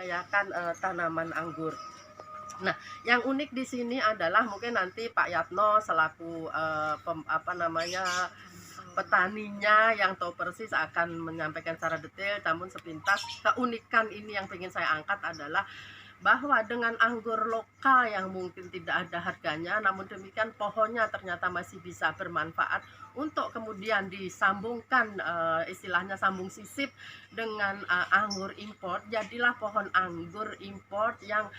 membudidayakan tanaman anggur. Nah, yang unik di sini adalah mungkin nanti Pak Yatno selaku petaninya yang tahu persis akan menyampaikan secara detail, namun sepintas keunikan ini yang ingin saya angkat adalah bahwa dengan anggur lokal yang mungkin tidak ada harganya, namun demikian pohonnya ternyata masih bisa bermanfaat untuk kemudian disambungkan, istilahnya sambung sisip dengan anggur impor. Jadilah pohon anggur impor yang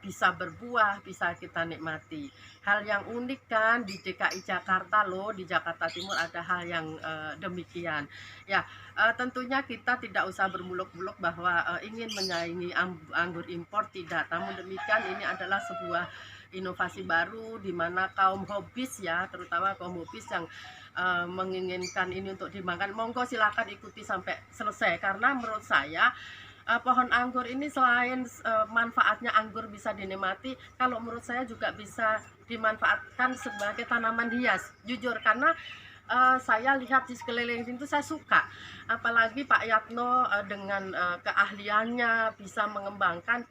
bisa berbuah, bisa kita nikmati. Hal yang unik kan di DKI Jakarta loh, di Jakarta Timur ada hal yang demikian. Ya, tentunya kita tidak usah bermuluk-muluk bahwa ingin menyaingi anggur impor, tidak. Namun demikian ini adalah sebuah inovasi baru di mana kaum hobis ya, terutama kaum hobis yang menginginkan ini untuk dimakan, monggo silakan ikuti sampai selesai, karena menurut saya pohon anggur ini selain manfaatnya anggur bisa dinikmati, kalau menurut saya juga bisa dimanfaatkan sebagai tanaman hias. Jujur, karena saya lihat di sekeliling itu saya suka, apalagi Pak Yatno dengan keahliannya bisa mengembangkan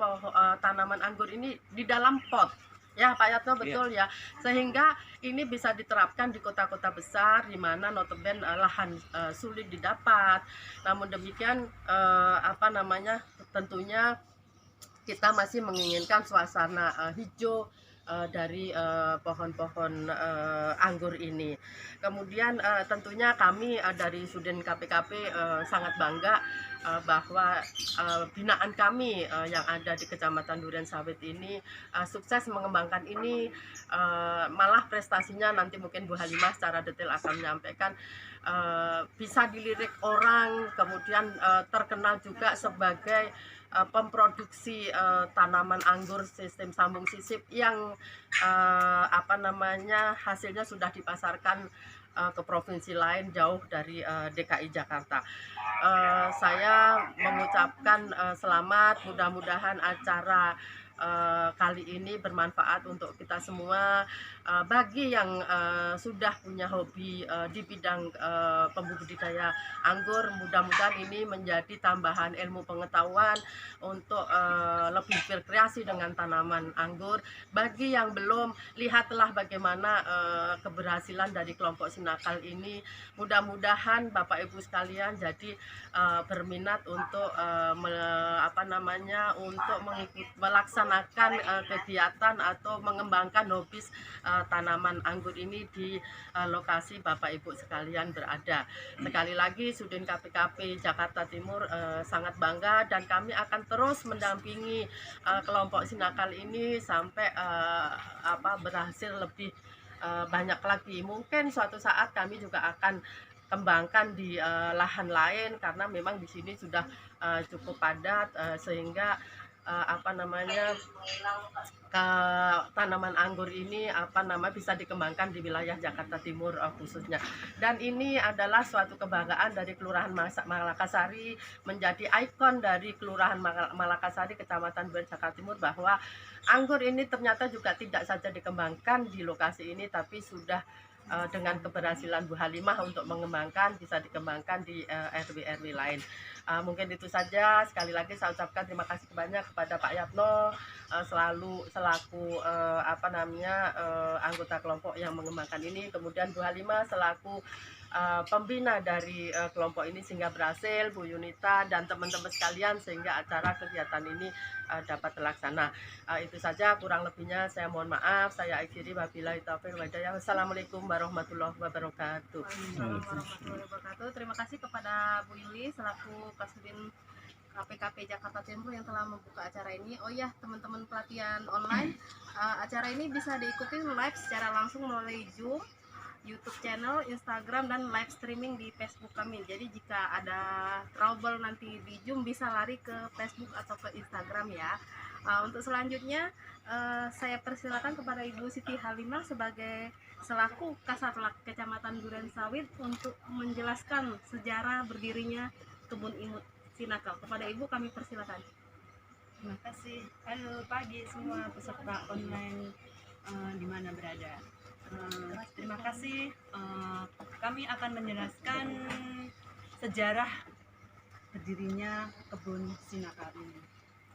tanaman anggur ini di dalam pot. Ya Pak Yatno, betul ya, sehingga ini bisa diterapkan di kota-kota besar di mana notabene lahan sulit didapat. Namun demikian tentunya kita masih menginginkan suasana hijau dari pohon-pohon anggur ini. Kemudian tentunya kami dari Sudin KPKP sangat bangga bahwa binaan kami yang ada di Kecamatan Durensawit ini sukses mengembangkan ini, malah prestasinya nanti mungkin Bu Halimah secara detail akan menyampaikan, bisa dilirik orang, kemudian terkenal juga sebagai pemproduksi tanaman anggur sistem sambung sisip yang hasilnya sudah dipasarkan ke provinsi lain jauh dari DKI Jakarta. Saya mengucapkan selamat, mudah-mudahan acara kali ini bermanfaat untuk kita semua. Bagi yang sudah punya hobi di bidang pembudidaya anggur, mudah-mudahan ini menjadi tambahan ilmu pengetahuan untuk lebih berkreasi dengan tanaman anggur. Bagi yang belum, lihatlah bagaimana keberhasilan dari kelompok Sinakal ini. Mudah-mudahan Bapak Ibu sekalian jadi berminat untuk melaksanakan kegiatan atau mengembangkan hobis tanaman anggur ini di lokasi Bapak Ibu sekalian berada. Sekali lagi Sudin KPKP Jakarta Timur sangat bangga, dan kami akan terus mendampingi kelompok Sinakal ini sampai berhasil lebih banyak lagi. Mungkin suatu saat kami juga akan kembangkan di lahan lain, karena memang di sini sudah cukup padat, sehingga tanaman anggur ini bisa dikembangkan di wilayah Jakarta Timur khususnya. Dan ini adalah suatu kebanggaan dari Kelurahan Malakasari, menjadi ikon dari Kelurahan Malakasari, Kecamatan Duren, Jakarta Timur, bahwa anggur ini ternyata juga tidak saja dikembangkan di lokasi ini, tapi sudah dengan keberhasilan Bu Halimah untuk mengembangkan, bisa dikembangkan di RW-RW lain. Mungkin itu saja. Sekali lagi saya ucapkan terima kasih banyak kepada Pak Yatno selaku anggota kelompok yang mengembangkan ini, kemudian Bu Halimah selaku pembina dari kelompok ini sehingga berhasil, Bu Yunita dan teman-teman sekalian, sehingga acara kegiatan ini dapat terlaksana. Itu saja, kurang lebihnya saya mohon maaf. Saya akhiri, wabillahi taufiq wal hidayah. Wassalamualaikum warahmatullahi wabarakatuh. Waalaikumsalam warahmatullahi wabarakatuh. Terima kasih kepada Bu Yuli selaku Kasudin KPKP Jakarta Timur yang telah membuka acara ini. Oh ya, teman-teman pelatihan online, acara ini bisa diikuti live secara langsung melalui Zoom, YouTube channel, Instagram, dan live streaming di Facebook kami. Jadi jika ada trouble nanti di Zoom, bisa lari ke Facebook atau ke Instagram ya. Untuk selanjutnya saya persilakan kepada Ibu Siti Halimah sebagai selaku Kasarlak Kecamatan Durensawit untuk menjelaskan sejarah berdirinya kebun imut Sinakal. Kepada Ibu kami persilakan. Terima kasih. Halo pagi semua peserta online di mana berada. Terima kasih. Kami akan menjelaskan sejarah berdirinya kebun Sinakal ini.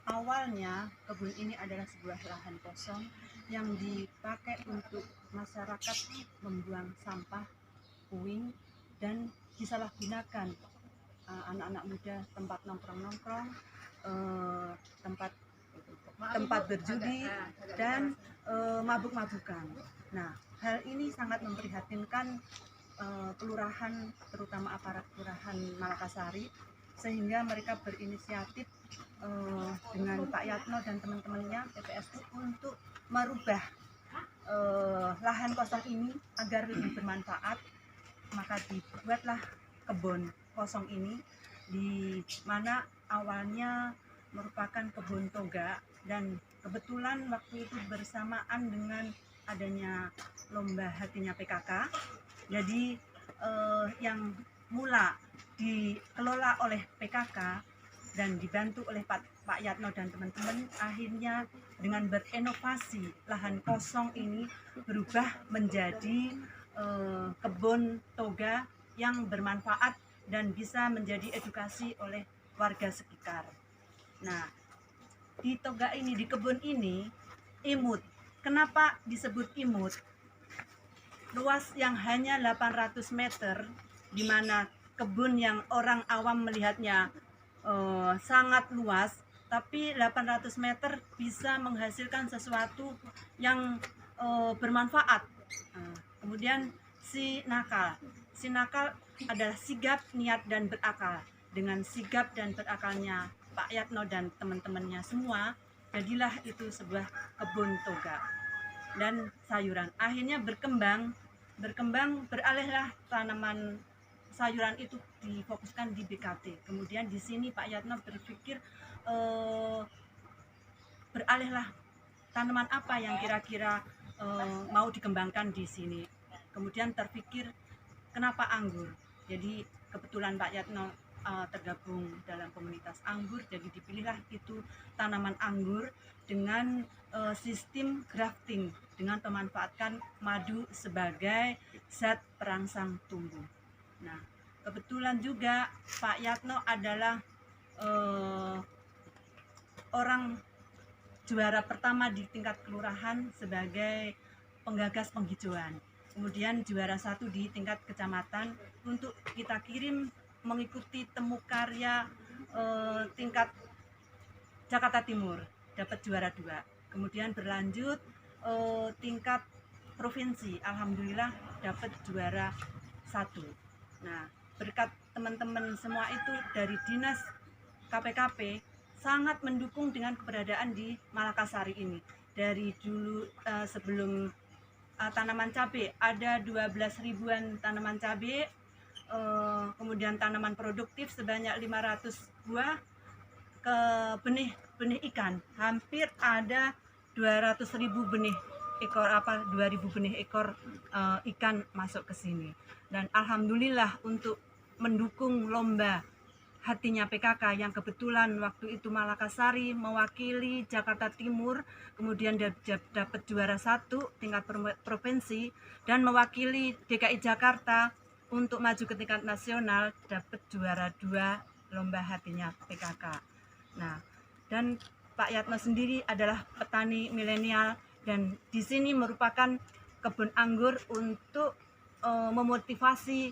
awalnya kebun ini adalah sebuah lahan kosong yang dipakai untuk masyarakat membuang sampah puing dan disalahgunakan anak-anak muda tempat nongkrong-nongkrong, tempat berjudi dan mabuk-mabukan. Nah, hal ini sangat memprihatinkan kelurahan, terutama aparat kelurahan Malakasari, sehingga mereka berinisiatif dengan Pak Yatno dan teman-temannya PPSU untuk merubah lahan kosong ini agar lebih bermanfaat. Maka dibuatlah kebun kosong ini, di mana awalnya merupakan kebun toga, dan kebetulan waktu itu bersamaan dengan adanya lomba hatinya PKK. Jadi yang mula dikelola oleh PKK dan dibantu oleh Pak Yatno dan teman-teman, akhirnya dengan berinovasi lahan kosong ini berubah menjadi kebun toga yang bermanfaat dan bisa menjadi edukasi oleh warga sekitar. Nah, di toga ini, di kebun ini, imut. Kenapa disebut imut? Luas yang hanya 800 meter, di mana kebun yang orang awam melihatnya sangat luas, tapi 800 meter bisa menghasilkan sesuatu yang bermanfaat. Kemudian si nakal adalah sigap, niat, dan berakal. Dengan sigap dan berakalnya Pak Yatno dan teman-temannya semua, jadilah itu sebuah kebun toga dan sayuran. Akhirnya berkembang, beralihlah tanaman sayuran itu difokuskan di BKT. Kemudian di sini Pak Yatno berpikir beralihlah tanaman apa yang kira-kira mau dikembangkan di sini. Kemudian terpikir kenapa anggur. Jadi kebetulan Pak Yatno tergabung dalam komunitas anggur, jadi dipilihlah itu tanaman anggur dengan sistem grafting, dengan memanfaatkan madu sebagai zat perangsang tumbuh. Nah, kebetulan juga Pak Yatno adalah orang juara pertama di tingkat kelurahan sebagai penggagas penghijauan. Kemudian juara 1 di tingkat kecamatan untuk kita kirim mengikuti temu karya tingkat Jakarta Timur, dapat juara 2. Kemudian berlanjut tingkat provinsi, alhamdulillah dapat juara 1. Nah, berkat teman-teman semua itu dari dinas KPKP sangat mendukung dengan keberadaan di Malakasari ini. Dari dulu sebelum tanaman cabai ada 12 ribuan tanaman cabai, kemudian tanaman produktif sebanyak 500 buah, ke benih ikan hampir ada 200.000 benih ekor 2000 benih ekor ikan masuk ke sini. Dan alhamdulillah untuk mendukung lomba hatinya PKK yang kebetulan waktu itu Malakasari mewakili Jakarta Timur, kemudian dapat juara 1 tingkat provinsi, dan mewakili DKI Jakarta untuk maju ke tingkat nasional, dapat juara 2 lomba hatinya PKK. Nah, dan Pak Yatno sendiri adalah petani milenial, dan di sini merupakan kebun anggur untuk memotivasi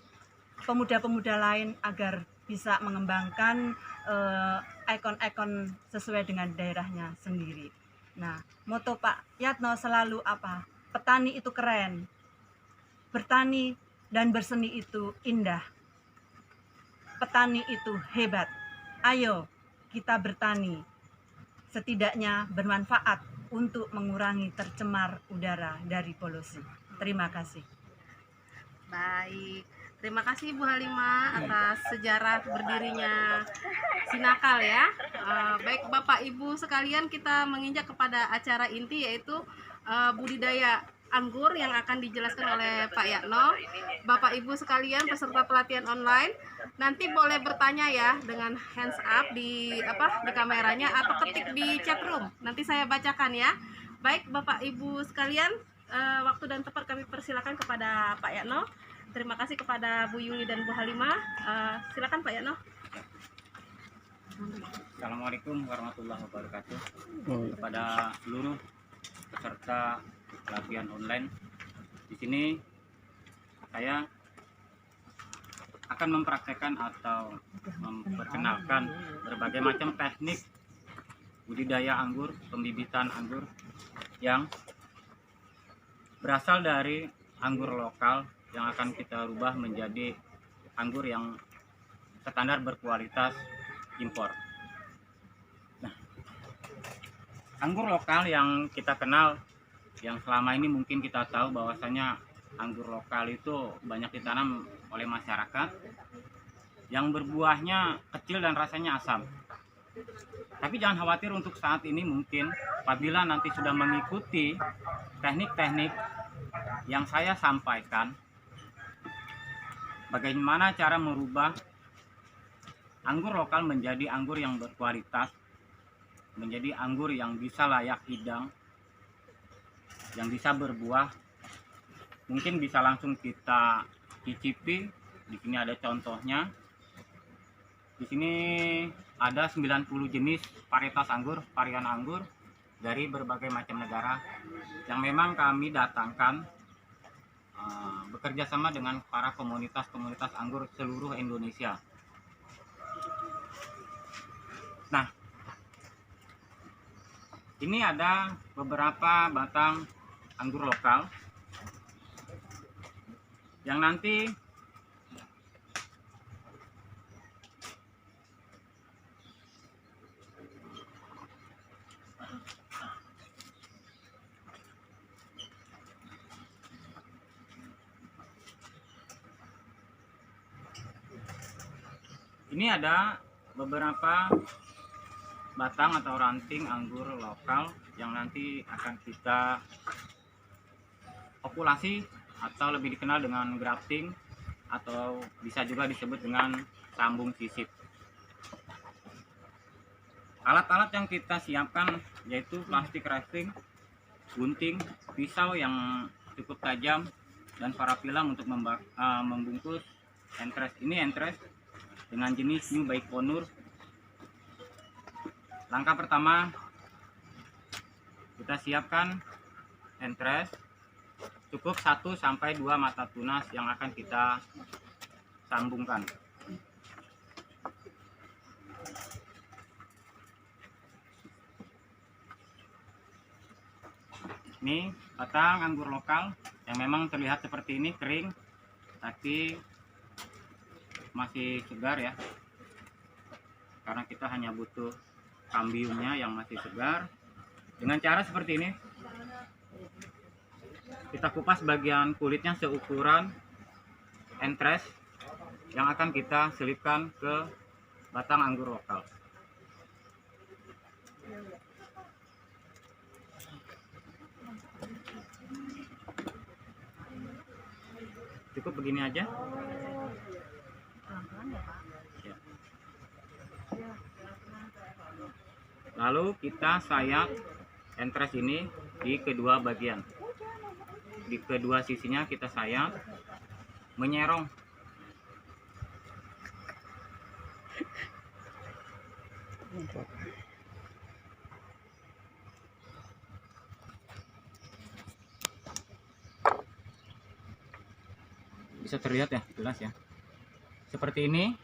pemuda-pemuda lain agar bisa mengembangkan ikon-ikon sesuai dengan daerahnya sendiri. Nah, moto Pak Yatno selalu apa? Petani itu keren, bertani dan berseni itu indah, petani itu hebat. Ayo kita bertani, setidaknya bermanfaat untuk mengurangi tercemar udara dari polusi. Terima kasih. Baik, terima kasih Bu Halimah atas sejarah berdirinya Sinakal ya. Baik Bapak Ibu sekalian, kita menginjak kepada acara inti, yaitu budidaya anggur yang akan dijelaskan oleh Pak Yatno. Bapak Ibu sekalian peserta pelatihan online, nanti boleh bertanya ya dengan hands up di kameranya atau ketik di chat room. Nanti saya bacakan ya. Baik Bapak Ibu sekalian, waktu dan tempat kami persilakan kepada Pak Yatno. Terima kasih kepada Bu Yuli dan Bu Halimah. Silakan Pak Yatno. Assalamualaikum warahmatullahi wabarakatuh. Kepada seluruh peserta pelatihan online, di sini saya akan mempraktekkan atau memperkenalkan berbagai macam teknik budidaya anggur, pembibitan anggur yang berasal dari anggur lokal yang akan kita rubah menjadi anggur yang standar berkualitas impor. Nah, anggur lokal yang kita kenal, yang selama ini mungkin kita tahu bahwasanya anggur lokal itu banyak ditanam oleh masyarakat yang berbuahnya kecil dan rasanya asam. Tapi jangan khawatir untuk saat ini, mungkin apabila nanti sudah mengikuti teknik-teknik yang saya sampaikan, bagaimana cara merubah anggur lokal menjadi anggur yang berkualitas, menjadi anggur yang bisa layak hidang, yang bisa berbuah. Mungkin bisa langsung kita cicipi. Di sini ada contohnya. Di sini ada 90 jenis varietas anggur, varian anggur dari berbagai macam negara yang memang kami datangkan bekerja sama dengan para komunitas-komunitas anggur seluruh Indonesia. Nah, ini ada beberapa batang anggur lokal yang nanti beberapa batang atau ranting anggur lokal yang nanti akan kita populasi atau lebih dikenal dengan grafting atau bisa juga disebut dengan sambung sisip. Alat-alat yang kita siapkan yaitu plastik wrapping, gunting, pisau yang cukup tajam, dan parafilam untuk membungkus entres. Ini entres dengan jenis New Baikonur. Langkah pertama, kita siapkan entres cukup 1 sampai 2 mata tunas yang akan kita sambungkan. Ini batang anggur lokal yang memang terlihat seperti ini, kering tapi masih segar ya, karena kita hanya butuh kambiumnya yang masih segar. Dengan cara seperti ini, kita kupas bagian kulitnya seukuran entres yang akan kita selipkan ke batang anggur lokal. Cukup begini aja. Ya. Lalu kita sayat entres ini di kedua bagian. Di kedua sisinya kita sayat, menyerong. Bisa terlihat ya, jelas ya. Seperti ini.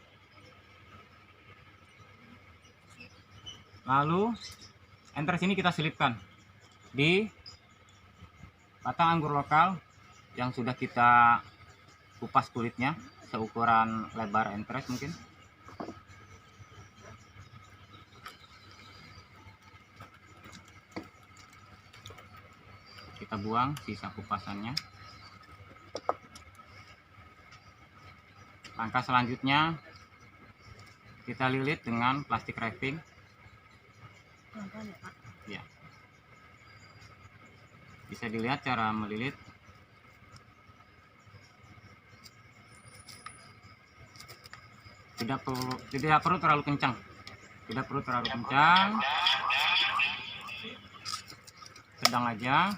Lalu entres ini kita selipkan di batang anggur lokal yang sudah kita kupas kulitnya seukuran lebar entres mungkin. Kita buang sisa kupasannya. Langkah selanjutnya, kita lilit dengan plastik wrapping. Ya. Bisa dilihat cara melilit. Tidak perlu terlalu kencang. Tidak perlu terlalu kencang. Sedang aja.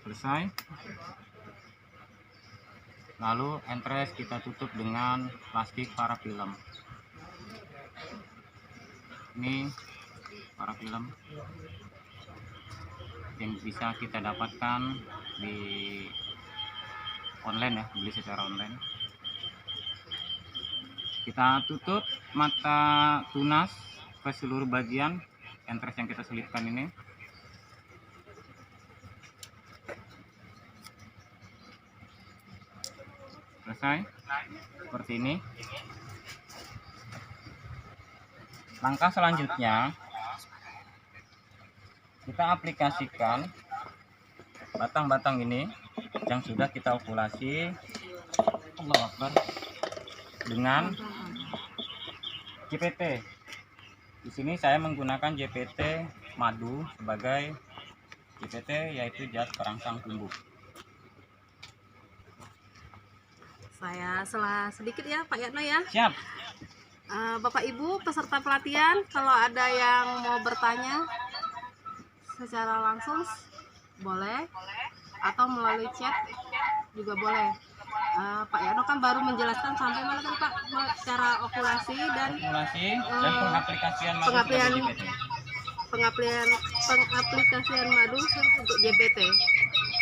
Selesai. Lalu entres kita tutup dengan plastik parafilm. Ini para film yang bisa kita dapatkan di online ya, beli secara online. Kita tutup mata tunas ke seluruh bagian entres yang kita selipkan ini. Selesai seperti ini. Langkah selanjutnya kita aplikasikan batang-batang ini yang sudah kita okulasi, Allahu Akbar, dengan JPT. Di sini saya menggunakan JPT madu sebagai JPT, yaitu zat perangsang tumbuh. Saya salah sedikit ya Pak Yatno ya. Siap. Bapak Ibu peserta pelatihan, kalau ada yang mau bertanya secara langsung boleh, atau melalui chat juga boleh. Pak Yatno kan baru menjelaskan sampai mana tadi Pak, cara okulasi dan Okulasi dan pengaplikasian madu pengaplikasian sebagai JPT. pengaplikasian madu untuk JPT.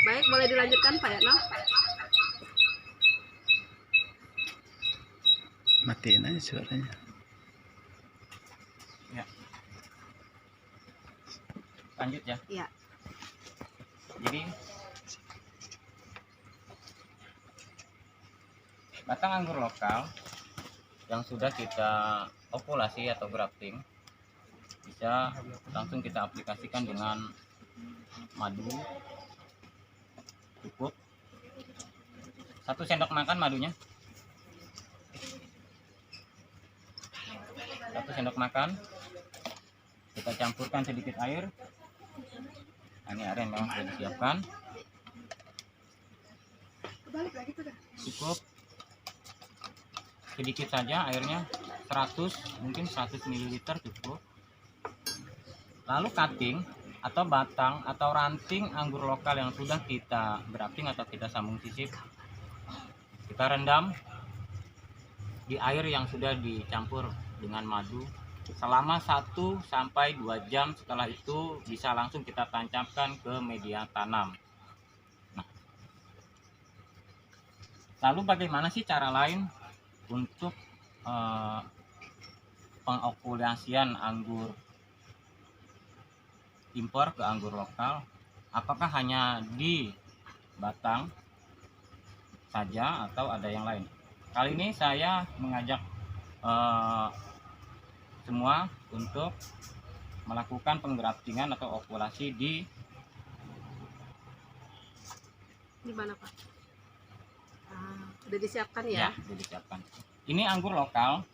Baik, boleh dilanjutkan Pak Yatno. Matiin aja suaranya. Ya. Lanjut ya. Iya. Jadi batang anggur lokal yang sudah kita okulasi atau grafting bisa langsung kita aplikasikan dengan madu cukup 1 sendok makan madunya. 1 sendok makan, kita campurkan sedikit air. Nah, ini air yang memang sudah disiapkan, cukup sedikit saja airnya, 100 mungkin 100 ml cukup. Lalu cutting atau batang atau ranting anggur lokal yang sudah kita grafting atau kita sambung sisip, kita rendam di air yang sudah dicampur dengan madu selama 1 sampai 2 jam. Setelah itu bisa langsung kita tancapkan ke media tanam. Nah, lalu bagaimana sih cara lain untuk pengokulasian anggur impor ke anggur lokal? Apakah hanya di batang saja atau ada yang lain? Kali ini saya mengajak semua untuk melakukan penggraftingan atau okulasi di mana Pak? Udah disiapkan ya? sudah disiapkan. Ini anggur lokal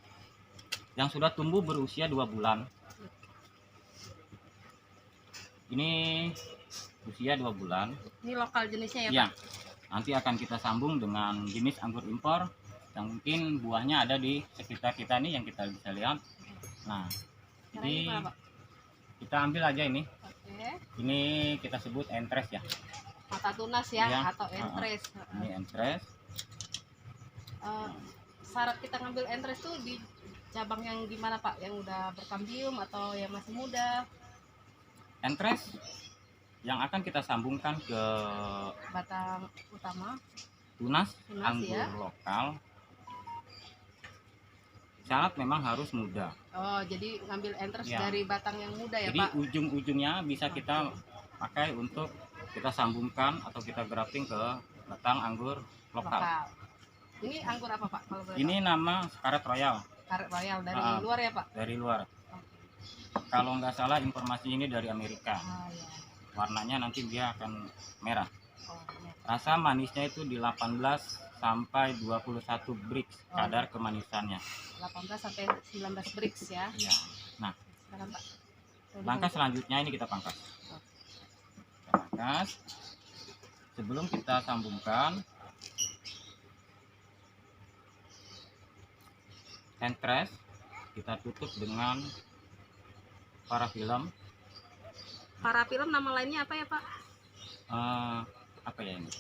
yang sudah tumbuh berusia 2 bulan. Ini usia 2 bulan. Ini lokal jenisnya ya Ya, Pak? nanti akan kita sambung dengan jenis anggur impor yang mungkin buahnya ada di sekitar kita nih yang kita bisa lihat. Nah, Caranya jadi gimana, Pak? kita ambil aja ini. Oke. Ini kita sebut entres ya. Mata tunas ya, Iya. atau entres. Ini entres. Syarat kita ngambil entres tuh di cabang yang gimana Pak? Yang udah berkambium atau yang masih muda? Entres yang akan kita sambungkan ke Batang utama. tunas Tunas, anggur ya. lokal. Syarat memang harus muda. Oh, jadi ngambil entres Ya. dari batang yang muda ya Jadi Pak? ujung-ujungnya bisa kita pakai untuk kita sambungkan atau kita grafting ke batang anggur lokal. Lokal. Ini anggur apa Pak? Kalau boleh Ini nama Karet Royal tahu? Karet Royal dari luar ya Pak? dari luar. Kalau nggak salah informasi ini dari Amerika. Oh ya. Warnanya nanti dia akan merah. Oh, ya. Rasa manisnya itu di 18 sampai 21 brix Oh. kadar kemanisannya. 18 sampai 19 brix ya. Ya. Silakan Pak. Langkah selanjutnya ini kita pangkas. Kita pangkas. Sebelum kita sambungkan, entres kita tutup dengan parafilm. Parafilm nama lainnya apa ya Pak? Apa ya ini?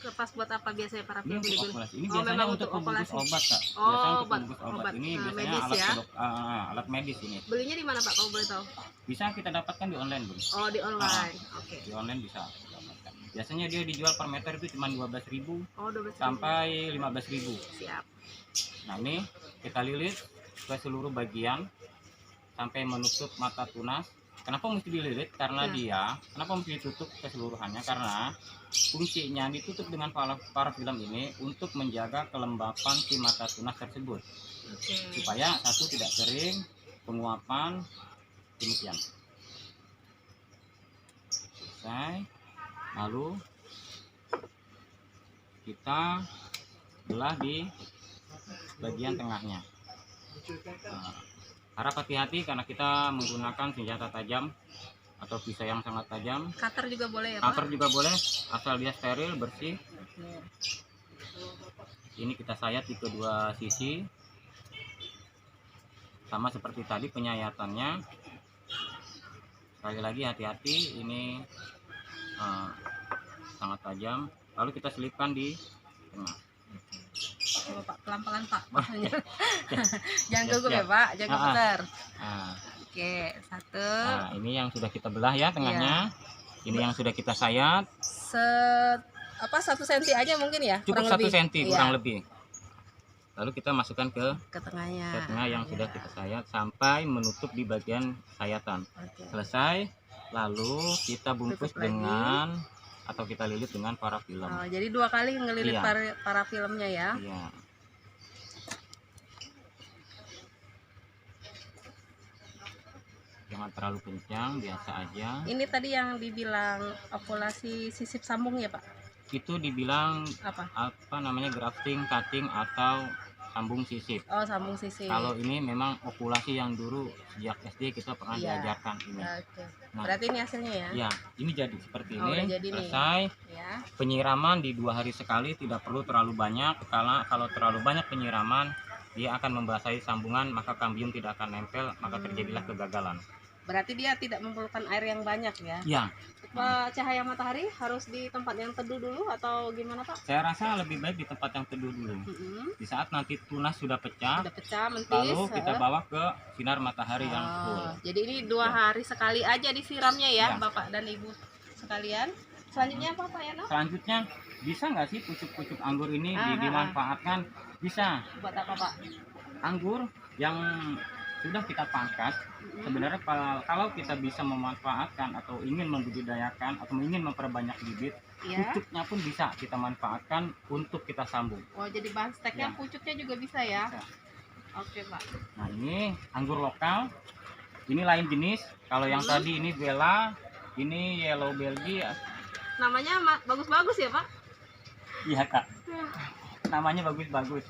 kertas buat apa biasanya para Ini untuk film? okulasi. Ini Oh, biasanya memang untuk untuk pembungkus okulasi. obat, Kak. Oh, Biasanya untuk obat, pembungkus obat. obat. Ini Nah, biasanya medis alat ya. alat medis ini. Belinya di mana Pak kalau boleh tahu? Bisa kita dapatkan di online, Bun. Oh, di online. Oke. Di online bisa dapatkan. Biasanya dia dijual per meter itu cuma 12.000 Oh, 12.000. sampai 15.000. Siap. Nah, ini kita lilit ke seluruh bagian sampai menutup mata tunas. Kenapa mesti dililit? Karena kenapa mesti ditutup keseluruhannya? Karena fungsinya ditutup dengan parafilm ini untuk menjaga kelembapan si mata tunas tersebut, Oke. supaya satu tidak kering, penguapan, demikian. Selesai. Lalu kita belah di bagian tengahnya. Nah, harap hati-hati karena kita menggunakan senjata tajam atau pisau yang sangat tajam. Cutter juga boleh ya Pak? Cutter juga boleh, asal dia steril, bersih. Oke. Ini kita sayat di kedua sisi, sama seperti tadi penyayatannya. Sekali lagi hati-hati, ini sangat tajam. Lalu kita selipkan di tengah. Coba Pak, pelan-pelan Pak. Jangan Ya, gugup ya siap. Pak, jangan putar. Nah, Oke, satu. nah, ini yang sudah kita belah ya tengahnya. Ini yang sudah kita sayat. 1 senti aja mungkin ya? Cukup kurang 1 lebih. senti Iya, kurang lebih. Lalu kita masukkan ke ke tengahnya. tengah yang sudah Iya. kita sayat sampai menutup di bagian sayatan. Oke. Selesai, lalu kita bungkus Tutup lagi. dengan atau kita lilit dengan parafilm. Oh, jadi 2 kali ngelilit Iya. para filmnya ya. Iya. Jangan terlalu kencang, biasa aja. Ini tadi yang dibilang okulasi sisip sambung ya Pak? Itu dibilang Apa? namanya grafting, cutting atau sambung sisip. Oh, sambung sisip. Kalau ini memang okulasi yang dulu sejak SD kita pernah Iya. diajarkan ini. Oke. Nah, Berarti ini hasilnya ya? ya, ini jadi seperti Oh, ini. udah jadi nih. Selesai. Ya. Penyiraman di 2 hari sekali, tidak perlu terlalu banyak. Karena kalau terlalu banyak penyiraman, dia akan membasahi sambungan, maka kambium tidak akan nempel, maka terjadilah kegagalan. Berarti dia tidak memerlukan air yang banyak ya? Ya, Cahaya matahari harus di tempat yang teduh dulu atau gimana Pak? saya rasa lebih baik di tempat yang teduh dulu. Di saat nanti tunas sudah pecah, Udah pecah, mentis. lalu kita bawa ke sinar matahari yang full. Jadi ini 2 hari sekali aja disiramnya ya, Ya. Bapak dan Ibu sekalian. Selanjutnya apa Pak Yano? Selanjutnya, bisa nggak sih pucuk-pucuk anggur ini dimanfaatkan? Bisa. Buat apa Pak? Anggur yang sudah kita pangkas, sebenarnya kalau kita bisa memanfaatkan atau ingin membudidayakan atau ingin memperbanyak bibit, Ya. pucuknya pun bisa kita manfaatkan untuk kita sambung. Oh, jadi bahan steknya Ya. pucuknya juga bisa ya? Bisa. Oke Pak. Nah, ini anggur lokal, ini lain jenis. Kalau yang tadi ini Bella, ini Yellow Belgia. Namanya bagus-bagus ya Pak? Iya Kak, namanya bagus-bagus.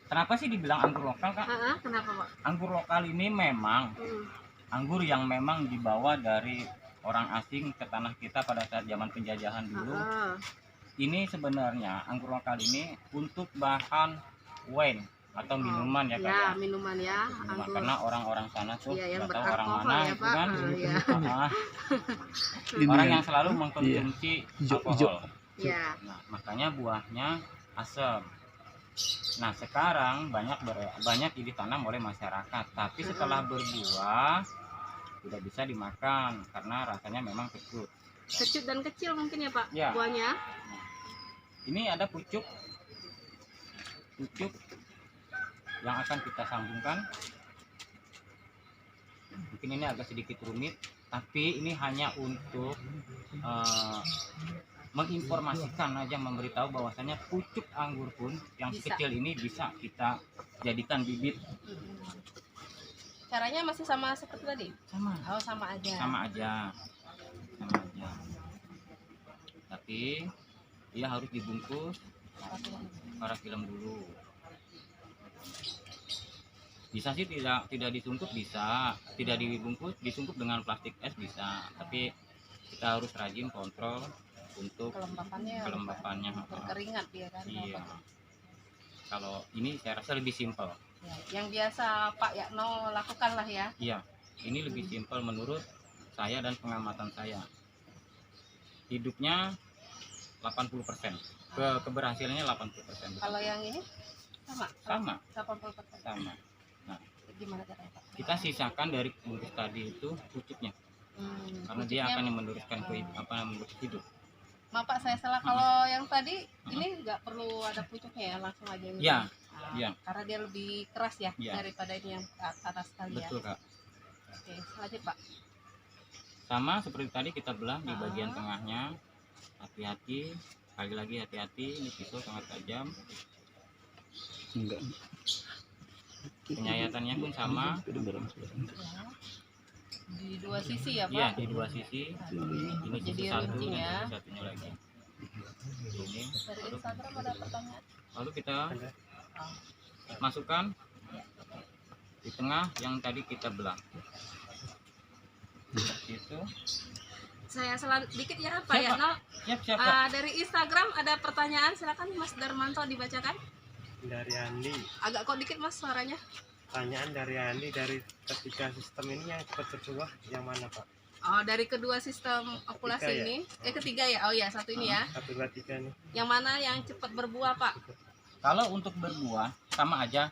Kenapa sih dibilang anggur lokal, Kak? Kenapa Pak? Anggur lokal ini memang anggur yang memang dibawa dari orang asing ke tanah kita pada saat zaman penjajahan dulu. Ini sebenarnya anggur lokal ini untuk bahan wine atau minuman ya Kak. Ya, minuman ya. Minuman. Anggur. Karena orang-orang sana tuh Iya, yang nggak tahu orang beralkohol mana ya, itu Pak. kan. Iya. Ah, Ini orang yang- yang selalu mengkonsumsi Hijau- alkohol. Ya. Nah, makanya buahnya asam. Nah, sekarang banyak ditanam oleh masyarakat, tapi setelah berbuah tidak bisa dimakan karena rasanya memang kecut. Kecut dan kecil mungkin ya Pak Ya. buahnya. Ini ada pucuk yang akan kita sambungkan. Mungkin ini agak sedikit rumit, tapi ini hanya untuk menginformasikan aja, memberitahu bahwasanya pucuk anggur pun yang Bisa. kecil ini bisa kita jadikan bibit. Caranya masih sama seperti tadi? Sama Oh, sama aja. sama aja tapi dia harus dibungkus parafilm dulu. Bisa sih tidak disungkup, bisa tidak dibungkus, disungkup dengan plastik es bisa, tapi kita harus rajin kontrol untuk kelembapannya. Berkeringat dia kan. Iya, kalau ini saya rasa lebih simpel. Ya, yang biasa Pak Yakno lakukan lah ya. Iya, ini lebih simpel menurut saya dan pengamatan saya. Hidupnya 80%. Keberhasilannya 80%. Kalau yang ini sama? Sama. 80%. Sama. Gimana caranya, Pak? Kita sisakan dari bungkus tadi itu pucuknya, karena dia akan meneruskan ke hidup. Maaf Pak, saya salah. Kalau yang tadi ini nggak perlu ada pucuknya ya, langsung aja ini. Iya. Nah, Iya. Karena dia lebih keras ya, Iya. daripada ini yang atas tadi ya. Betul, Kak. Oke, lanjut Pak. Sama seperti tadi kita belah di bagian Ah. tengahnya. Hati-hati, sekali lagi hati-hati, ini pisau sangat tajam. Enggak. Penyayatannya pun sama. Ya. Di dua sisi ya Pak. Iya, di dua sisi. Ini Jadi sisi satu runcing dan ya. sisi satunya lagi. Ini. Dari Instagram ada pertanyaan. Lalu kita masukkan di tengah yang tadi kita belah. Seperti itu. Saya dikit ya Pak Siap, ya. Pak. No, Siap, Kak. dari Instagram ada pertanyaan, silakan Mas Darmanto dibacakan. Dari Andi, Agak kok dikit Mas suaranya. pertanyaan dari Andi, dari ketiga sistem ini yang cepat berbuah yang mana Pak? Oh, dari kedua sistem okulasi Ketiga ya? ini. Ketiga ya. Oh ya, satu ini ya. 1, 2, 3 nih. Yang mana yang cepat berbuah Pak? Kalau untuk berbuah sama aja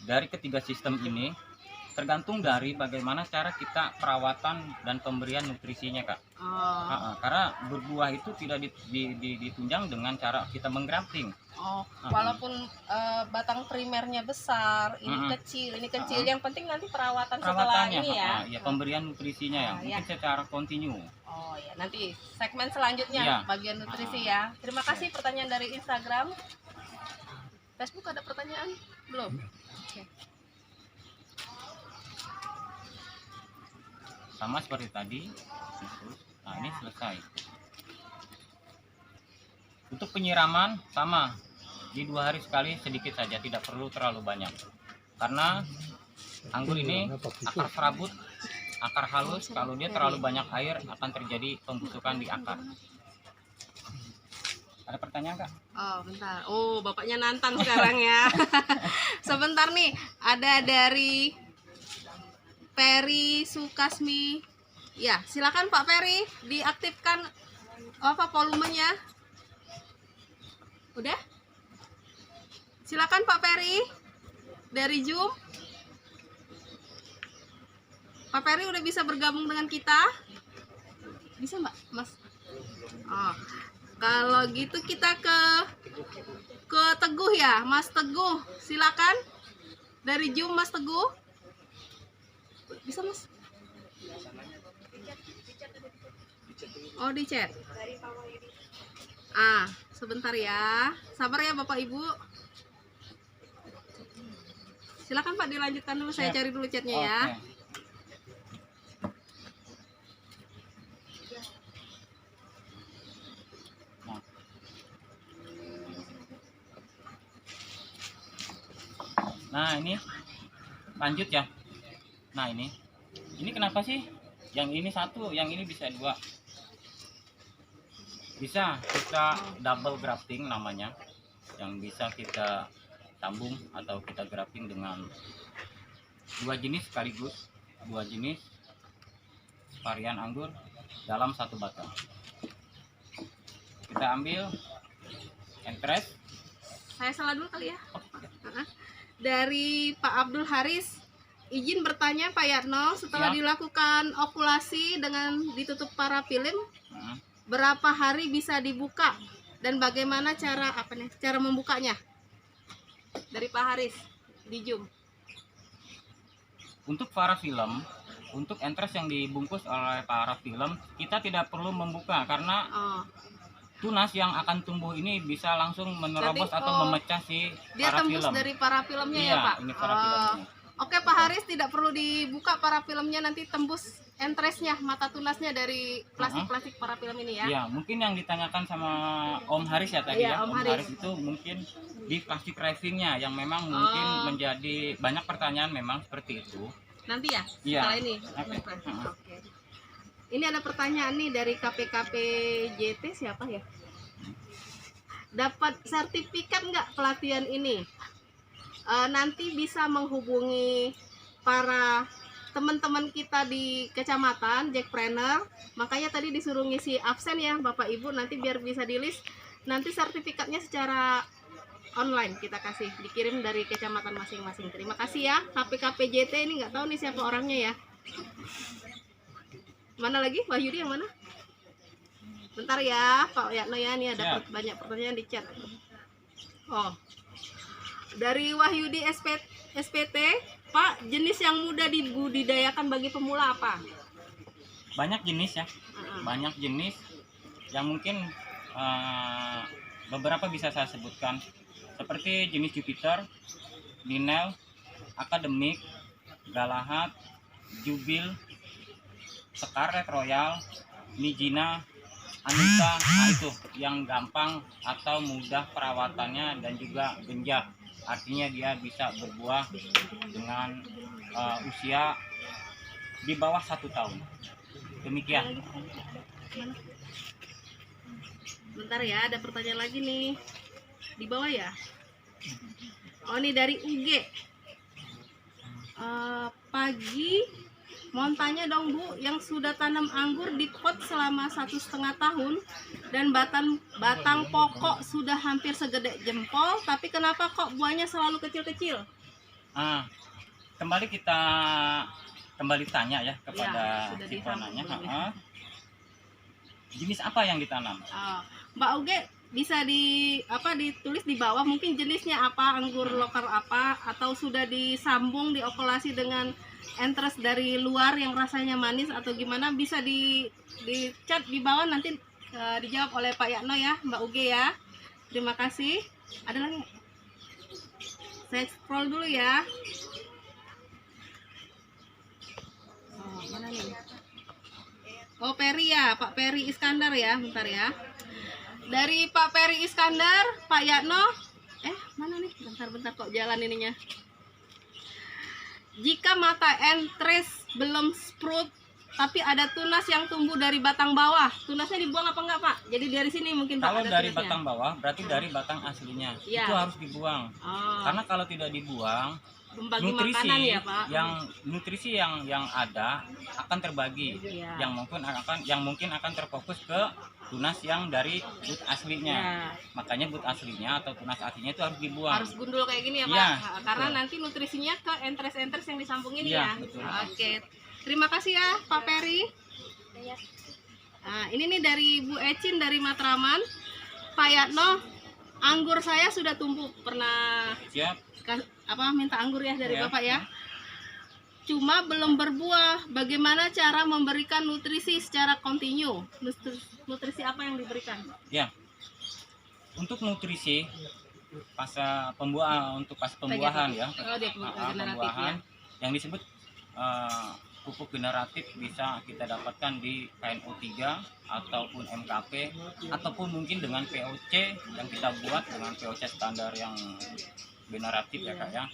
dari ketiga sistem ini, tergantung dari bagaimana cara kita perawatan dan pemberian nutrisinya, Kak. Oh, Karena berbuah itu tidak ditunjang dengan cara kita menggrafting. walaupun batang primernya besar, ini kecil, ini kecil. Yang penting nanti perawatan setelah Perawatannya, ini ya. ya pemberian nutrisinya ya, mungkin secara kontinu. Oh ya, nanti segmen selanjutnya Iya. bagian nutrisi ya. Terima kasih pertanyaan dari Instagram. Facebook ada pertanyaan? Belum? Oke. Sama seperti tadi. Nah, ini selesai. Untuk penyiraman sama, di 2 hari sekali sedikit saja, tidak perlu terlalu banyak. Karena anggur ini akar serabut, akar halus, kalau dia terlalu banyak air akan terjadi pembusukan di akar. Ada pertanyaan, Kak? Oh, bentar. Oh, bapaknya nantang sekarang ya. Sebentar nih, ada dari Peri Sukasmi. Ya, silakan Pak Peri, diaktifkan volumenya. Udah? Silakan Pak Peri dari Zoom. Pak Peri udah bisa bergabung dengan kita? Bisa Mbak, Mas? Oh, kalau gitu kita ke Teguh ya, Mas Teguh. Silakan dari Zoom Mas Teguh. Bisa Mas? Oh di chat. Sebentar ya. Sabar ya Bapak Ibu. Silakan Pak dilanjutkan dulu. Saya cari dulu chatnya ya. Oke. Nah, ini lanjut ya. Nah, ini kenapa sih yang ini satu, yang ini bisa 2? Bisa kita double grafting namanya, yang bisa kita sambung atau kita grafting dengan 2 jenis sekaligus, 2 jenis varian anggur dalam satu batang. Kita ambil entres. Saya salah dulu kali ya. Dari Pak Abdul Haris, izin bertanya Pak Yatno, setelah Siap. dilakukan okulasi dengan ditutup parafilm, berapa hari bisa dibuka dan bagaimana cara cara membukanya? Dari Pak Haris di Zoom. Untuk parafilm, untuk entres yang dibungkus oleh parafilm, kita tidak perlu membuka karena Oh, tunas yang akan tumbuh ini bisa langsung menerobos Berarti, atau memecah si dia tembus parafilm. dari parafilmnya Iya, ya Pak? ini parafilmnya. Oke Pak Haris, tidak perlu dibuka parafilmnya, nanti tembus entresnya, mata tunasnya dari plastik parafilm ini ya. Iya, mungkin yang ditanyakan sama Om Haris ya tadi Iya, ya. Om Om Haris. Haris itu mungkin di plastik ravingnya yang memang mungkin menjadi banyak pertanyaan memang seperti itu. Nanti ya, Iya. setelah ini. Oke. Oke. Ini ada pertanyaan nih dari KPKPJT, siapa ya? Dapat sertifikat nggak pelatihan ini? Nanti bisa menghubungi para teman-teman kita di kecamatan Jackpreneur, makanya tadi disuruh ngisi absen ya Bapak Ibu, nanti biar bisa di list. Nanti sertifikatnya secara online kita kasih, dikirim dari kecamatan masing-masing. Terima kasih ya. KPKPJT ini nggak tahu nih siapa orangnya ya. Mana lagi? Wahyudi yang mana? Bentar ya Pak Yatno ya, ini ada banyak pertanyaan di chat. Oh, dari Wahyudi SPT, Pak, jenis yang mudah dibudidayakan bagi pemula apa? Banyak jenis ya, banyak jenis yang mungkin beberapa bisa saya sebutkan, seperti jenis Jupiter, Linel, Akademik, Galahad, Jubil, Scarlet Royal, Nijina, Anita. Nah itu yang gampang atau mudah perawatannya dan juga genjah, artinya dia bisa berbuah dengan usia di bawah 1 tahun. Demikian. Bentar ya, ada pertanyaan lagi nih di bawah ya. Oh, ini dari UG. Pagi, mohon tanya dong Bu, yang sudah tanam anggur di pot selama 1,5 tahun dan batang pokok sudah hampir segede jempol, tapi kenapa kok buahnya selalu kecil-kecil? Kembali tanya ya kepada sudah si penanya. disambung. Jenis apa yang ditanam? Mbak Uge bisa ditulis di bawah mungkin jenisnya apa, anggur lokal apa, atau sudah disambung diokulasi dengan entres dari luar yang rasanya manis atau gimana, bisa di chat di bawah, nanti dijawab oleh Pak Yatno ya, Mbak Uge ya. Terima kasih. Ada lagi? Saya scroll dulu ya. Oh, mana nih? Oh, Peri ya, Pak Peri Iskandar ya, bentar ya. Dari Pak Peri Iskandar, Pak Yatno, mana nih? Bentar kok jalan ininya. Jika mata entres belum sprout, tapi ada tunas yang tumbuh dari batang bawah, tunasnya dibuang apa enggak Pak? Jadi dari sini mungkin Pak Kalau ada dari tunasnya. batang bawah, berarti dari batang aslinya. Iya. Itu harus dibuang. Karena kalau tidak dibuang, Membagi makanan ya Pak. nutrisi yang ada akan terbagi. Iya. Yang mungkin akan terfokus ke tunas yang dari but aslinya. Ya. Makanya but aslinya atau tunas aslinya itu harus dibuang. Harus gundul kayak gini ya Pak. Iya, Karena betul. nanti nutrisinya ke entres-entres yang disambung ini Iya, ya. betul. Oke. Terima kasih ya Pak Peri. Nah, ini nih dari Bu Ecin dari Matraman. Pak Yatno, anggur saya sudah tumbuh. Pernah Siap. minta anggur ya dari Ya. Bapak ya. Cuma belum berbuah. Bagaimana cara memberikan nutrisi secara kontinu? Nutrisi apa yang diberikan? Ya. Untuk nutrisi pas pembuahan ya. Oh, dia generatif Pembuahan ya. yang disebut pupuk generatif bisa kita dapatkan di KNO3 ataupun MKP ataupun mungkin dengan POC yang kita buat dengan POC standar yang generatif ya Kak ya.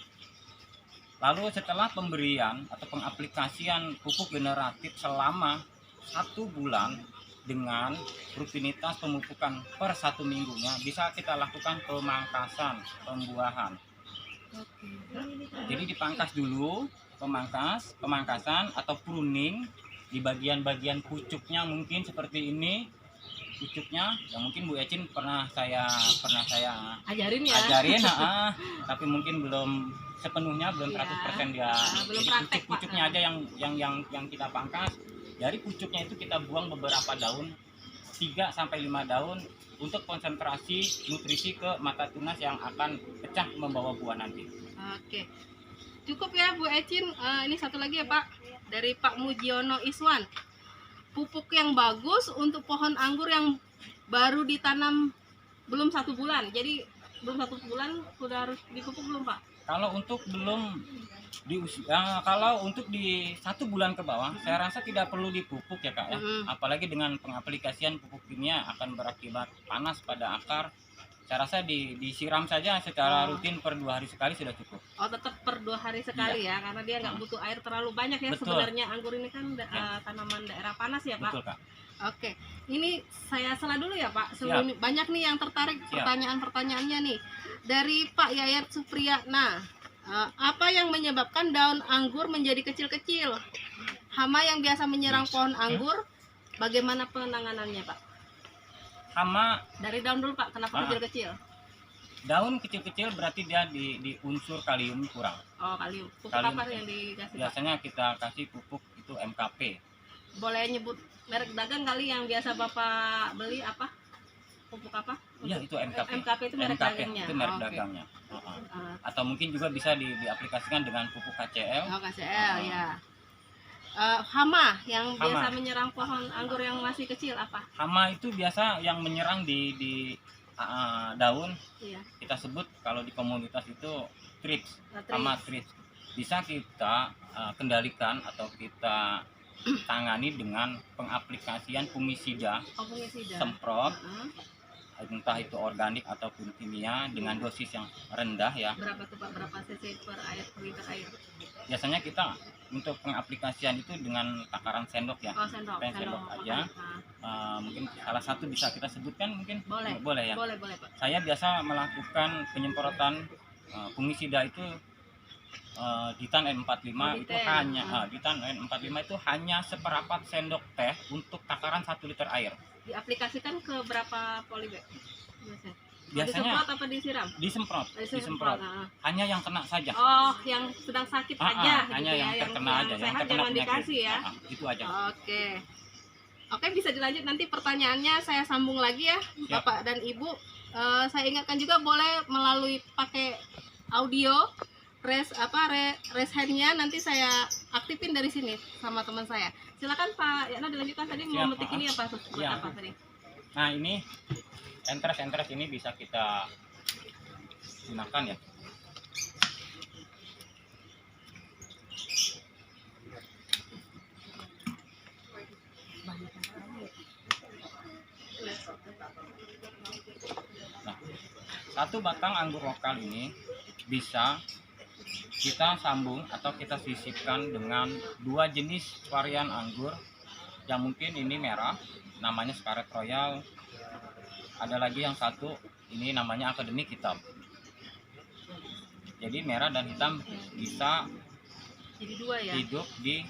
Lalu setelah pemberian atau pengaplikasian pupuk generatif selama 1 bulan dengan rutinitas pemupukan per 1 minggunya, bisa kita lakukan pemangkasan pembuahan. Jadi dipangkas dulu, pemangkasan atau pruning di bagian-bagian pucuknya, mungkin seperti ini pucuknya yang mungkin Bu Ecin pernah saya Ajarin ya. tapi mungkin belum sepenuhnya, belum 100% dia. belum Jadi praktek, Pak. pucuknya aja yang kita pangkas. Dari pucuknya itu kita buang beberapa daun, 3 sampai 5 daun untuk konsentrasi nutrisi ke mata tunas yang akan pecah membawa buah nanti. Oke. Cukup ya Bu Ecin. Ini satu lagi ya Pak, dari Pak Mujiono Iswan. Pupuk yang bagus untuk pohon anggur yang baru ditanam belum 1 bulan. Jadi belum 1 bulan sudah harus dipupuk belum Pak? Kalau untuk belum di usia, kalau untuk di 1 bulan ke bawah, saya rasa tidak perlu dipupuk ya Kak ya. Apalagi dengan pengaplikasian pupuk kimia akan berakibat panas pada akar. Saya rasa disiram saja secara rutin per 2 hari sekali sudah cukup. Oh, tetap per 2 hari sekali ya, karena dia nggak butuh air terlalu banyak ya. Betul. Sebenarnya anggur ini kan tanaman daerah panas ya Pak. Betul Kak. Oke, ini saya sela dulu ya Pak. Siap. Banyak nih yang tertarik Siap. pertanyaan-pertanyaannya nih. Dari Pak Yayat Supriyatna, Apa yang menyebabkan daun anggur menjadi kecil-kecil? Hama yang biasa menyerang pohon anggur, bagaimana penanganannya, Pak? Hama Dari daun dulu, Pak. Kenapa Ah. kecil-kecil? daun kecil-kecil berarti dia di unsur kalium kurang. Oh, kalium. Pupuk Kalium. apa yang dikasih, Pak? Biasanya kita kasih pupuk itu MKP. Boleh nyebut merek dagang kali yang biasa Bapak beli apa? Pupuk apa? Iya, itu MKP. MKP itu merek dagangnya. itu merek Oh, oke. dagangnya. Ah, Atau mungkin juga bisa diaplikasikan dengan pupuk KCL. oh, KCL ya. Hama yang Hama. biasa menyerang pohon anggur yang masih kecil apa? Hama itu biasa yang menyerang di daun, Iya. kita sebut kalau di komunitas itu trips, Trips. hama trips. Bisa kita kendalikan atau kita tangani dengan pengaplikasian fungisida Oh, fungisida. semprot, Heeh. entah itu organik ataupun kimia dengan dosis yang rendah ya. Berapa tuh, Pak? Berapa cc per liter air? Biasanya kita untuk pengaplikasian itu dengan takaran sendok ya. Oh, sendok. Sendok aja. Mungkin salah satu bisa kita sebutkan mungkin Boleh. ya. Boleh, Pak. Saya biasa melakukan penyemprotan fungisida itu Ditan N45 itu Ditan. hanya Ditan N45 itu hanya seperempat sendok teh untuk takaran 1 liter air. Diaplikasikan ke berapa polybag? Biasanya. Biasanya Disemprot apa disiram? disemprot. Nah. Hanya yang kena saja. Oh, yang sedang sakit aja hanya gitu yang ya. terkena aja, yang sehat terkena jangan penyakit. dikasih ya. Itu aja. Oke. Oke, bisa dilanjut nanti pertanyaannya saya sambung lagi ya, Siap. Bapak dan Ibu. Saya ingatkan juga boleh melalui pakai audio raise hand-nya nanti saya aktifin dari sini sama teman saya. Silakan Pak Yana dilanjutkan tadi mau Siap, memetik ini apa tuh? Buat Iya. apa tadi? Nah, ini entres ini bisa kita gunakan ya. Nah, satu batang anggur lokal ini bisa kita sambung atau kita sisipkan dengan 2 jenis varian anggur yang mungkin ini merah, namanya Scarlet Royal. Ada lagi yang satu ini namanya akademik hitam. Jadi merah dan hitam bisa Jadi dua ya. hidup di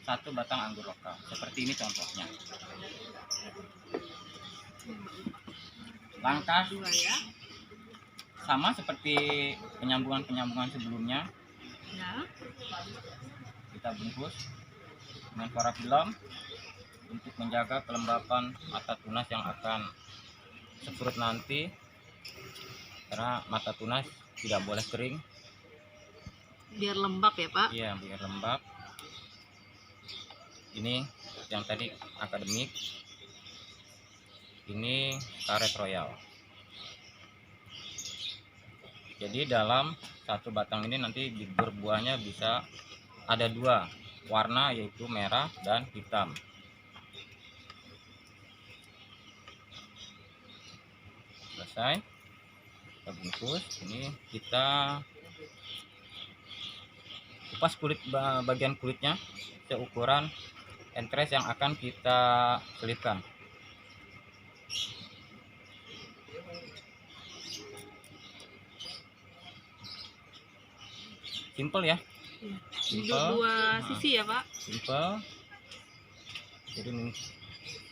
satu batang anggur lokal. Seperti ini contohnya. Langkah Dua ya. sama seperti penyambungan sebelumnya. Ya. Kita bungkus dengan parafilm untuk menjaga kelembapan mata tunas yang akan seprut nanti, karena mata tunas tidak boleh kering. Biar lembab ya, Pak. Iya, biar lembab. Ini yang tadi akademik, ini Scarlet Royal. Jadi dalam satu batang ini nanti berbuahnya bisa ada 2 warna, yaitu merah dan hitam. Selesai, kita bungkus. Ini kita kupas bagian kulitnya seukuran entres yang akan kita selipkan. Simple ya, Dua sisi ya, Pak. simple. Jadi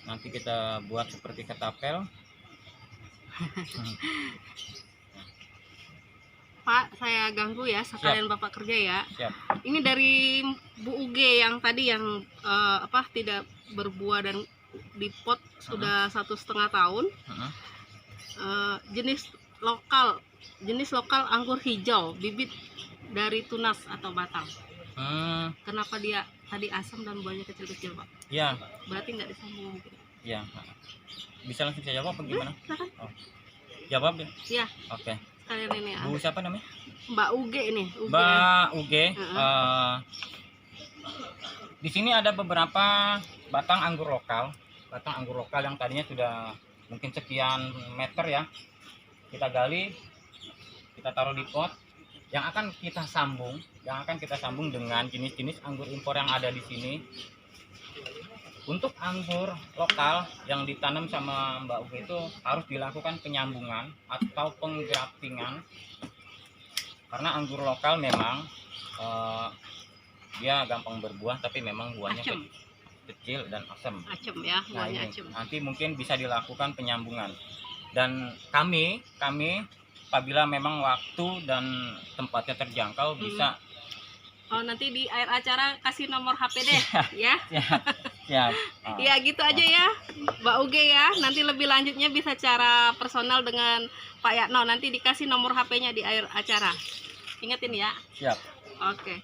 nanti kita buat seperti ketapel. Pak, saya ganggu ya sekalian Bapak kerja ya. Siap. Ini dari Bu Uge yang tadi yang tidak berbuah dan di pot sudah 1,5 tahun. Jenis lokal anggur hijau, bibit dari tunas atau batang. Kenapa dia tadi asam dan buahnya kecil-kecil, Pak? Ya, Berarti nggak disambung mungkin. ya. Bisa langsung saya jawab apa gimana? Silakan. Jawab ya. Iya, Oke. sekalian ini. Bu siapa namanya? Mbak Uge ini. Mbak Uge. Heeh. Di sini ada beberapa batang anggur lokal. Batang anggur lokal yang tadinya sudah mungkin sekian meter ya. Kita gali, kita taruh di pot. Yang akan kita sambung dengan jenis-jenis anggur impor yang ada di sini. Untuk anggur lokal yang ditanam sama Mbak Uge itu harus dilakukan penyambungan atau penggraftingan. Karena anggur lokal memang dia gampang berbuah, tapi memang buahnya Asem. kecil dan asam. Acem ya, Nah buahnya ini acem. nanti mungkin bisa dilakukan penyambungan. Dan kami apabila memang waktu dan tempatnya terjangkau bisa. Oh, nanti di akhir acara kasih nomor HP deh ya. Siap. Ya gitu aja ya Mbak Uge ya. Nanti lebih lanjutnya bisa cara personal dengan Pak Yatno. Nanti dikasih nomor HP-nya di akhir acara. Ingetin ya. Siap. Oke.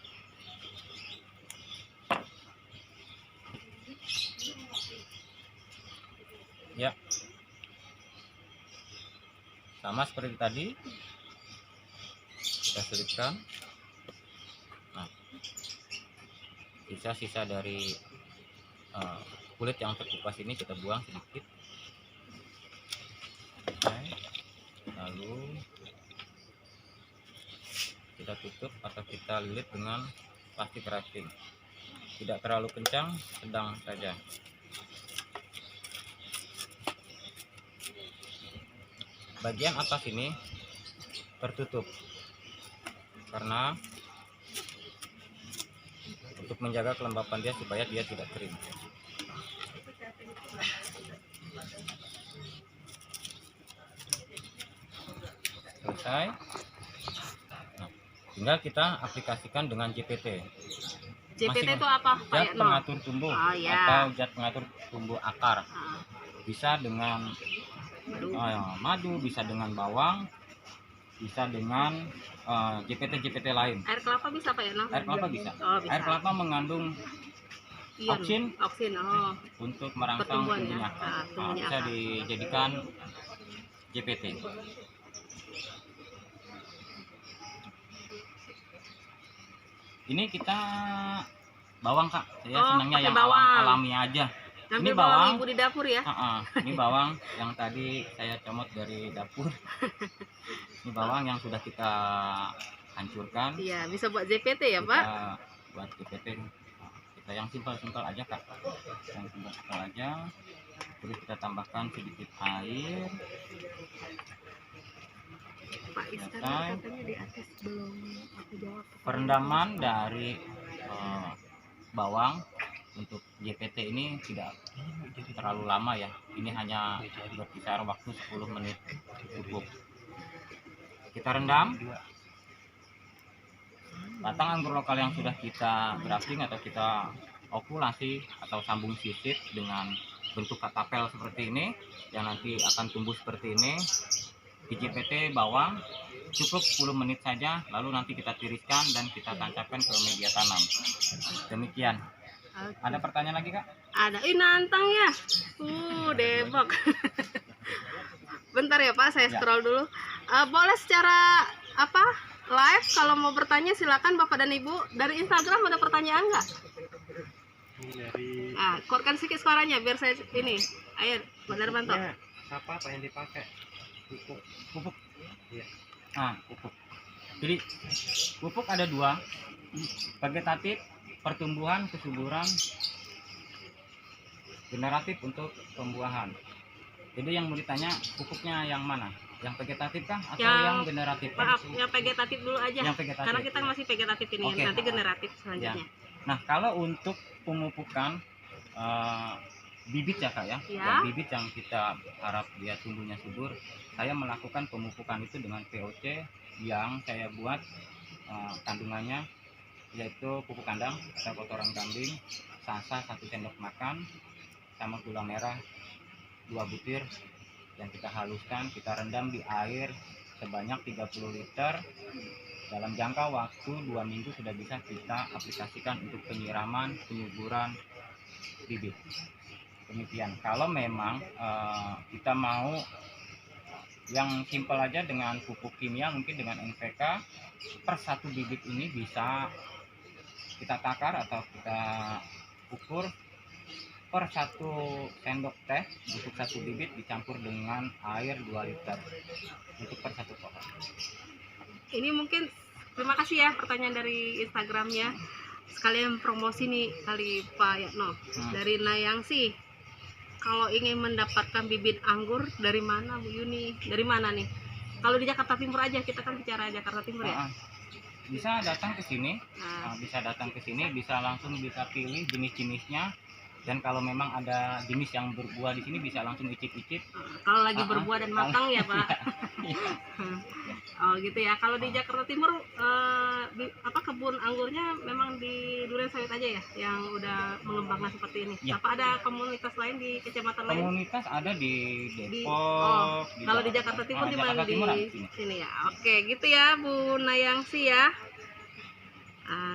Ya. Sama seperti tadi. Kita selipkan. Nah, sisa-sisa dari kulit yang terkupas ini kita buang sedikit. Oke. Lalu kita tutup atau kita lilit dengan plastik wrapping. Tidak terlalu kencang, sedang saja. Bagian atas ini tertutup karena untuk menjaga kelembapan dia supaya dia tidak kering. Selesai. Nah, tinggal kita aplikasikan dengan JPT. JPT itu apa Pak Zat Yatno? pengatur tumbuh Oh, ya. atau zat pengatur tumbuh akar. Ah, Bisa dengan madu, bisa dengan bawang, bisa dengan JPT lain. air kelapa bisa Pak Yatno? Air kelapa bisa. Oh, bisa. Air kelapa mengandung Ion. oksin. Oksin. Oh. Untuk merangsang Pertumbuhan ya. tumbuhnya. Tumbuhnya Bisa akar. dijadikan JPT. Ini kita bawang Kak. Saya senangnya pakai yang bawang. alami aja. Ngambil Ini bawang. bawang ibu di dapur ya. Ini bawang yang tadi saya comot dari dapur. Ini bawang yang sudah kita hancurkan. Iya, bisa buat JPT ya, Kita Pak? buat JPT. Kita yang simpel-simpel aja Kak. Yang simpel aja. Terus kita tambahkan sedikit air. Pak Iskandar Selesai. katanya di atas belum aku jawab. Perendaman dari bawang untuk JPT ini tidak terlalu lama ya. Ini hanya berkisar waktu 10 menit cukup. Kita rendam. Batang anggur lokal yang sudah kita grafting atau kita okulasi atau sambung sisir dengan bentuk katapel seperti ini yang nanti akan tumbuh seperti ini. Di JPT bawang cukup 10 menit saja, lalu nanti kita tiriskan dan kita tancapkan ke media tanam. Demikian. Oke. Ada pertanyaan lagi Kak? Ada. Nantang ya. Debok. Bentar ya Pak, saya Ya. scroll dulu. Boleh secara apa? Live kalau mau bertanya silakan Bapak dan Ibu. Dari Instagram ada pertanyaan nggak? Ini dari Nah, kuatkan sedikit suaranya biar saya ini. Ayo, Pak Darmanto. ya, apa yang dipakai? Pupuk. Iya. Nah, pupuk. Jadi pupuk ada dua, vegetatif, pertumbuhan, kesuburan, generatif untuk pembuahan. Jadi yang mau ditanya pupuknya yang mana? Yang vegetatif kah atau yang generatif? Maaf, yang vegetatif dulu aja. Yang vegetatif. Karena kita masih vegetatif ini, Oke. nanti generatif selanjutnya. Nah, kalau untuk pemupukan bibit ya Kak ya, Ya. bibit yang kita harap dia tumbuhnya subur, saya melakukan pemupukan itu dengan POC yang saya buat kandungannya yaitu pupuk kandang atau kotoran kambing, sasa 1 sendok makan, sama gula merah 2 butir yang kita haluskan, kita rendam di air sebanyak 30 liter. Dalam jangka waktu 2 minggu sudah bisa kita aplikasikan untuk penyiraman, penyuburan bibit. Demikian. Kalau memang kita mau yang simpel aja dengan pupuk kimia, mungkin dengan NPK per 1 bibit ini bisa kita takar atau kita ukur per 1 sendok teh untuk 1 bibit dicampur dengan air 2 liter untuk per 1 pohon. Ini mungkin terima kasih ya pertanyaan dari Instagramnya. Sekalian promosi nih kali Pak Yatno dari Nayangsi. Kalau ingin mendapatkan bibit anggur dari mana Bu Yuni? Dari mana nih? Kalau di Jakarta Timur aja, kita kan bicara Jakarta Timur ya. bisa datang ke sini. Nah, Bisa datang ke sini, bisa langsung bisa pilih jenis-jenisnya. Dan kalau memang ada jenis yang berbuah di sini bisa langsung icip-icip. kalau lagi Ah, berbuah dan kalau- matang ya Pak. Iya. Oh gitu ya. Kalau di Jakarta Timur kebun anggurnya memang di Duren Sawit aja ya yang udah mengembangkan seperti ini. Ya. Apa ada komunitas lain di kecamatan lain? Komunitas ada di Di- Depok. Kalau di Jakarta Timur di mana? Jakarta Timur ada Di di sini. sini ya. Oke, gitu ya Bu Nayangsi ya.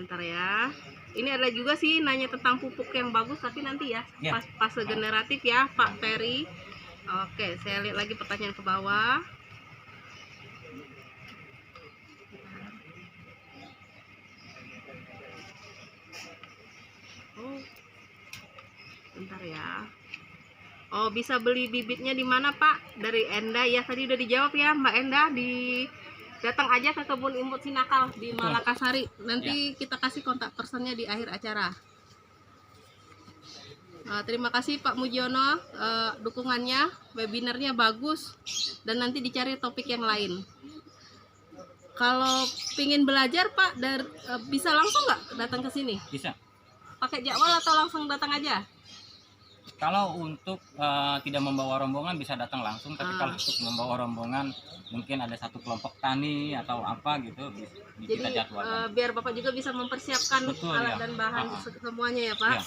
Ntar ya. Ini ada juga sih nanya tentang pupuk yang bagus tapi nanti ya Ya. pas fase generatif ya Pak Ferry. Oke, saya lihat lagi pertanyaan ke bawah. Oh, bentar ya. Oh, bisa beli bibitnya di mana Pak? Dari Enda ya, tadi udah dijawab ya Mbak Enda. Datang aja ke kebun Imut Sinakal di Betul. Malakasari. Nanti kita kasih kontak personnya di akhir acara. Terima kasih Pak Mujiono, dukungannya, webinarnya bagus, dan nanti dicari topik yang lain. Kalau pingin belajar Pak, bisa langsung nggak datang ke sini? Bisa. Pakai jadwal atau langsung datang aja? Kalau untuk tidak membawa rombongan bisa datang langsung, tapi kalau untuk membawa rombongan mungkin ada satu kelompok tani atau apa gitu kita Jadi jadwalkan. biar Bapak juga bisa mempersiapkan Betul, alat ya. dan bahan semuanya ya Pak. Ya.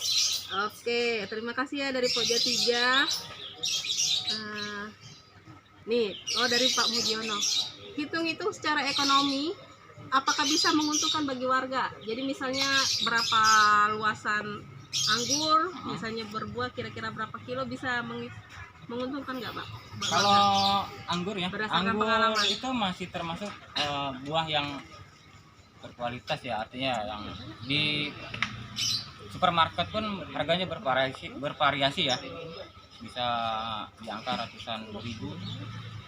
Oke, terima kasih ya dari Pokja 3. Nih, dari Pak Mujiono. Hitung-hitung secara ekonomi, apakah bisa menguntungkan bagi warga? Jadi misalnya berapa luasan anggur, misalnya berbuah kira-kira berapa kilo bisa menguntungkan nggak Pak? Kalau anggur ya, Berdasarkan anggur pengalaman. itu masih termasuk buah yang berkualitas ya, artinya yang di supermarket pun harganya bervariasi ya, bisa di angka ratusan ribu.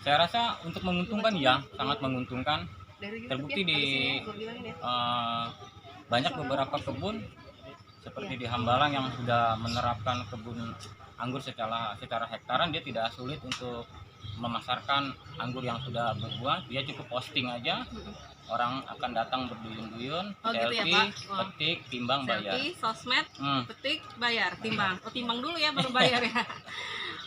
Saya rasa untuk menguntungkan ya, sangat menguntungkan. Dari YouTube Terbukti ya, di habis ini gua bilangin ya. banyak beberapa kebun seperti di Hambalang yang sudah menerapkan kebun anggur secara hektaran. Dia tidak sulit untuk memasarkan anggur yang sudah berbuah. Dia cukup posting aja, orang akan datang berduyun-duyun, Oh, gitu ya, selfie, Pak? Oh. petik, timbang, bayar. Selfie, sosmed, Hmm. petik, bayar, timbang. Oh, timbang dulu ya baru bayar ya.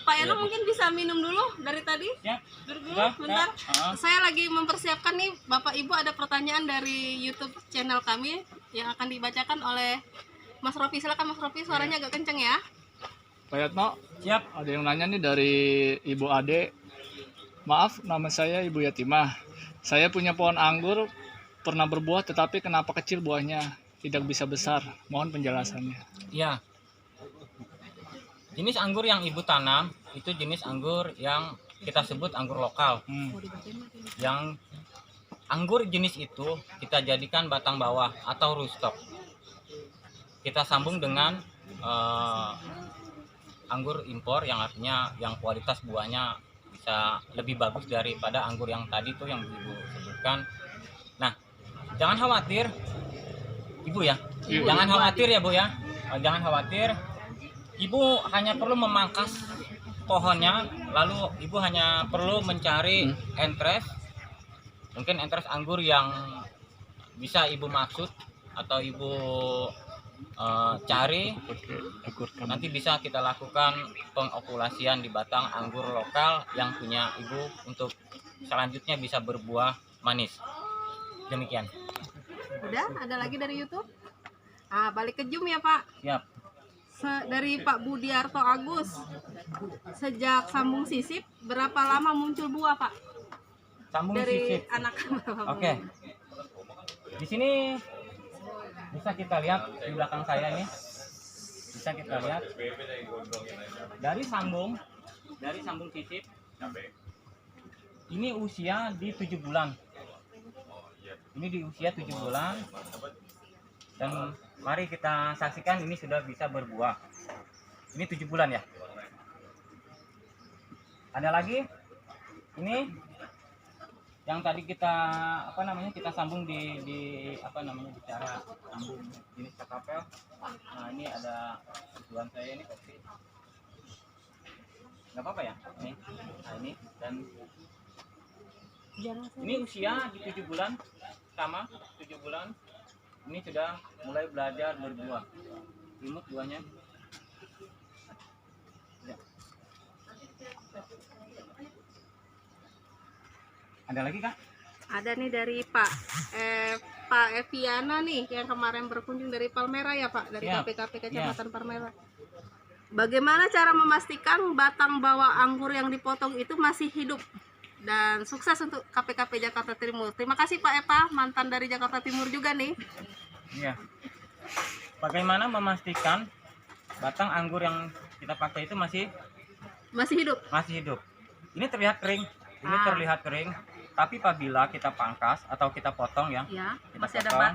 Pak Eno Iya, Bu. mungkin bisa minum dulu dari tadi. Siap. Duduk dulu, Sudah, bentar. sudah. Saya lagi mempersiapkan nih, Bapak Ibu ada pertanyaan dari YouTube channel kami yang akan dibacakan oleh Mas Rofi. Silakan Mas Rofi, suaranya agak kenceng ya. Pak Yatno, Siap. ada yang nanya nih dari Ibu Ade. Maaf, nama saya Ibu Yatimah. Saya punya pohon anggur, pernah berbuah tetapi kenapa kecil buahnya, tidak bisa besar. Mohon penjelasannya. Ya. Jenis anggur yang ibu tanam itu jenis anggur yang kita sebut anggur lokal. Yang anggur jenis itu kita jadikan batang bawah atau rootstock. Kita sambung dengan anggur impor yang artinya yang kualitas buahnya bisa lebih bagus daripada anggur yang tadi tuh yang ibu sebutkan. Nah, jangan khawatir, ibu ya. Iya. Jangan khawatir ya bu ya. Jangan khawatir. Ibu hanya perlu memangkas pohonnya, lalu ibu hanya perlu mencari entres, mungkin entres anggur yang bisa ibu maksud atau ibu cari. Nanti bisa kita lakukan pengokulasian di batang anggur lokal yang punya ibu untuk selanjutnya bisa berbuah manis. Demikian. Udah, ada lagi dari YouTube? Balik ke Zoom ya Pak. Siap. Dari Pak Budiarto Agus, sejak sambung sisip berapa lama muncul buah Pak? Sambung Dari sisip. anak. Oke. Di sini bisa kita lihat di belakang saya ini. Bisa kita lihat dari sambung sisip. Ini usia di 7 bulan. Ini di usia 7 bulan. Dan mari kita saksikan ini sudah bisa berbuah. Ini 7 bulan ya. Ada lagi ini yang tadi kita kita sambung di cara sambung jenis kakapel. Nah, ini ada tujuan saya ini kopi. Nggak apa-apa ya ini. Nah, ini dan ini usia di 7 bulan. sama 7 bulan ini sudah mulai belajar berbuah. Imut buahnya. Ya. Ada lagi Kak? Ada nih dari Pak Eviana nih yang kemarin berkunjung dari Palmera ya Pak, dari Ya. KPKP Kecamatan Palmera. Bagaimana cara memastikan batang bawang anggur yang dipotong itu masih hidup? Dan sukses untuk KPKP Jakarta Timur. Terima kasih Pak Epa, mantan dari Jakarta Timur juga nih. Iya. Bagaimana memastikan batang anggur yang kita pakai itu masih Masih hidup. Ini terlihat kering. Ini Ah. terlihat kering. Tapi apabila kita pangkas atau kita potong ya, Ya, Kita masih ada potong. bat.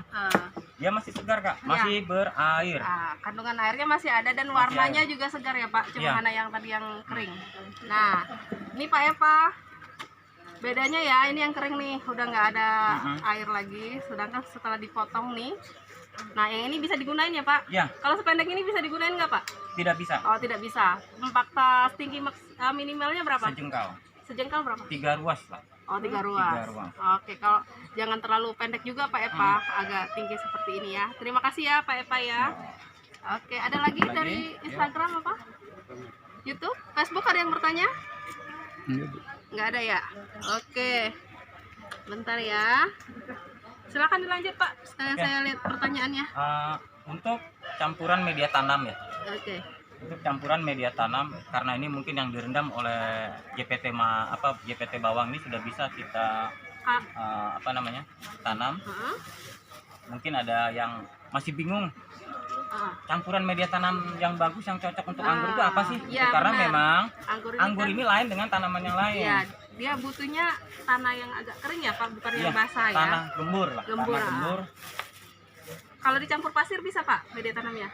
dia masih segar Kak, masih berair. Kandungan airnya masih ada dan warnanya juga segar ya Pak. Cuma Iya. mana yang tadi yang kering. Nah, ini Pak Epa. Bedanya ya, ini yang kering nih, udah nggak ada air lagi. Sedangkan setelah dipotong nih, nah yang ini bisa digunain ya Pak. Ya, Kalau sependek ini bisa digunain nggak Pak? tidak bisa. Oh tidak bisa. Fakta tinggi minimalnya berapa? Sejengkal. Sejengkal berapa? 3 ruas lah. Oh 3 ruas. 3 ruas. Oke, kalau jangan terlalu pendek juga Pak Epa, agak tinggi seperti ini ya. Terima kasih ya Pak Epa ya. Oke, ada lagi Lagi? dari Ya. Instagram apa? YouTube, Facebook ada yang bertanya? Enggak, Bu. Nggak ada ya? Oke. Bentar ya. Silakan dilanjut Pak. Saya lihat pertanyaannya. Untuk campuran media tanam ya. Oke. Untuk campuran media tanam karena ini mungkin yang direndam oleh GPT bawang ini sudah bisa kita tanam. Heeh. Mungkin ada yang masih bingung Ah, campuran media tanam yang bagus yang cocok untuk anggur itu apa sih? ya, Karena benar. memang Anggur anggur ini lain dengan tanaman yang lain. Iya, dia butuhnya tanah yang agak kering ya Pak, bukan Iya, yang basah ya. tanah gembur lah. Gembur, Tanah gembur Kalau dicampur pasir bisa Pak media tanamnya?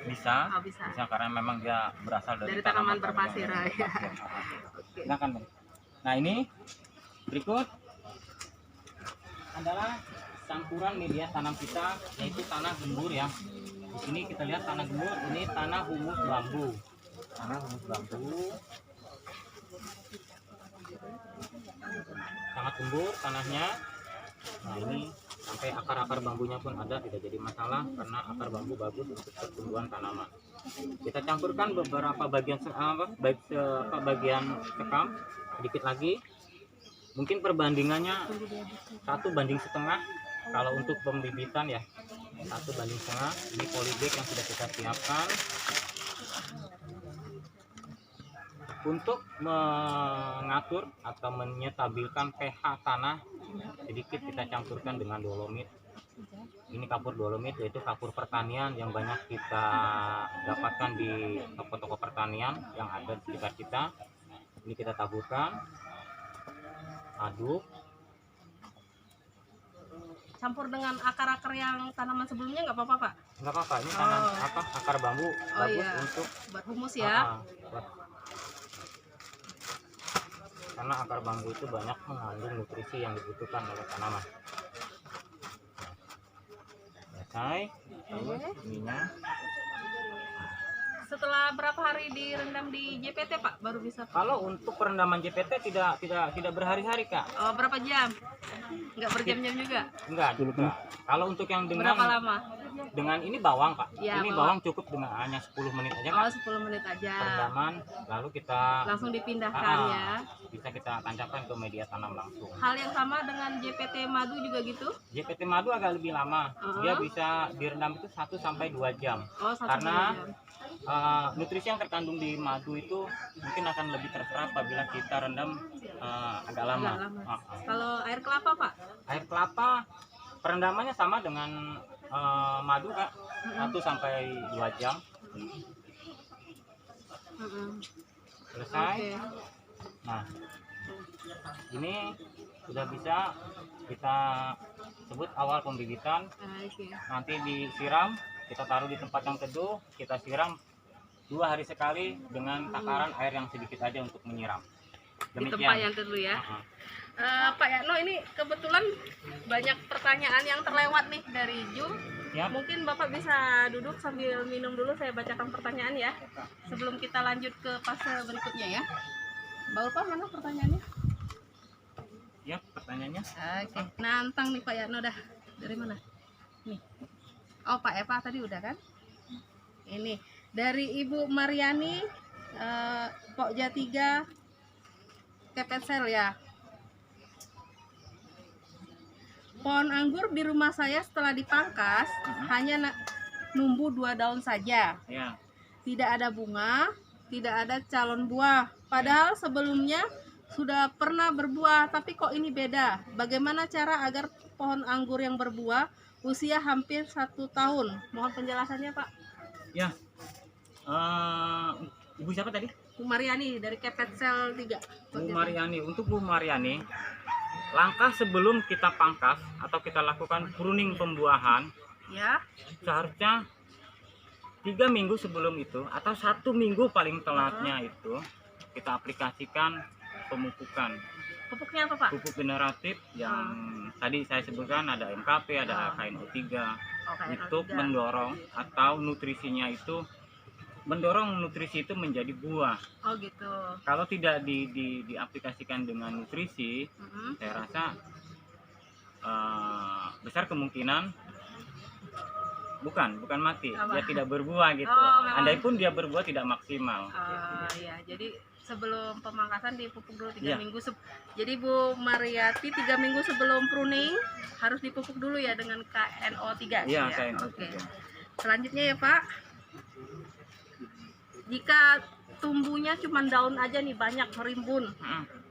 bisa. Oh, bisa. Bisa karena memang dia berasal dari, Dari tanaman berpasir, yang ya. berpasir. Silakan, Bang. Nah, ini berikut adalah campuran media tanam kita yaitu tanah gembur ya. Di sini kita lihat tanah gembur, ini tanah humus bambu. Tanah humus bambu. Sangat gembur tanahnya. Nah, ini sampai akar-akar bambunya pun ada, tidak jadi masalah karena akar bambu bagus untuk pertumbuhan tanaman. Kita campurkan beberapa bagian bagian sekam sedikit lagi. Mungkin perbandingannya 1:1,5 kalau untuk pembibitan ya, 1:1,5. Ini polybag yang sudah kita siapkan. Untuk mengatur atau menyetabilkan pH tanah, sedikit kita campurkan dengan dolomit. Ini kapur dolomit, yaitu kapur pertanian yang banyak kita dapatkan di toko-toko pertanian yang ada di sekitar kita. Ini kita taburkan, aduk. Campur dengan akar-akar yang tanaman sebelumnya nggak apa-apa Pak? Nggak apa-apa, ini tanah akar bambu bagus iya. untuk Buat humus ya. karena akar bambu itu banyak mengandung nutrisi yang dibutuhkan oleh tanaman. Selesai. Ininya Setelah berapa hari direndam di JPT Pak baru bisa? kalau untuk perendaman JPT tidak berhari-hari Kak. Oh, berapa jam? Nggak berjam-jam juga? Enggak. Kalau untuk yang Berapa lama? dengan ini bawang Pak. Ya, Ini bawang. bawang cukup dengan hanya 10 menit aja Oh, Kak. 10 menit aja. Perendaman lalu kita Langsung dipindahkan ya. bisa kita tancapkan ke media tanam langsung. Hal yang sama dengan JPT madu juga gitu? JPT madu agak lebih lama. Uh-huh. Dia bisa direndam itu 1 sampai 2 jam. Oh, 1 Karena jam. Nutrisi yang terkandung di madu itu mungkin akan lebih terserap apabila kita rendam agak lama. Agak lama. Kalau air kelapa Pak? Air kelapa perendamannya sama dengan madu Kak, 1 sampai 2 jam. Selesai. Oke. Nah, ini sudah bisa kita sebut awal pembibitan. Oke. Nanti disiram, kita taruh di tempat yang teduh, kita siram 2 hari sekali dengan takaran air yang sedikit aja untuk menyiram. Di tempat yang teduh ya. Pak Yakno, ini kebetulan banyak pertanyaan yang terlewat nih dari Ju. Ya. Mungkin Bapak bisa duduk sambil minum dulu, saya bacakan pertanyaan ya. Sebelum kita lanjut ke fase berikutnya ya. Mbak Ulfa, mana pertanyaannya? Ya, pertanyaannya. Oke, nantang nih Pak Yatno dah. Dari mana? Nih. Oh, Pak Eva tadi udah kan? Ini dari Ibu Mariani, Pokja 3, Kepetsel ya. Pohon anggur di rumah saya setelah dipangkas hanya numbuh 2 daun saja. Ya. Tidak ada bunga, tidak ada calon buah. Padahal sebelumnya sudah pernah berbuah, tapi kok ini beda? Bagaimana cara agar pohon anggur yang berbuah usia hampir 1 tahun? Mohon penjelasannya Pak. Ya. Ibu siapa tadi? Bu Mariani dari Kepetsel 3. Bu Mariani. Untuk Bu Mariani, langkah sebelum kita pangkas atau kita lakukan pruning pembuahan, Ya. seharusnya 3 minggu sebelum itu atau 1 minggu paling telatnya itu kita aplikasikan pemupukan. Pupuknya apa Pak? Pupuk generatif yang tadi saya sebutkan, ada MKP, ada KNO3, untuk mendorong atau nutrisinya itu mendorong nutrisi itu menjadi buah. Oh gitu. Kalau tidak diaplikasikan dengan nutrisi, saya rasa besar kemungkinan bukan mati, Apa? dia tidak berbuah gitu. Oh, memang. Andai pun dia berbuah tidak maksimal. Ya, jadi sebelum pemangkasan dipupuk dulu 3 Iya. minggu. Jadi Bu Mariati 3 minggu sebelum pruning harus dipupuk dulu ya dengan KNO3. Iya, ya? KNO3. Oke. Selanjutnya ya Pak, jika tumbuhnya cuma daun aja nih banyak merimbun,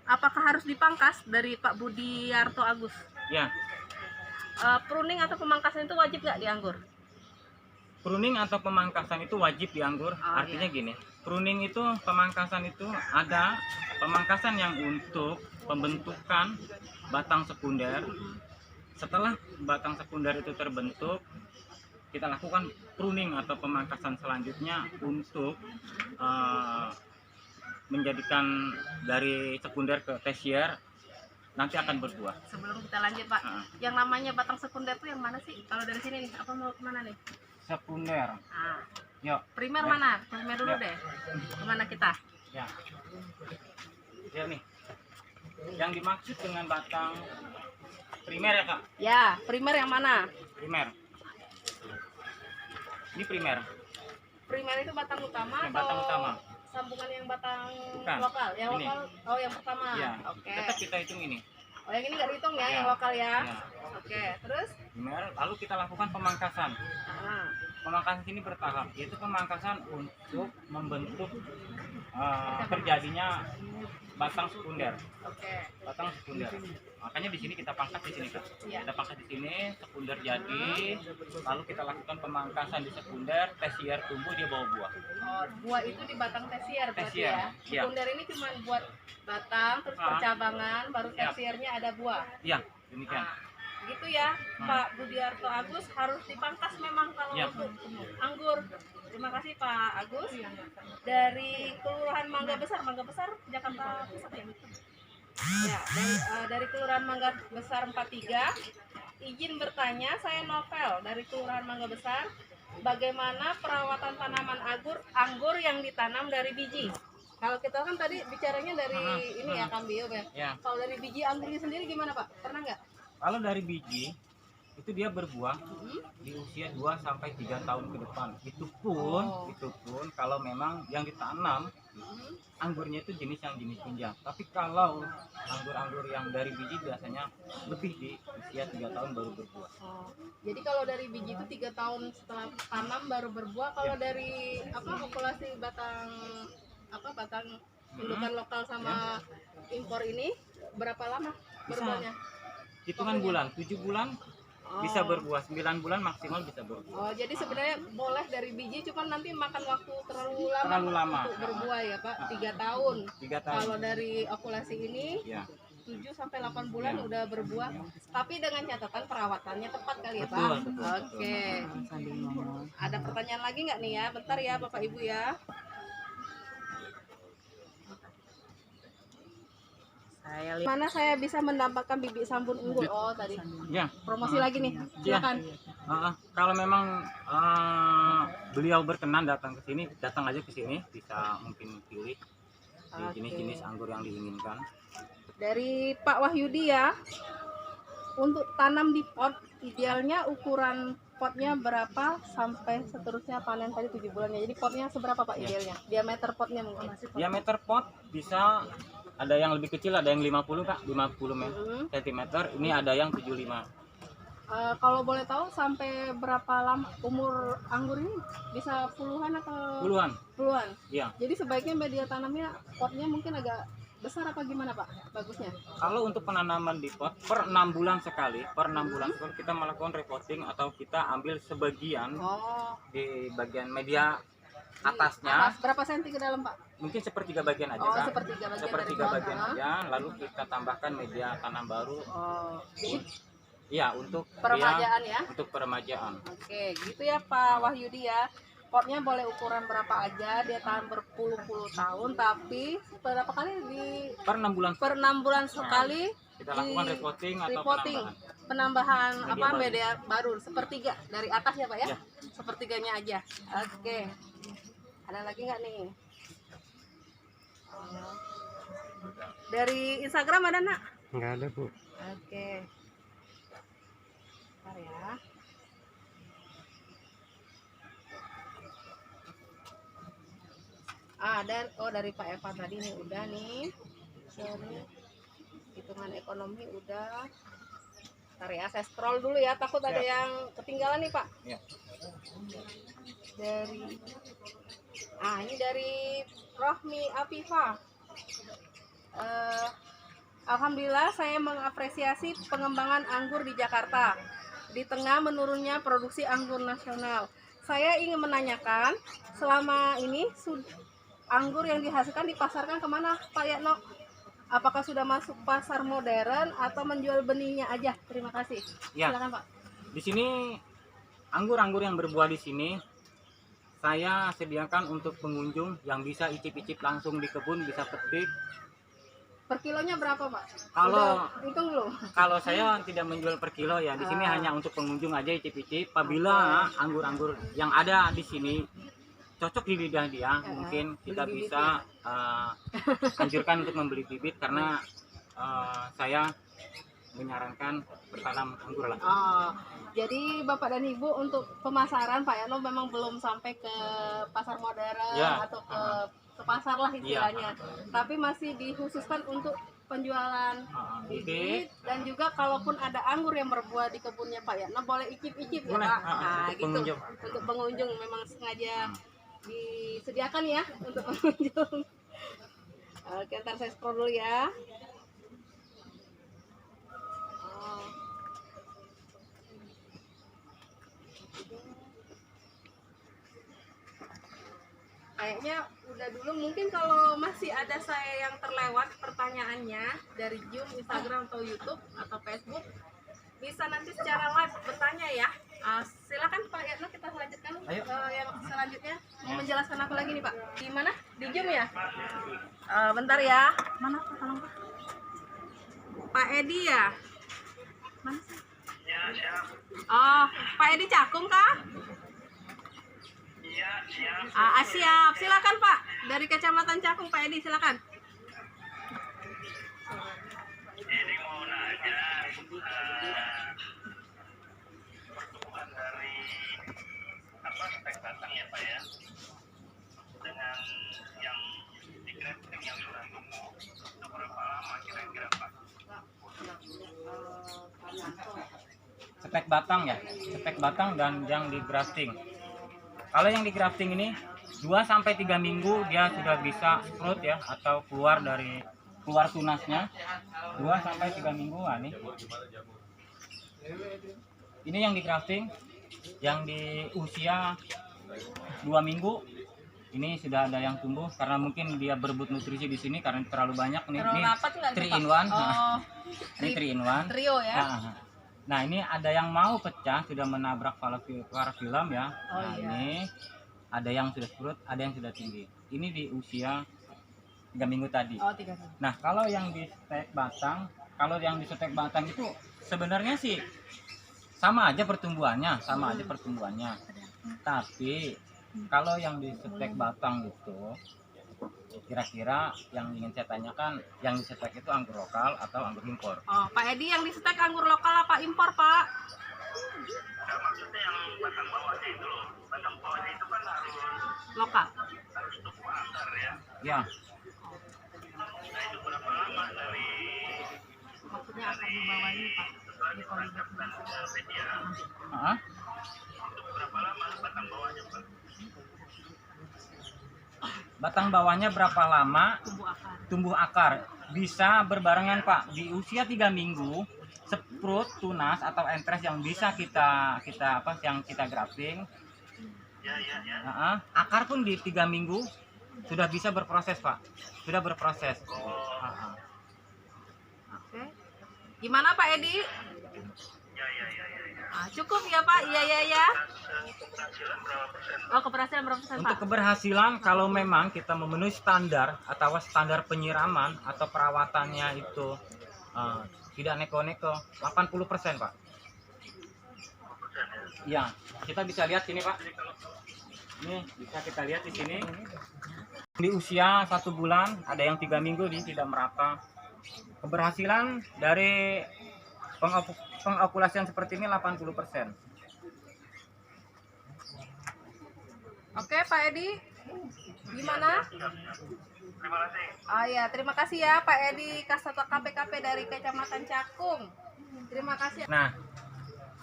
apakah harus dipangkas? Dari Pak Budiarto Agus. Ya, Pruning atau pemangkasan itu wajib nggak di anggur? pruning atau pemangkasan itu wajib di anggur. Artinya gini, pruning itu, pemangkasan itu ada pemangkasan yang untuk pembentukan batang sekunder. Setelah batang sekunder itu terbentuk, kita lakukan pruning atau pemangkasan selanjutnya untuk menjadikan dari sekunder ke tersier, nanti akan berbuah. Sebelum kita lanjut Pak, yang namanya batang sekunder itu yang mana sih? Kalau dari sini nih, apa mau kemana nih? Sekunder. Yuk. Primer mana? Primer dulu deh. Kemana kita? Ya. Ya nih. Yang dimaksud dengan batang primer ya Kak? Ya, primer yang mana? Primer. Ini primer. Primer itu batang utama Yang atau batang utama. sambungan yang batang Bukan. lokal? Yang Ini. lokal. Oh, yang pertama. Ya. Oke. Tetap kita hitung ini. Oh, yang ini nggak dihitung ya, Ya. yang lokal ya. Ya. Oke, terus? Primer. Lalu kita lakukan pemangkasan. Pemangkasan ini bertahap, yaitu pemangkasan untuk membentuk terjadinya batang sekunder. Oke. Batang sekunder. Makanya di sini kita pangkas di sini Kak. Iya. Kita pangkas di sini, sekunder jadi, lalu kita lakukan pemangkasan di sekunder, tersier tumbuh dia bawa buah. Oh, buah itu di batang tersier berarti Tersier, ya. iya. Sekunder ini cuma buat batang, terus percabangan, baru Iya. tersiernya ada buah. Iya, demikian. Gitu ya, Pak Budiarto Agus, harus dipangkas memang kalau Iya. untuk anggur. Terima kasih Pak Agus. Dari Kelurahan Mangga Besar Jakarta Pusat ya. Ya, dari Kelurahan Mangga Besar 43, izin bertanya, saya Novel dari Kelurahan Mangga Besar. Bagaimana perawatan tanaman anggur yang ditanam dari biji? Kalau kita kan tadi bicaranya dari ini ya, Kambio ya. Ya. Kalau dari biji anggurnya sendiri gimana Pak? Pernah nggak? Kalau dari biji itu dia berbuah di usia 2 sampai 3 tahun ke depan. Itu pun kalau memang yang ditanam anggurnya itu jenis kunjang. Tapi kalau anggur-anggur yang dari biji biasanya lebih di usia 3 tahun baru berbuah. Jadi kalau dari biji itu 3 tahun setelah tanam baru berbuah. Kalau dari populasi batang indukan lokal sama impor ini berapa lama berbuahnya? Hitungan bulan, 7 bulan bisa berbuah, 9 bulan maksimal bisa berbuah. Oh, jadi sebenarnya boleh dari biji, cuman nanti makan waktu terlalu lama untuk berbuah ya Pak, 3 tahun. 3 tahun. Kalau dari okulasi ini Ya. 7 sampai 8 bulan udah berbuah, tapi dengan catatan perawatannya tepat kali ya Pak. Betul, betul, Oke. Ada pertanyaan lagi nggak nih ya? Bentar ya Bapak Ibu ya. Mana saya bisa mendapatkan bibit sambun unggul? Oh tadi Ya. promosi lagi nih, silakan. Kalau memang beliau berkenan datang ke sini, datang aja ke sini, bisa mungkin pilih di jenis-jenis anggur yang diinginkan. Dari Pak Wahyudi ya. Untuk tanam di pot, idealnya ukuran potnya berapa sampai seterusnya panen tadi 7 bulannya. Jadi potnya seberapa Pak Ya. idealnya? Diameter potnya mungkin. Diameter pot bisa ada yang lebih kecil, ada yang 50 Kak, 50 cm. Ini ada yang 75. Kalau boleh tahu sampai berapa lama umur anggur ini? Bisa puluhan atau Puluhan. puluhan? Iya. Jadi sebaiknya media tanamnya potnya mungkin agak besar apa gimana Pak? Bagusnya? Kalau untuk penanaman di pot per 6 bulan sekali, kita melakukan repotting atau kita ambil sebagian Oh, di bagian media atasnya, atas berapa senti ke dalam Pak? mungkin sepertiga bagian aja Oh, Kak. sepertiga bagian Sepertiga dari bagian pot, aja, lalu kita tambahkan media tanam baru. Oh, jadi Iya, untuk peremajaan ya? untuk peremajaan. Oke, gitu ya Pak Wahyudi ya. Potnya boleh ukuran berapa aja, dia tahan berpuluh-puluh tahun, tapi berapa kali Per 6 bulan per 6 bulan sekali kita lakukan repotting atau repotting, penambahan. penambahan Media media baru sepertiga dari atas ya Pak ya? Ya. Sepertiganya aja. Oke. Ada lagi nggak nih? Dari Instagram ada nak? Nggak ada Bu. Oke. Bentar ya. Dari Pak Eva tadi nih udah nih. Sorry. Hitungan ekonomi udah. Bentar ya, saya scroll dulu ya, takut ada yang ketinggalan nih Pak. Ya. Ini dari Rohmi Afifa. Alhamdulillah saya mengapresiasi pengembangan anggur di Jakarta di tengah menurunnya produksi anggur nasional. Saya ingin menanyakan, selama ini anggur yang dihasilkan dipasarkan kemana Pak Yatno? Apakah sudah masuk pasar modern atau menjual benihnya aja? Terima kasih. Ya. Silakan Pak. Di sini anggur-anggur yang berbuah di sini saya sediakan untuk pengunjung yang bisa icip-icip langsung di kebun, bisa petik. Per kilonya berapa Pak? Kalau Udah hitung belum? kalau saya tidak menjual per kilo ya, di sini hanya untuk pengunjung aja icip-icip. Apabila anggur-anggur yang ada di sini cocok di lidah dia, mungkin kita beli bibit bisa anjurkan untuk membeli bibit karena saya menyarankan bertanam anggur lah. Jadi Bapak dan Ibu untuk pemasaran Pak Yatno memang belum sampai ke pasar modern Ya. atau ke pasar lah istilahnya. Tapi masih dikhususkan untuk penjualan bibit dan juga kalaupun ada anggur yang berbuah di kebunnya Pak Yatno boleh icip-icip ya Boleh, Pak. untuk pengunjung. Untuk pengunjung memang sengaja disediakan ya untuk pengunjung. Oke, ntar saya scroll dulu ya. Kayaknya udah dulu, mungkin kalau masih ada saya yang terlewat pertanyaannya dari Zoom, Instagram atau YouTube atau Facebook bisa nanti secara live bertanya ya. Silakan Pak Yatno, kita lanjutkan. Ayo. Yang selanjutnya mau menjelaskan apa lagi nih Pak? Di mana? Di Zoom ya? Bentar ya. Mana Pak? Tolong Pak. Pak Edi ya? Mana sih? Oh, Pak Edi Cakung kah? Siap. Silakan Pak. Dari Kecamatan Cakung, Pak Edi, silakan. Ini mau nanya pertumbuhan dari spek batang ya Pak ya, dengan yang di grafting yang sudah tumbuh itu berapa lama kira-kira Pak? Spek batang ya, spek batang dan yang di grafting. Kalau yang di grafting ini 2-3 minggu dia sudah bisa sprout ya, atau keluar tunasnya 2-3 minggu nih. Ini yang di grafting, yang di usia 2 minggu ini sudah ada yang tumbuh karena mungkin dia berebut nutrisi di sini karena terlalu banyak nih. Terlalu Ini rapat nggak sih, 3 Pak? in 1. Oh, Ini 3 in 1. trio ya. Nah, ini ada yang mau pecah, sudah menabrak parafilm ya. Oh, Nah, iya. ini ada yang sudah surut, ada yang sudah tinggi. Ini di usia 3 minggu tadi. Oh, 3 minggu. Nah, kalau yang di stek batang, itu sebenarnya sih sama aja pertumbuhannya, Tapi kalau yang di stek batang itu Kira-kira yang ingin saya tanyakan, yang disetek itu anggur lokal atau anggur impor? Oh, Pak Edi, yang disetek anggur lokal apa impor, Pak? Nah, maksudnya yang batang bawahnya itu loh. Batang bawahnya itu kan Lokal. harus tumbuh akar ya. Ya, Nah, itu berapa lama dari Maksudnya akar di bawah ini, Pak. Di polybag. media? ah, Untuk berapa lama batang bawahnya, Pak? batang bawahnya berapa lama Tumbuh akar. tumbuh akar? Bisa berbarengan Pak. Di usia 3 minggu, sprut, tunas atau entres yang bisa kita yang kita grafting, Ya. akar pun di 3 minggu sudah bisa berproses Pak. Sudah berproses. Oke. Gimana Pak Edi? Ya. Ah, cukup ya Pak? Iya. Keberhasilan berapa persen? Oh, keberhasilan berapa persen Untuk Pak? keberhasilan kalau memang kita memenuhi standar atau standar penyiraman atau perawatannya itu tidak neko-neko, 80% Pak. Ya, kita bisa lihat sini Pak. Ini bisa kita lihat di sini. Di usia 1 bulan, ada yang 3 minggu ini tidak merata. Keberhasilan dari pengokulasian seperti ini 80%. Oke Pak Edi. Gimana? Terima kasih. Oh ya, terima kasih ya Pak Edi Kasat KPKP dari Kecamatan Cakung. Terima kasih. Nah,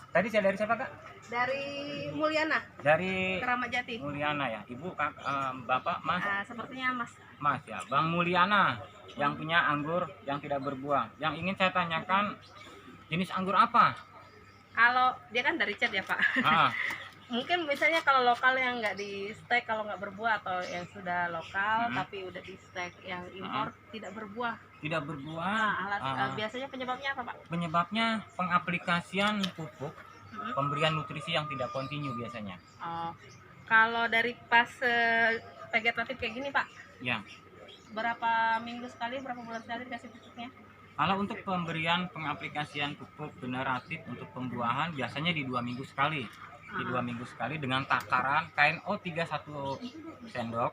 tadi saya dari siapa Kak? Dari Mulyana, Dari Keramat Jati. Mulyana ya, Ibu, Kak, Bapak, Mas, Sepertinya Mas. Mas ya, Bang Mulyana yang punya anggur yang tidak berbuah. Yang ingin saya tanyakan, jenis anggur apa? Kalau dia kan dari chat ya Pak. Ah, Mungkin misalnya kalau lokal yang nggak di stek, kalau nggak berbuah, atau yang sudah lokal tapi udah di stek, yang impor tidak berbuah. tidak berbuah. Nah, biasanya penyebabnya apa Pak? Penyebabnya pengaplikasian pupuk, pemberian nutrisi yang tidak kontinu biasanya. Oh, kalau dari pas vegetatif kayak gini Pak, Ya. berapa minggu sekali, berapa bulan sekali dikasih pupuknya? Kalau untuk pemberian pengaplikasian pupuk generatif untuk pembuahan biasanya di 2 minggu sekali. Di 2 minggu sekali dengan takaran KNO 31 sendok,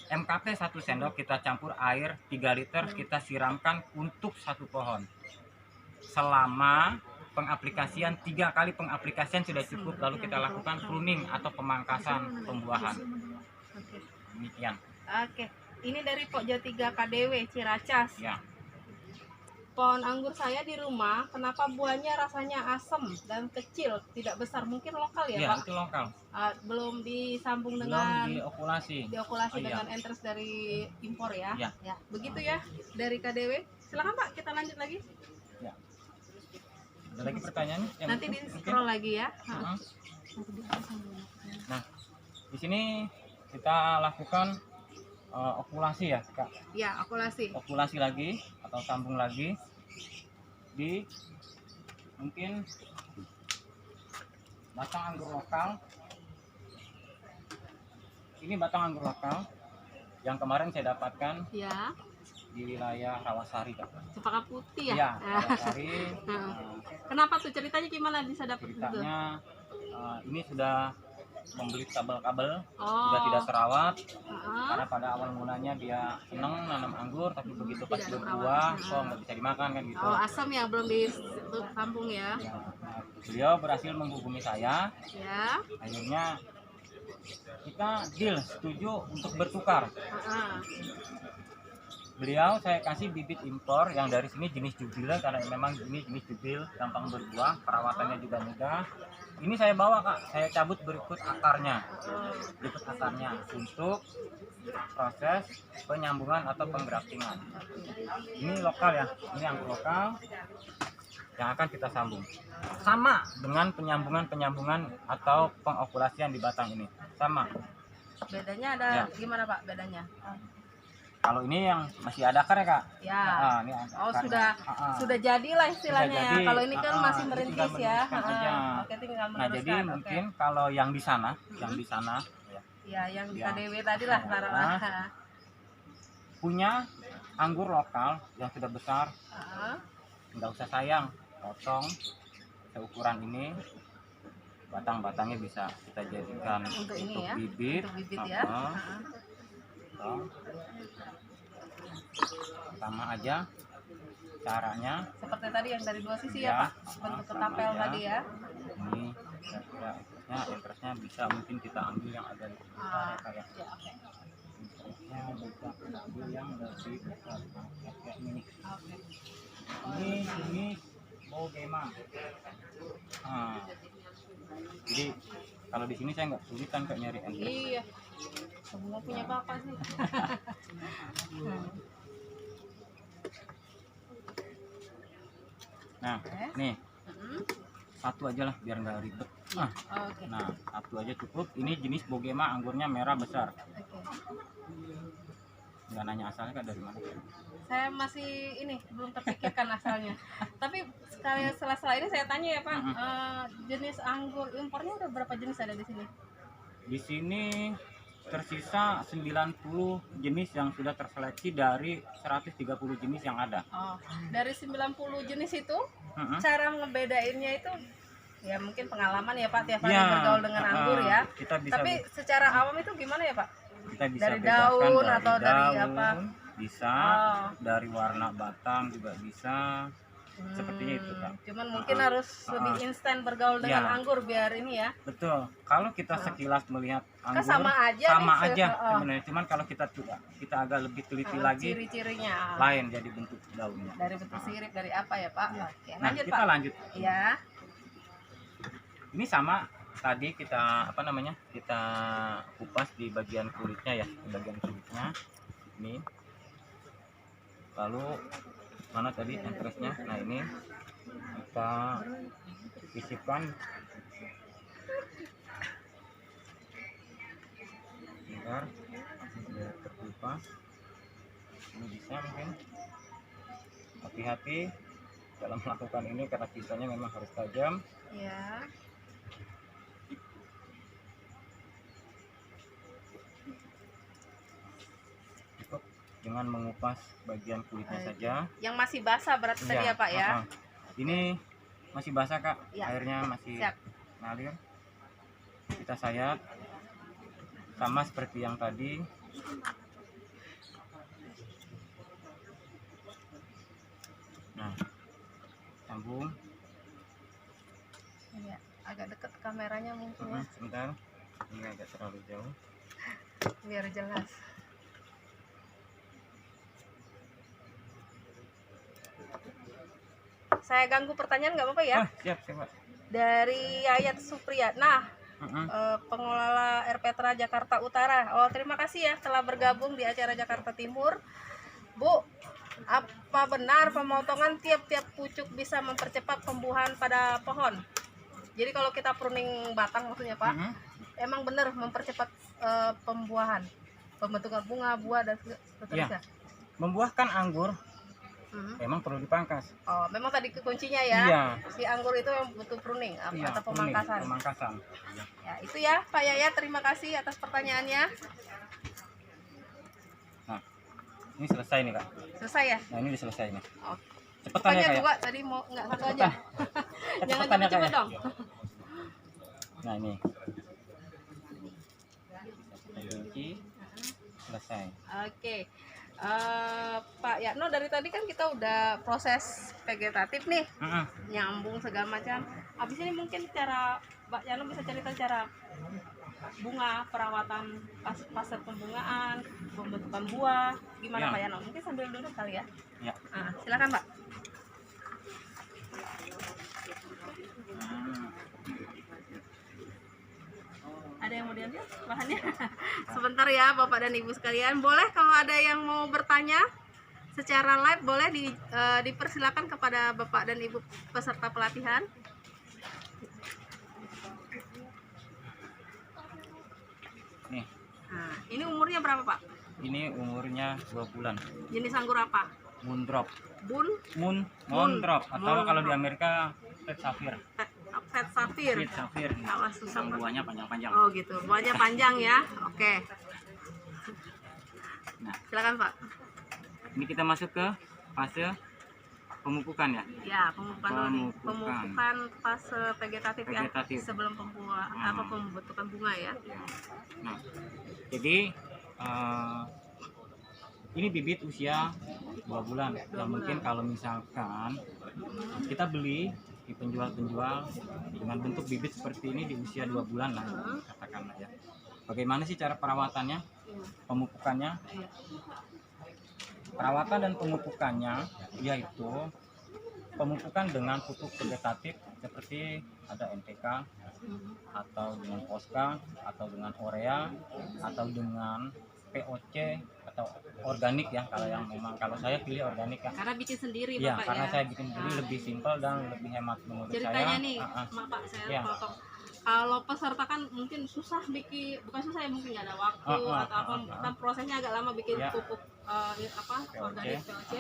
MKT 1 sendok, kita campur air 3 liter, kita siramkan untuk 1 pohon. Selama pengaplikasian 3 kali pengaplikasian sudah cukup, lalu kita lakukan pruning atau pemangkasan pembuahan. Oke. Demikian. Oke. Ini dari Pokja 3 KDW Ciracas. Ya. Pohon anggur saya di rumah, kenapa buahnya rasanya asam dan kecil, tidak besar? Mungkin lokal ya, Ya, Pak? itu lokal. Belum disambung Belum dengan diokulasi. diokulasi Oh, iya. dengan entres dari impor ya? Ya. Ya, begitu ya dari KDW. Silakan Pak, kita lanjut lagi. Ada lagi pertanyaan? Yang Nanti di mungkin? scroll lagi ya. Heeh. Nah, di sini kita lakukan okulasi ya, Kak. Ya, okulasi. Okulasi lagi atau sambung lagi di mungkin batang anggur lokal. Ini batang anggur lokal yang kemarin saya dapatkan Ya, di wilayah Rawasari, Kak. cempaka putih ya. Iya, Rawasari. Heeh. Kenapa tuh, ceritanya gimana bisa dapat gitu? Ceritanya ini sudah membeli kabel-kabel, Oh. sudah tidak terawat. Heeh. Karena pada awal mulanya dia seneng nanam anggur, tapi begitu pas Tidak ada berbuah perawatan. kok nggak bisa dimakan kan gitu. Oh, asam ya, belum disambung ya. Ya, nah, beliau berhasil menghubungi saya, Ya. akhirnya kita deal setuju untuk bertukar. Heeh. Beliau saya kasih bibit impor yang dari sini jenis jubil, karena memang ini jenis jubil gampang berbuah, perawatannya juga mudah. Ini saya bawa Kak, saya cabut berikut akarnya, untuk proses penyambungan atau penggraftingan. Ini lokal ya, ini anggur lokal yang akan kita sambung. Sama dengan penyambungan atau pengokulasian di batang ini, sama. Bedanya ada Ya. gimana Pak bedanya? Kalau ini yang masih ada akar ya Kak? Ya. Ini Oh, akarnya. sudah jadilah istilahnya Sudah ya. jadi. Kalau ini kan masih Ini merintis tinggal ya. meneruskan aja. Oke, tinggal Nah, meneruskan. jadi Oke. mungkin kalau yang di sana, ya, Ya, yang di Ya. KDW tadi lah taruhlah. punya anggur lokal yang sudah besar, Heeh. nggak usah sayang, potong seukuran ini, batang-batangnya bisa kita jadikan Untuk ini ya, bibit, untuk bibit ya. Heeh. potong. Pertama aja caranya Seperti tadi yang dari dua sisi Ya, ya Pak, bentuk ketapel sama tadi ya. ini kira-kira interestnya bisa mungkin kita ambil yang agak lebih besar ya, kayak Ya, oke. interestnya bisa kita ambil yang lebih besar. Nah, kayak ini. Oke. Ini bogema. Nah, jadi kalau di sini saya nggak kesulitan kayak nyari interest. Iya. Semua punya Bapak sih. Nah, Oke. nih Mm-mm. satu aja lah biar nggak ribet. Nah, Oke. nah satu aja cukup. Ini jenis bogema, anggurnya merah besar. Oke. Nggak nanya asalnya kan dari mana? Saya masih ini belum terpikirkan asalnya. Tapi sekali setelah ini saya tanya ya Pak, jenis anggur impornya ada berapa jenis ada di sini? Di sini tersisa 90 jenis yang sudah terseleksi dari 130 jenis yang ada. Oh, dari 90 jenis itu Mm-mm. cara ngebedainnya itu ya mungkin pengalaman ya Pak tiap hari Ya, bergaul dengan anggur ya. Kita bisa Tapi secara awam itu gimana ya Pak? kita bisa dari bedakan daun dari atau dari daun, apa? Bisa, Oh. dari warna batang juga bisa. Sepertinya itu, Kak. Cuman mungkin harus lebih instan bergaul dengan Ya. anggur biar ini ya. Betul. Kalau kita sekilas melihat Kan anggur sama aja sama nih, aja oh. sebenarnya. Cuman kalau kita agak lebih teliti lagi, Ciri-cirinya lain jadi bentuk daunnya. dari bentuk sirip dari apa ya Pak? Oke, Nah, lanjut kita Pak. lanjut. Ya. Ini sama tadi kita kita kupas di bagian kulitnya ya, di bagian kulitnya. Ini. Lalu mana tadi interestnya? Nah, ini kita sisipkan. Bentar, biar terkupas. Ini bisa mungkin. Hati-hati dalam melakukan ini karena pisaunya memang harus tajam. Ya. Cukup dengan mengupas bagian kulitnya Baik. saja. Yang masih basah berarti tadi ya Pak ya. Ini masih basah Kak, Ya. airnya masih Siap. ngalir. Kita sayat sama seperti yang tadi. Nah, sambung. Iya, agak dekat kameranya mungkin ya, Sebentar, ini agak terlalu jauh. biar jelas. Saya ganggu pertanyaan nggak apa-apa ya? Ah, siap Pak. Dari Yayat Supriyatna, pengelola Erpetra Jakarta Utara. Oh, terima kasih ya telah bergabung di acara Jakarta Timur. Bu, apa benar pemotongan tiap-tiap pucuk bisa mempercepat pembuahan pada pohon? Jadi kalau kita pruning batang maksudnya Pak, emang benar mempercepat pembuahan, pembentukan bunga, buah dan seterusnya. Membuahkan anggur memang perlu dipangkas. Oh, memang tadi kuncinya ya. Iya. Si anggur itu yang butuh pruning Iya, atau pruning, pemangkasan. pemangkasan. Ya, itu ya Pak Yayat, terima kasih atas pertanyaannya. Nah, ini selesai nih Kak. Selesai ya? Nah, ini udah selesai nih. Oh, Cepetan ya pokoknya Kak ya? dua tadi mau nggak satu aja. Jangan Cepetan ya, Kak, cepet-cepet ya? dong. Nah, ini. Kunci selesai. Oke. Pak Yakno, dari tadi kan kita udah proses vegetatif nih, nyambung segala macam. Habis ini mungkin cara Pak Yakno bisa cerita cara bunga, perawatan fase pembungaan, pembentukan buah, gimana Ya. Pak Yakno? Mungkin sambil duduk kali ya. Ya. Silakan Pak. Ada yang mau diambil bahannya? Sebentar ya Bapak dan Ibu sekalian. Boleh kalau ada yang mau bertanya secara live, boleh dipersilakan kepada Bapak dan Ibu peserta pelatihan. Nih, Nah, ini umurnya berapa Pak? ini umurnya 2 bulan. Jenis anggur apa? Moondrop. Moondrop. Atau kalau di Amerika Red Sapphire. Fat Sapphire. Red Sapphire. Awas susah Pak. Buahnya panjang-panjang. Oh gitu, buahnya panjang ya. Oke. Nah, Silakan Pak. ini kita masuk ke fase pemupukan ya. Ya, pemupukan dulu. Pemupukan fase vegetatif ya. Vegetatif. Sebelum pembuahan pembentukan bunga ya. Nah, jadi ini bibit usia 2 bulan. Ya mungkin kalau misalkan kita beli di penjual-penjual dengan bentuk bibit seperti ini di usia 2 bulan lah, katakanlah ya. Bagaimana sih cara perawatannya, pemupukannya? Perawatan dan pemupukannya yaitu pemupukan dengan pupuk vegetatif seperti ada NPK atau dengan Posca atau dengan Urea atau dengan POC atau organik ya, kalau saya pilih organik ya. Karena bikin sendiri Iya, Bapak karena ya. saya bikin sendiri lebih simpel dan lebih hemat menurut Ceritanya saya. nih, maaf Pak, saya Iya. potong. Kalau peserta kan mungkin susah bikin, bukan susah ya, mungkin nggak ada waktu atau apa, kan prosesnya agak lama bikin Iya. pupuk organik POC.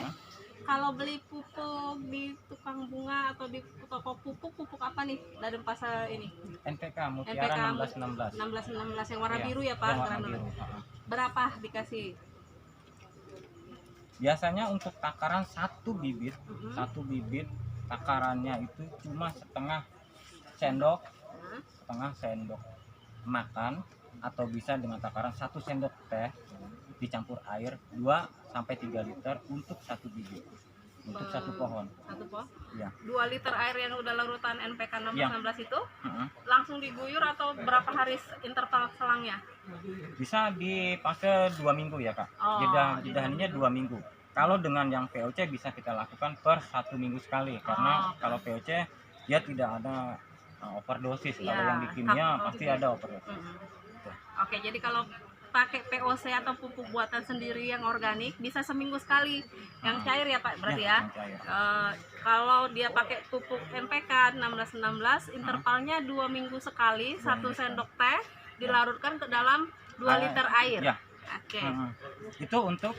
Kalau beli pupuk di tukang bunga atau di toko pupuk apa nih dari pasar ini? NPK Mutiara 1616. 1616 yang warna Iya, biru ya Pak, yang warna granulnya. biru. Berapa dikasih? Biasanya untuk takaran satu bibit Mhm. takarannya itu cuma setengah sendok Nah, makan, atau bisa dengan takaran 1 sendok teh dicampur air 2-3 liter untuk satu bibit, untuk satu pohon. satu pohon. Iya. 2 liter air yang udah larutan NPK 1616 itu Heeh. langsung diguyur atau berapa hari interval selangnya? Bisa di fase 2 minggu ya Kak. Oh, Jeda harinya 2 minggu. Kalau dengan yang POC bisa kita lakukan per 1 minggu sekali, karena Oh. kalau POC dia tidak ada overdosis. Kalau Iya, yang di kimia takut pasti gitu. ada overdosis. Oke, jadi kalau pakai POC atau pupuk buatan sendiri yang organik bisa seminggu sekali, yang cair ya Pak berarti ya. yang cair. Kalau dia pakai pupuk NPK 1616 intervalnya 2 minggu sekali, 1 sendok teh dilarutkan ke dalam 2 liter air. Ya. Oke. Itu untuk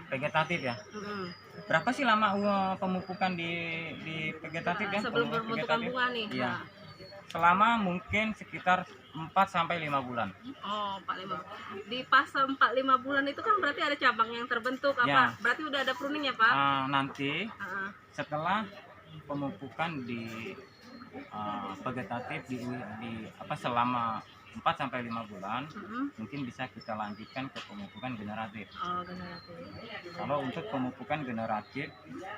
vegetatif ya. Mm-mm. Berapa sih lama pemupukan di vegetatif ya? Sebelum Pemupukan pembentukan vegetatif? bunga nih. Iya. Nah. Selama mungkin sekitar 4-5 bulan. Oh, 4-5. Di fase 4-5 bulan itu kan berarti ada cabang yang terbentuk apa? Ya. Berarti udah ada pruning ya, Pak? Nanti Heeh. setelah pemupukan di vegetatif di selama 4-5 bulan, Mm-mm. mungkin bisa kita lanjutkan ke pemupukan generatif. Oh, generatif. Kalau untuk pemupukan generatif,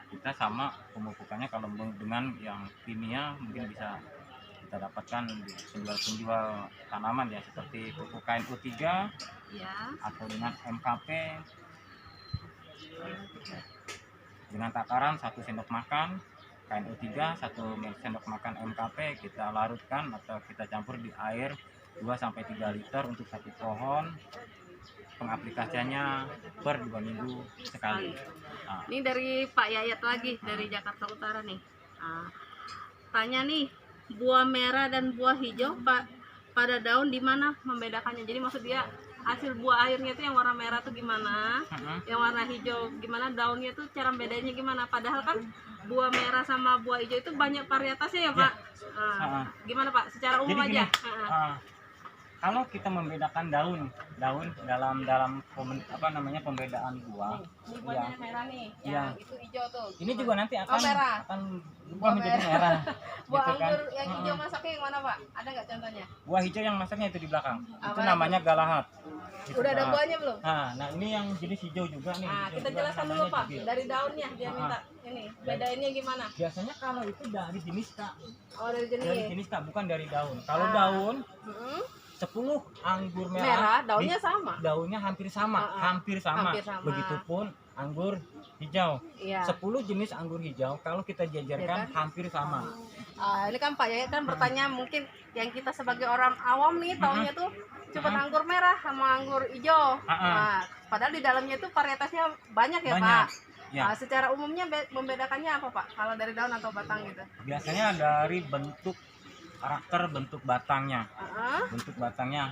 kita sama pemupukannya kalau dengan yang kimia mungkin bisa kita dapatkan di penjual-penjual tanaman ya, seperti pupuk KNO3 Ya. atau dengan MKP dengan takaran 1 sendok makan KNO3, 1 sendok makan MKP, kita larutkan atau kita campur di air 2-3 liter untuk satu pohon. Pengaplikasiannya per 2 minggu sekali. Ini dari Pak Yayat lagi dari Jakarta Utara nih. Tanya nih, buah merah dan buah hijau Pak pada daun di mana membedakannya? Jadi maksud dia hasil buah airnya itu yang warna merah tuh gimana? Yang warna hijau gimana? Daunnya tuh cara bedanya gimana? Padahal kan buah merah sama buah hijau itu banyak varietasnya ya Pak. Gimana Pak? Secara umum Jadi aja. gini, kalau kita membedakan daun dalam pembedaan buah, Ini buahnya yang merah nih, Iya. yang itu hijau tuh. ini juga nanti akan merah. berubah menjadi merah. Buah gitu kan. anggur yang hijau masaknya yang mana Pak? Ada nggak contohnya? Buah hijau yang masaknya itu di belakang. Itu Apa namanya galahat. Itu Udah ada galahat. buahnya belum? Nah, ini yang jenis hijau juga nih. Nah, hijau kita juga jelaskan dulu namanya Pak, jubir. dari daunnya dia minta ini, bedainnya gimana? Biasanya kalau itu dari jenis Kak, Oh, dari jenis. dari jenis Kak, bukan dari daun. Kalau Ah. daun Mm-mm. 10 anggur Merah, merah, daunnya di- sama. daunnya hampir sama, hampir sama. Hampir sama. Begitupun anggur hijau. Iya. 10 jenis anggur hijau kalau kita jajarkan hampir sama. Ini kan Pak Yayat kan bertanya, mungkin yang kita sebagai orang awam nih taunya tuh cuma anggur merah sama anggur hijau. Nah, padahal di dalamnya itu varietasnya banyak ya Banyak. Pak. Ya. Nah, secara umumnya membedakannya apa Pak? Kalau dari daun atau batang gitu? Biasanya dari bentuk karakter bentuk batangnya. Bentuk batangnya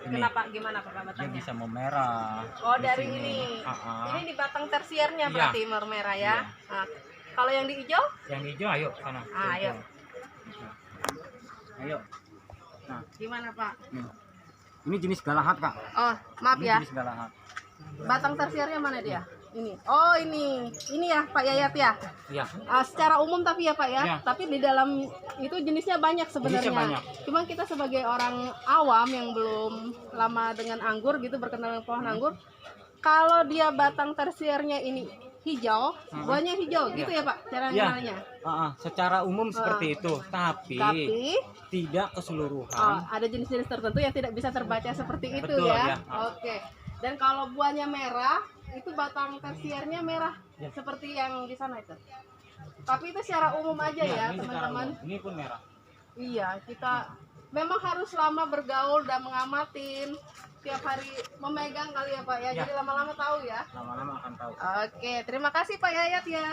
ini. Kenapa? Gimana Pak Dia batangnya? bisa memerah. Oh, di dari sini. ini. Ah. Ini di batang tersiernya Iya. berarti merah ya. Iya. Nah, kalau yang di hijau? Yang hijau ayo sana. Ayo. Ayo. Gimana Pak? Ini jenis galahat, Kak. Oh, maaf Ini ya. jenis galahat. Batang tersiernya mana dia? Ini. Oh, ini. Ini ya Pak Yayat ya. Iya. Secara umum tapi ya Pak ya. Iya. Tapi di dalam itu jenisnya banyak sebenarnya. Jenisnya banyak. Cuma kita sebagai orang awam yang belum lama dengan anggur gitu, berkenal dengan pohon anggur, Kalau dia batang tersiernya ini hijau, buahnya hijau gitu ya Pak cara Iya. mengenalnya. Secara umum seperti itu, tapi Tapi tidak keseluruhan. ada jenis-jenis tertentu yang tidak bisa terbaca seperti itu Betul, ya. ya. Oke. Dan kalau buahnya merah, itu batang tersiernya merah Ya. seperti yang di sana itu. Tapi itu secara umum aja ya, ini secara teman-teman. umum. Ini pun merah. Iya, kita memang harus lama bergaul dan mengamatin, tiap hari memegang kali ya Pak ya. Ya. Jadi lama-lama tahu ya. Lama-lama akan tahu. Oke, terima kasih Pak Yayat ya.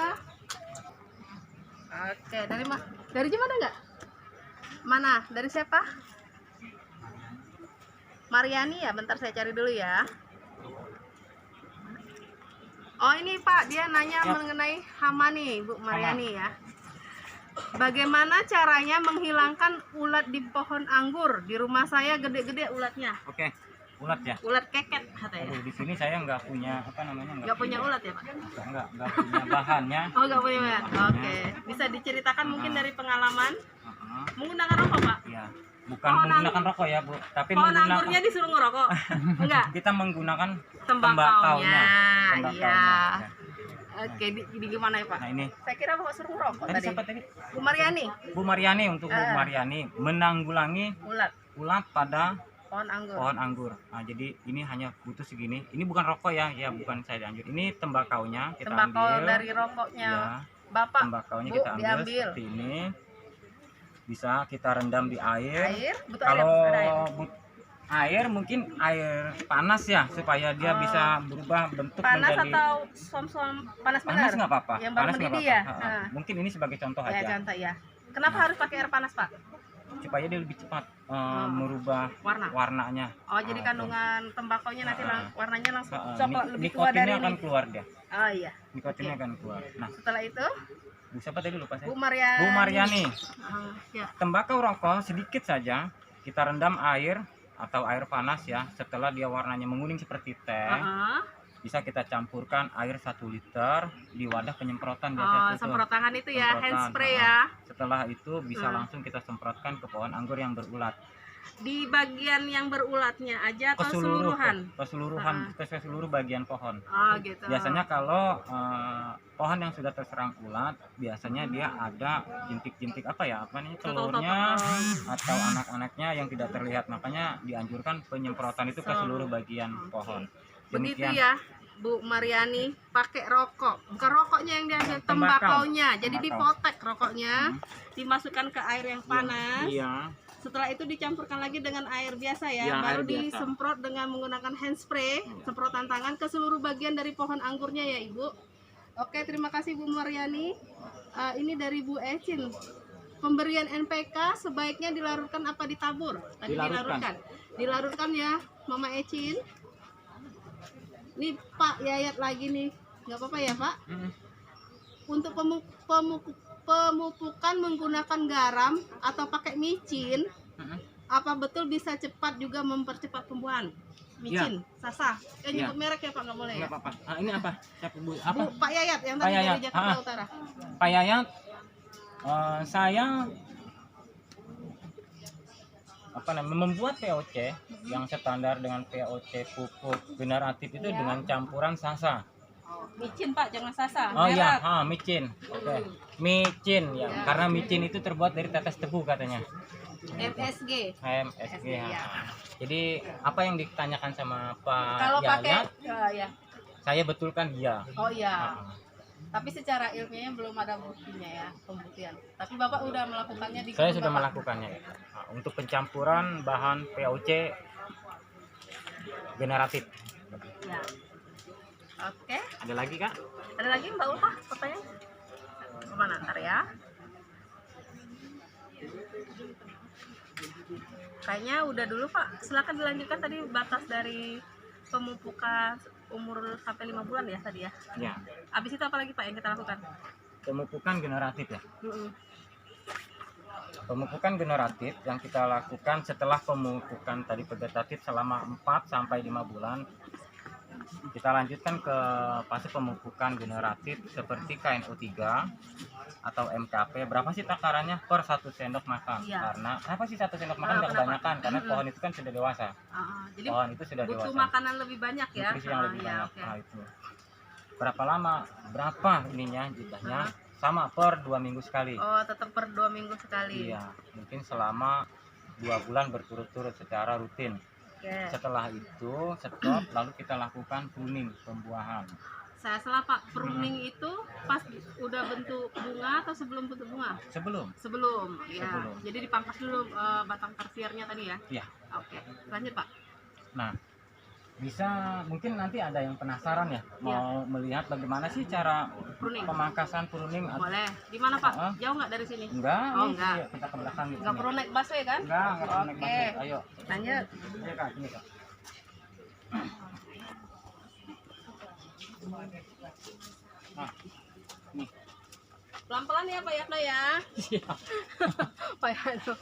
Oke, dari mana enggak? Mana? Dari siapa? Mariani ya, bentar saya cari dulu ya. Oh ini Pak, dia nanya Ya. mengenai hama nih Bu Mariani ya. Bagaimana caranya menghilangkan ulat di pohon anggur? Di rumah saya gede-gede ulatnya. Oke, ulat ya. Ulat keket katanya. Aduh, di sini saya nggak punya Nggak punya ulat ya Pak? nggak punya bahannya. Oh nggak punya ulat. Oke, bisa diceritakan mungkin dari pengalaman Heeh. menggunakan rokok Pak? Ya, bukan Pohon menggunakan rokok ya Bu, tapi Pohon menggunakan anggurnya disuruh ngerokok? Enggak. kita menggunakan Tembakaunya. tembakaunya. Iya. Ya. Oke, di gimana ya Pak? Nah ini Saya kira Bapak suruh ngerokok tadi tadi. siapa tadi? Bu Mariani, Bu Mariani. Untuk Bu Mariani menanggulangi ulat ulat pada pohon anggur. pohon anggur. Nah, jadi ini hanya butuh segini. Ini bukan rokok ya, bukan saya dianjur. Ini tembakaunya kita Tembakau ambil. dari rokoknya. Ya, Bapak, tembakaunya Bu, kita ambil diambil. seperti ini. Bisa kita rendam di air. Air, butuh Kalau air. Ada air. air mungkin air panas ya, supaya dia bisa berubah bentuk Panas menjadi atau som-som panas benar? panas nggak apa-apa. Yang baru Panas nggak mendidih apa-apa. ya? Ha-ha. Nah. Mungkin ini sebagai contoh Ya, aja, contoh ya. Kenapa harus pakai air panas Pak? supaya dia lebih cepat merubah Warna. warnanya. Oh, jadi Ah, kandungan tembakaunya nanti warnanya langsung Ha-ha. coklat lebih tua dari Nikotinnya akan ini. keluar dia. Oh iya. Nikotinnya akan keluar. Nah, Setelah itu, Bu siapa tadi lupa saya? Bu Mariani. Bu Mariani. Ya. Tembakau rokok sedikit saja kita rendam air atau air panas ya. Setelah dia warnanya menguning seperti teh, bisa kita campurkan air 1 liter di wadah penyemprotan biasa Oh, itu. semprot tangan itu ya, Semprotan, hand spray ha-ha. ya. Setelah itu bisa langsung kita semprotkan ke pohon anggur yang berulat. Di bagian yang berulatnya aja atau keseluruhan? Ke seluruh bagian pohon. Oh, gitu. Biasanya kalau pohon yang sudah terserang ulat, biasanya dia ada jintik-jintik telurnya atau anak-anaknya yang tidak terlihat. Makanya dianjurkan penyemprotan itu ke seluruh bagian pohon. Begitu Demikian. ya, Bu Mariani, pakai rokok. Bukan rokoknya yang diambil, Tembakau. tembakaunya. Jadi Tembakau. dipotek rokoknya, dimasukkan ke air yang panas. Iya. Setelah itu dicampurkan lagi dengan air biasa ya, Iya, baru air biasa. disemprot dengan menggunakan hand spray, semprotan tangan ke seluruh bagian dari pohon anggurnya ya Ibu. Oke, terima kasih Bu Mariani. Ini dari Bu Ecin. Pemberian NPK sebaiknya dilarutkan apa ditabur? Tadi Dilarutkan. Dilarutkan ya, Mama Ecin. Ini Pak Yayat lagi nih, nggak apa-apa ya Pak? Untuk pemupukan menggunakan garam atau pakai micin, apa betul bisa cepat juga mempercepat tumbuhan? Micin, Sasa. Ya. Nyebut merek ya Pak, nggak boleh ya? Nggak apa-apa. Ini apa? Siapa Bu? Apa? Bu, Pak Yayat yang Pak tadi Yayat. dari Jakarta Utara. Pak Yayat, saya membuat POC yang standar dengan POC pupuk generatif itu dengan campuran Sasa. Micin Pak, jangan Sasa. Oh iya, Merek. micin. Oke. Micin ya, karena micin itu terbuat dari tetes tebu katanya. MSG. MSG. ya. Jadi apa yang ditanyakan sama Pak Kalau pakai, Yayat, ya. saya betulkan dia. Oh iya. Tapi secara ilmiahnya belum ada buktinya ya, pembuktian. Tapi Bapak udah melakukannya di Saya kebun sudah Bapak? melakukannya. Untuk pencampuran bahan POC generatif. Ya. Oke. Ada lagi Kak? Ada lagi Mbak Ulfa pertanyaan? Kemana ntar ya? Kayaknya udah dulu Pak. Silakan dilanjutkan tadi batas dari pemupukan umur sampai 5 bulan ya tadi ya. Ya. Habis itu apa lagi Pak yang kita lakukan? Pemupukan generatif ya. Mm-mm. Pemupukan generatif yang kita lakukan setelah pemupukan tadi vegetatif selama 4 sampai 5 bulan. kita lanjutkan ke fase pemupukan generatif seperti KNO3 atau MKP. Berapa sih takarannya per 1 sendok makan? Iya. Karena apa sih 1 sendok makan nggak Kenapa? kebanyakan? Karena pohon itu kan sudah dewasa. Jadi Pohon itu sudah butuh dewasa. makanan lebih banyak ya. Nutrisi yang lebih Iya, banyak. oke. Nah, itu. Berapa lama? Berapa ininya jedahnya? Sama per 2 minggu sekali. Oh, tetap per 2 minggu sekali. Iya, mungkin selama 2 bulan berturut-turut secara rutin. Oke. Setelah itu stop, lalu kita lakukan pruning, pembuahan. Saya salah Pak, pruning itu pas udah bentuk bunga atau sebelum bentuk bunga? Sebelum. Sebelum, ya. Sebelum. Jadi dipangkas dulu batang tersiernya tadi ya? Iya. Oke, lanjut Pak. Nah, bisa mungkin nanti ada yang penasaran ya, mau melihat bagaimana sih cara Pruning. pemangkasan pruning. Boleh. Di mana Pak? Heeh. Jauh nggak dari sini? Enggak, Oh, nih, enggak. ayo kita ke belakang gitu. Nggak perlu naik busway kan? Enggak perlu naik Oke. busway. Ayo. Lanjut. Ayo Kak, sini Kak. Nah, nih. Pelan-pelan ya Pak ya, Pak ya. Pak ya, aduh.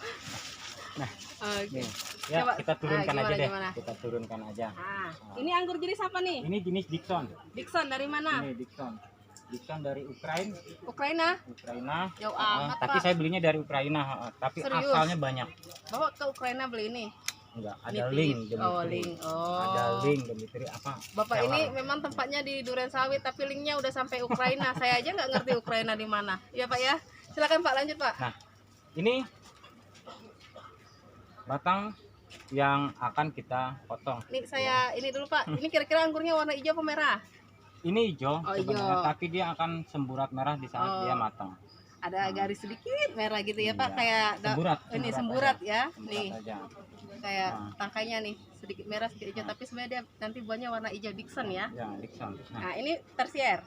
Nah, Oke. nih. Ya, Coba. kita turunkan Gimana, aja deh. gimana? Kita turunkan aja. Nah, ini anggur jenis apa nih? Ini jenis Dixon. Dixon dari mana? Ini Dixon. Dixon dari Ukraina. Ukraina. Heeh, Jauh amat tapi Pak. saya belinya dari Ukraina, heeh. Tapi Serius? asalnya banyak. Bawa ke Ukraina beli ini. Enggak, ada Nitip. link Oh, Dimitri. link. Oh. Ada link Dimitri apa? Bapak seller. ini memang tempatnya di Duren Sawit, tapi linknya udah sampai Ukraina. Saya aja nggak ngerti Ukraina di mana. Ya Pak ya. Silakan Pak, lanjut Pak. Ini batang yang akan kita potong. Ini saya ini dulu Pak. Ini kira-kira anggurnya warna hijau apa merah? Ini hijau, Oh, sebenarnya, hijau. tapi dia akan semburat merah di saat Oh. dia matang. Ada garis sedikit merah gitu ya Pak, Iya. kayak Semburat. ini semburat ya. Semburat Nih, aja. kayak Nah. tangkainya nih sedikit merah sedikit hijau, tapi sebenarnya dia nanti buahnya warna hijau Dixon ya. Ya, Dixon. Nah, Nah, ini tersier.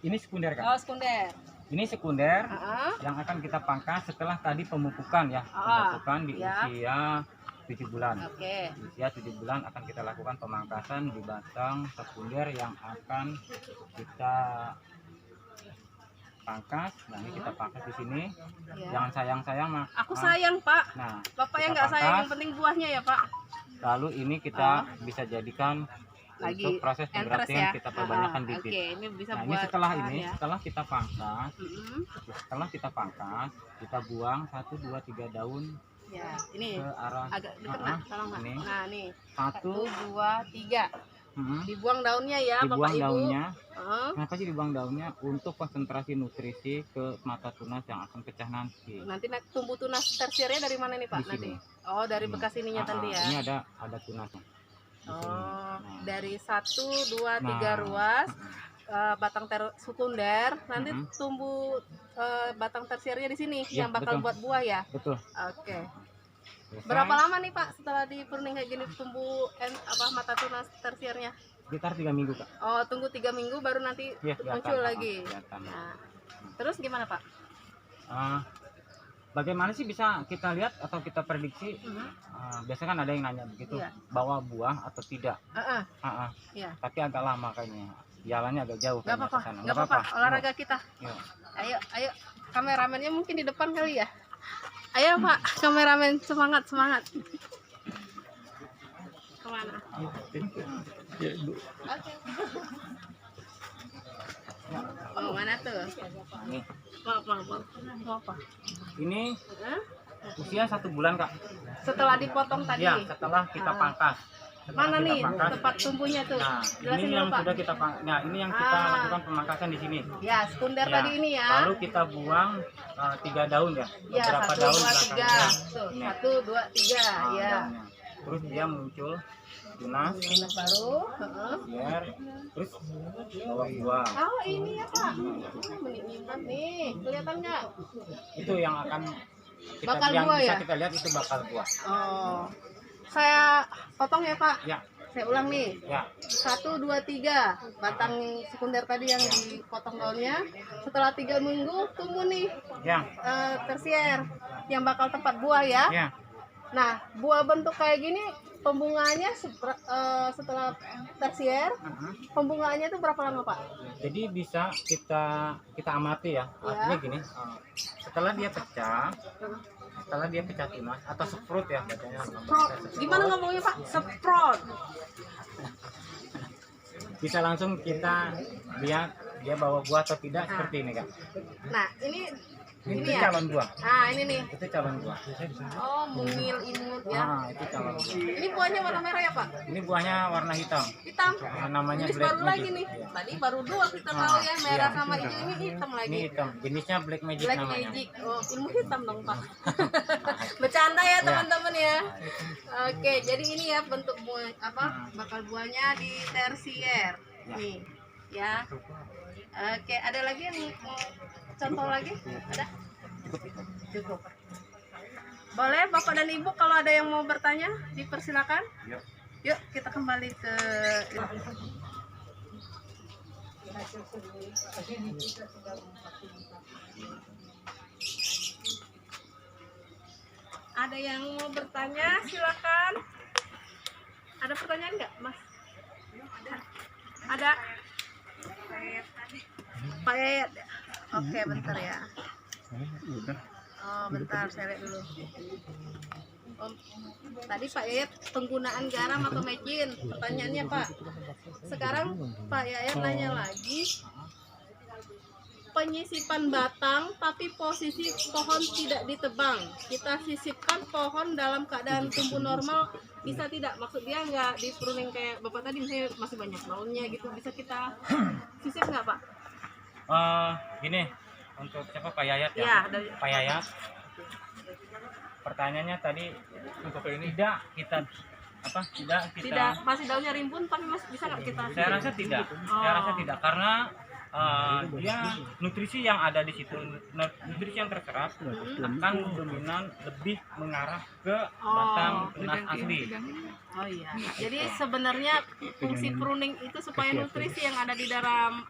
ini sekunder Kak. Oh, sekunder. Ini sekunder Heeh. yang akan kita pangkas setelah tadi pemupukan ya. Ah, Pemupukan di ya. usia 7 bulan. Oke. Di usia 7 bulan akan kita lakukan pemangkasan di batang sekunder yang akan kita pangkas. Nah, ini kita pangkas di sini. Ya. Jangan sayang-sayang, Mak. Aku sayang Pak. Nah, Bapak yang kita nggak sayang, pangkas. yang penting buahnya ya Pak. lalu ini kita bisa jadikan Lagi untuk proses entres penggraftingan ya. kita perbanyakkan Oke, bibit. ini bisa Nah, ini buat setelah ini, bahan ya. setelah kita pangkas, Mm-mm. kita buang 1, 2, 3 daun Ya, ini ke arah agak deket Heeh, Nak, tolong Nak. ini. Nah, nih. 1, 1 2 3. Dibuang daunnya ya, Bapak dibuang Ibu. daunnya. Heeh. Kenapa sih dibuang daunnya? Untuk konsentrasi nutrisi ke mata tunas yang akan pecah nanti. Nanti tumbuh tunas tersiernya dari mana nih Pak Di sini. nanti? Oh, dari bekas ininya tadi ya. Ini ada tunasnya. Di sini. Oh, Nah. dari 1 2 3 Nah. ruas batang sekunder, nanti Mm-mm. tumbuh batang tersiernya di sini Ya, yang bakal betul. buat buah ya. Betul. Oke. Selesai. Berapa lama nih Pak setelah di pruning kayak gini tumbuh mata tunas tersiernya? Sekitar 3 minggu, Kak. Oh, tunggu 3 minggu baru nanti Ya, kelihatan. muncul lagi. Kelihatan. Nah, terus gimana Pak? Bagaimana sih bisa kita lihat atau kita prediksi? Biasanya kan ada yang nanya begitu, Iya. bawa buah atau tidak. Heeh. Iya. Iya. Tapi agak lama kayaknya. Jalannya agak jauh. Nggak kayaknya apa-apa, ke sana. nggak apa-apa. Olahraga kita. Yuk. Ayo, ayo. Kameramennya mungkin di depan kali ya. Ayo Pak, kameramen semangat semangat. Kemana? Ya, Ibu. Oke. Oh, mana tuh? Nih. Mau apa? Ini Hah? usia 1 bulan, Kak. Setelah dipotong tadi. Ya, setelah kita pangkas. Setelah Mana kita nih pangkas. tempat tumbuhnya tuh? Nah, Jelasin ini dulu yang Pak. sudah kita Nah, ini yang kita Ah. lakukan pemangkasan di sini. Ya, sekunder Ya, tadi ini ya. Lalu kita buang 3 daun ya. Ya, Beberapa 1 daun 2 3. belakangnya. Tuh, Ini. 1 2 3. Ya. Daunnya. Terus dia muncul tunas, Tunas baru. Heeh. biar terus bawa buah. Oh, ini ya Pak. Menikmat nih. Kelihatan nggak? Itu yang akan kita Bakal yang buah bisa ya? kita lihat itu bakal buah. Oh. Saya potong ya Pak. Ya, Saya ulang nih. ya. 1 2 3. Batang sekunder tadi yang dipotong daunnya. Setelah 3 minggu tumbuh nih Ya, tersier yang bakal tempat buah ya. ya. Nah, buah bentuk kayak gini pembungaannya setelah tersier, pembungaannya itu berapa lama Pak? Jadi bisa kita amati ya. Artinya gini, setelah dia pecah tunas atau sprout ya bacanya. Sprout. Gimana ngomongnya Pak? Sprout. bisa langsung kita lihat dia bawa buah atau tidak seperti ini Kak. Nah, ini Itu ya? calon buah. Nah, ini nih. Itu calon buah. Oh, mungil imut ya. Ah, itu calon buah. Ini buahnya warna merah ya, Pak? Ini buahnya warna hitam. Hitam. Namanya Jenis black baru lagi magic. nih. Iya. Tadi baru dua kita tahu ya, merah iya. sama hijau, ini hitam lagi. Ini hitam. Jenisnya black magic Black namanya. Magic. Oh, ilmu hitam dong, Pak. Bercanda ya, teman-teman ya. Oke, jadi ini ya bentuk buah apa? Bakal buahnya di tersier. Nih, ya. Oke, ada lagi yang mau contoh lagi? Ada? Cukup. Boleh Bapak dan Ibu kalau ada yang mau bertanya dipersilakan. Yuk kita kembali ke ada yang mau bertanya silakan. Ada pertanyaan nggak Mas? Ada? Pak Yayat. Oke bentar ya. Oh bentar saya lihat dulu. Oh, tadi Pak Yayat penggunaan garam atau mecin. Pertanyaannya Pak. Sekarang Pak Yayat nanya lagi. Penyisipan batang tapi posisi pohon tidak ditebang. Kita sisipkan pohon dalam keadaan tumbuh normal bisa tidak? Maksud dia nggak di pruning kayak Bapak tadi misalnya masih banyak daunnya gitu. Bisa kita sisip nggak Pak? Gini, untuk siapa Pak Yayat ya? Ya, dari Pak Yayat. Pertanyaannya tadi untuk tidak kita apa? tidak masih daunnya rimbun tapi masih bisa nggak kita? Saya rasa tidak. Saya rasa tidak karena dia nutrisi yang ada di situ, nutrisi yang terserap akan dominan lebih mengarah ke batang tunas asli. Oh iya. Jadi sebenarnya fungsi pruning itu supaya nutrisi yang ada di dalam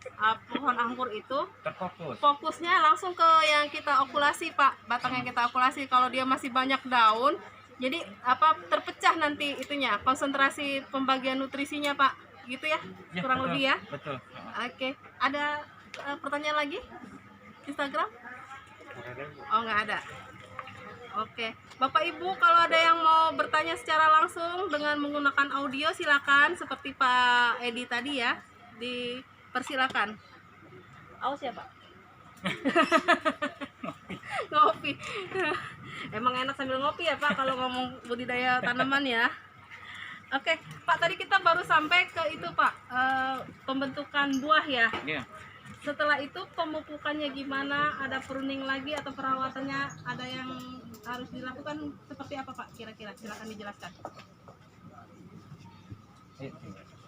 pohon anggur itu Terfokus. fokusnya langsung ke yang kita okulasi Pak, batang yang kita okulasi. Kalau dia masih banyak daun, jadi apa terpecah nanti itunya konsentrasi pembagian nutrisinya Pak, gitu ya, kurang betul, lebih ya. Betul. Oke, ada pertanyaan lagi? Instagram? Oh nggak ada. Oke, Bapak Ibu kalau ada yang mau bertanya secara langsung dengan menggunakan audio silakan seperti Pak Edi tadi ya, dipersilakan. Aus ya Pak? Ngopi. Emang enak sambil ngopi ya Pak kalau ngomong budidaya tanaman ya. Oke, Pak tadi kita baru sampai ke itu Pak, pembentukan buah ya. Iya. Setelah itu pemupukannya gimana? Ada pruning lagi atau perawatannya ada yang harus dilakukan seperti apa Pak? Kira-kira silakan dijelaskan.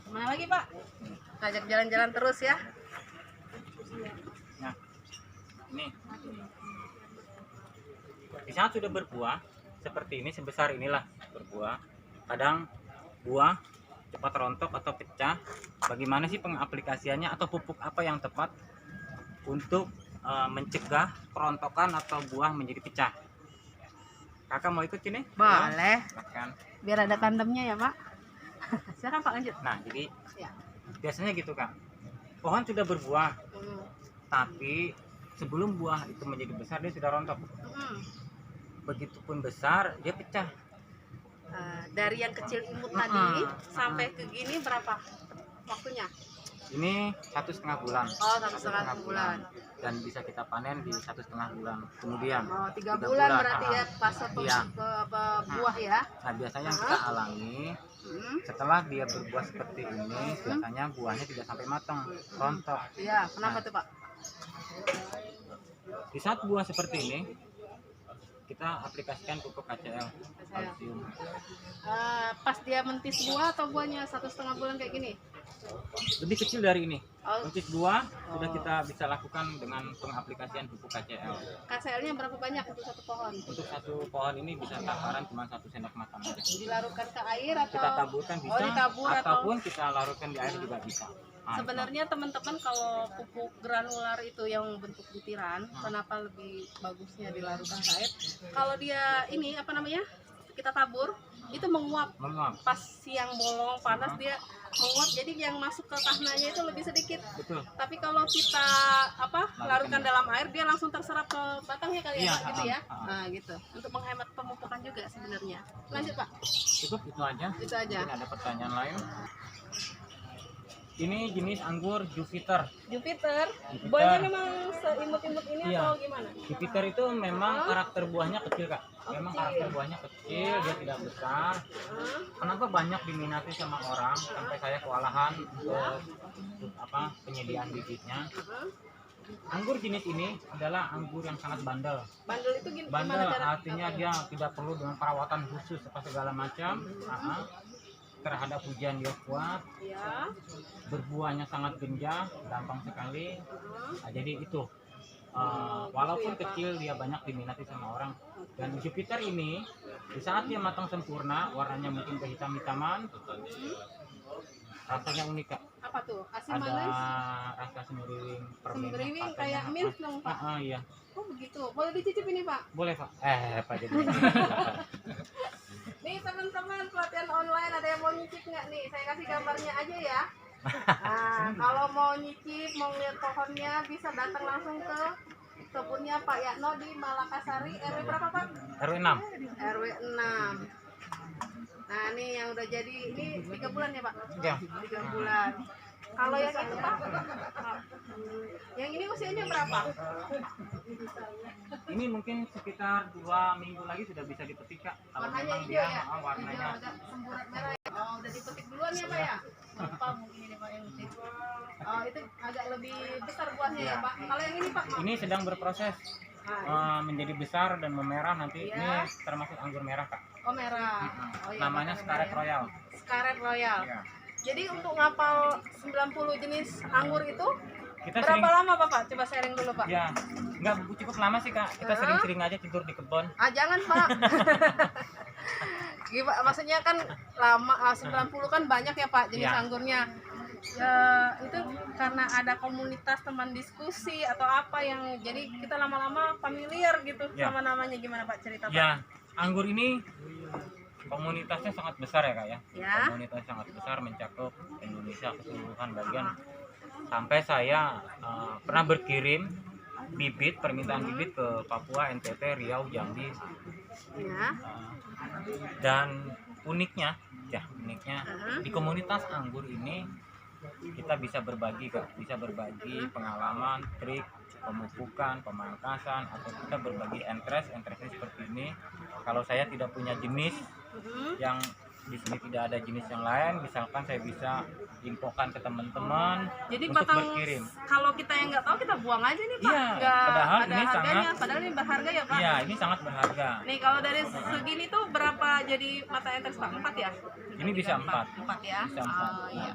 Kemana lagi Pak? Ngajak jalan-jalan terus ya. Nah, ini di saat sudah berbuah seperti ini, sebesar inilah berbuah, kadang buah cepat rontok atau pecah. Bagaimana sih pengaplikasiannya atau pupuk apa yang tepat untuk mencegah perontokan atau buah menjadi pecah? Kakak mau ikut sini? Boleh. Silakan. Biar ada tandemnya ya Pak. Silakan Pak lanjut. Nah, jadi Ya. biasanya gitu Kak, pohon sudah berbuah tapi sebelum buah itu menjadi besar dia sudah rontok. Begitupun besar dia pecah. Dari yang kecil imut tadi sampai ke gini berapa waktunya? Ini 1,5 bulan. Oh, 1,5 bulan. Dan bisa kita panen di 1,5 bulan kemudian. Oh, 3 bulan berarti ya fase Iya. buah ya. Nah, biasanya yang kita alami setelah dia berbuah seperti ini, biasanya buahnya tidak sampai matang, rontok. Iya, kenapa tuh Pak? Di saat buah seperti ini, kita aplikasikan pupuk KCL, kalsium. Pas dia mentis buah atau buahnya 1,5 bulan kayak gini? Lebih kecil dari ini. Oh. Mentis buah sudah kita bisa lakukan dengan pengaplikasian pupuk KCL. KCL-nya berapa banyak untuk satu pohon? Untuk satu pohon ini bisa takaran cuma 1 sendok makan aja. Dilarutkan ke air atau? Kita taburkan bisa, ditabur atau? ataupun kita larutkan di air juga bisa. Sebenarnya teman-teman kalau pupuk granular itu yang bentuk butiran, kenapa lebih bagusnya dilarutkan ke air? Kalau dia ini apa namanya? Kita tabur, itu menguap. Pas siang bolong panas dia menguap, jadi yang masuk ke tahnanya itu lebih sedikit. Betul. Tapi kalau kita larutkan dalam air, dia langsung terserap ke batangnya kali ya, Pak, gitu ya. Nah, gitu. Untuk menghemat pemupukan juga sebenarnya. Lanjut, Pak. Cukup itu aja. Itu aja. Mungkin ada pertanyaan lain? Ini jenis anggur Jupiter. Jupiter. Jupiter. Buahnya memang seimut-imut ini Iya. atau gimana? Jupiter itu memang karakter buahnya kecil, Kak. Memang kecil. karakter buahnya kecil, dia tidak besar. Kenapa banyak diminati sama orang sampai saya kewalahan untuk penyediaan bibitnya. Anggur jenis ini adalah anggur yang sangat bandel. Bandel itu gimana Bandel cara? artinya dia tidak perlu dengan perawatan khusus apa segala macam. Terhadap hujan dia kuat, Ya. berbuahnya sangat genjah, gampang sekali. Nah, jadi itu walaupun kecil dia banyak diminati sama orang. Dan Jupiter ini di saat dia matang sempurna, warnanya mungkin kehitam-hitaman, rasanya unik, Kak. Apa tuh? Asin Ada manis? rasa semeriwing, permennya, Semeriwing katanya kayak apa. milk dong, Pak. Iya, Oh begitu. Boleh dicicip ini, Pak? boleh, Pak. Pak jadi. Nih teman-teman pelatihan online ada yang mau nyicip nggak nih? Saya kasih gambarnya aja ya. Nah, kalau mau nyicip, mau lihat pohonnya bisa datang langsung ke kebunnya Pak Yakno di Malakasari. RW berapa Pak? RW 6. RW 6. Nah ini yang udah jadi, ini 3 bulan ya Pak? Ya. 3 bulan. Kalau yang itu Pak? Yang ini usianya berapa? Ini mungkin sekitar 2 minggu lagi sudah bisa dipetik, Kak. Kalau Warnanya memang hijau dia ya? warnanya Hijau agak semburat merah ya? Oh udah dipetik duluan ya Pak ya? Apa mungkin ini Pak yang petik? Oh itu agak lebih besar buahnya ya Pak? Kalau yang ini Pak? ini sedang berproses menjadi besar dan memerah nanti. Iya. Ini termasuk anggur merah, Kak. Oh merah. Oh, iya, Namanya Pak, Scarlet merah ya. Royal. Scarlet Royal. Iya. Jadi untuk ngapal 90 jenis anggur itu Kita berapa sering lama Bapak? Coba sharing dulu Pak. ya nggak cukup lama sih, Kak. Kita sering-sering aja tidur di kebun. Ah jangan Pak. Gimana? Maksudnya kan lama 90 kan banyak ya Pak jenis Iya. anggurnya. Ya, itu karena ada komunitas teman diskusi atau apa yang jadi kita lama-lama familiar gitu Ya. sama namanya. Gimana Pak cerita Pak? Ya, anggur ini komunitasnya sangat besar ya, Kak ya. Ya. Komunitasnya sangat besar, mencakup Indonesia keseluruhan bagian. Sampai saya pernah berkirim bibit, permintaan bibit ke Papua, NTT, Riau, Jambi. Ya. Dan uniknya di komunitas anggur ini kita bisa berbagi, Kak, bisa berbagi pengalaman, trik, pemupukan, pemangkasan, atau kita berbagi interestnya seperti ini. Kalau saya tidak punya jenis yang di sini tidak ada jenis yang lain, misalkan saya bisa infokan ke teman-teman Jadi untuk batang berkirim. kalau kita yang nggak tahu kita buang aja nih Pak. Iya, Nggak padahal ada ini harganya. Padahal ini berharga ya Pak. Iya, ini sangat berharga. Nih kalau dari segini tuh berapa jadi mata entes Pak? 4 ya? Ini bisa 4. 4 ya? Bisa 4. Oh, iya.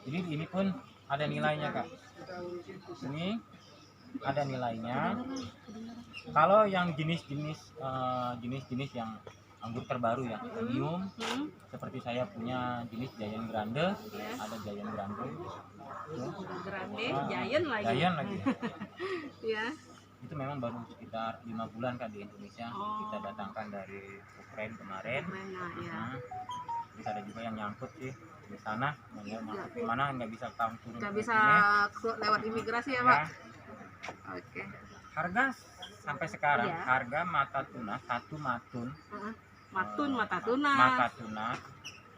Jadi ini pun ada nilainya, Kak. Ini ada nilainya. Kalau yang jenis-jenis yang anggur terbaru ya, premium, seperti saya punya jenis Giant Grande, ada Giant Grande. Grande, Giant lagi. Giant lagi. Ya. Itu memang baru sekitar 5 bulan, Kak, di Indonesia. Oh. Kita datangkan dari Ukraina kemarin. Mana ya? Nah, terus ada juga yang nyangkut sih di sana, mana nggak bisa tahun turun. Nggak ke bisa sini. lewat imigrasi ya Ya. Pak? Oke. Harga sampai sekarang, Iya. harga mata tuna satu matun, Matun, mata tuna. mata tuna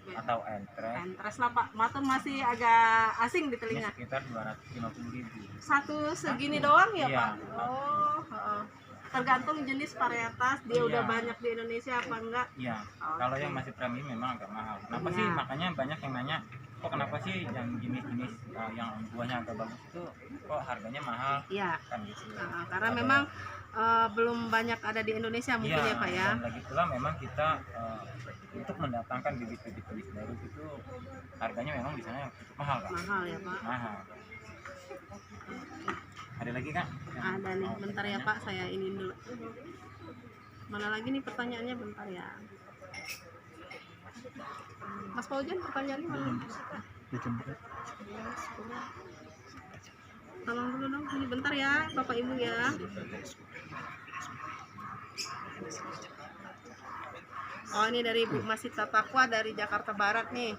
Ya. atau entres Entres lah Pak. Matun masih agak asing di ini telinga. sekitar 250.000. Satu segini doang ya Iya, Pak? Oh, heeh. Tergantung jenis varietas dia Iya. udah banyak di Indonesia apa enggak? Iya. Oke. Kalau yang masih premium memang agak mahal. Kenapa Iya. sih? Makanya banyak yang nanya, kok kenapa sih yang jenis-jenis yang buahnya agak bagus itu kok harganya mahal? Iya. Kan gitu. Karena Ada- memang belum banyak ada di Indonesia mungkin Iya, ya Pak ya. dan lagi pula memang kita untuk mendatangkan bibit-bibit baru itu harganya memang di sana cukup mahal, Kak. Mahal ya Pak. Mahal. Ada lagi, Kak? Ada nih, bentar ya Pak, saya ini dulu. Mana lagi nih pertanyaannya, bentar ya. Mas Paujan pertanyaannya mana? Tolong dulu dong, ini bentar ya Bapak Ibu ya. Oh ini dari Bu Masita Takwa dari Jakarta Barat nih.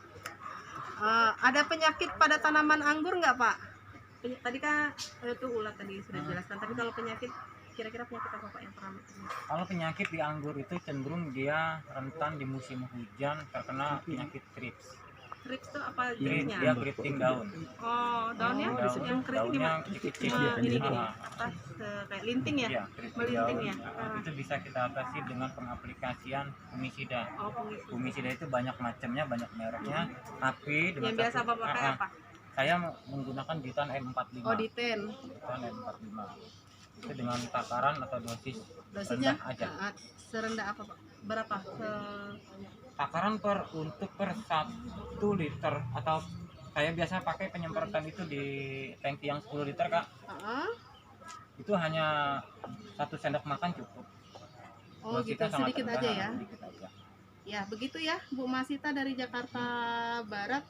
Ada penyakit pada tanaman anggur nggak Pak? Tadi kan itu ulat tadi sudah dijelaskan. Tapi kalau penyakit, kira-kira penyakit apa Pak yang pernah? Kalau penyakit di anggur itu cenderung dia rentan di musim hujan terkena penyakit trips. Crips tuh apa Dia jenisnya? keriting daun. Oh, daunnya yang keriting Daunnya gimana? kecil-kecil. Gini Ah, pas kayak linting ya? Iya, keriting Melinting daun. ya? Ah. Itu bisa kita atasi dengan pengaplikasian fungisida. Oh, fungisi. Fungisida itu banyak macamnya, banyak mereknya, tapi dengan Yang biasa Bapak pakai apa? saya menggunakan Ditan M45. Oh, Diten. Ditan M45. Itu dengan takaran atau dosis Dosisnya rendah aja. serendah apa, Pak? Berapa? Takaran untuk per 1 liter, atau saya biasa pakai penyemprotan itu di tangki yang 10 liter, Kak. Itu hanya 1 sendok makan cukup. Oh, Buat gitu, kita sangat sedikit rendah, aja ya. sedikit aja. Ya, begitu ya, Bu Masita dari Jakarta Barat.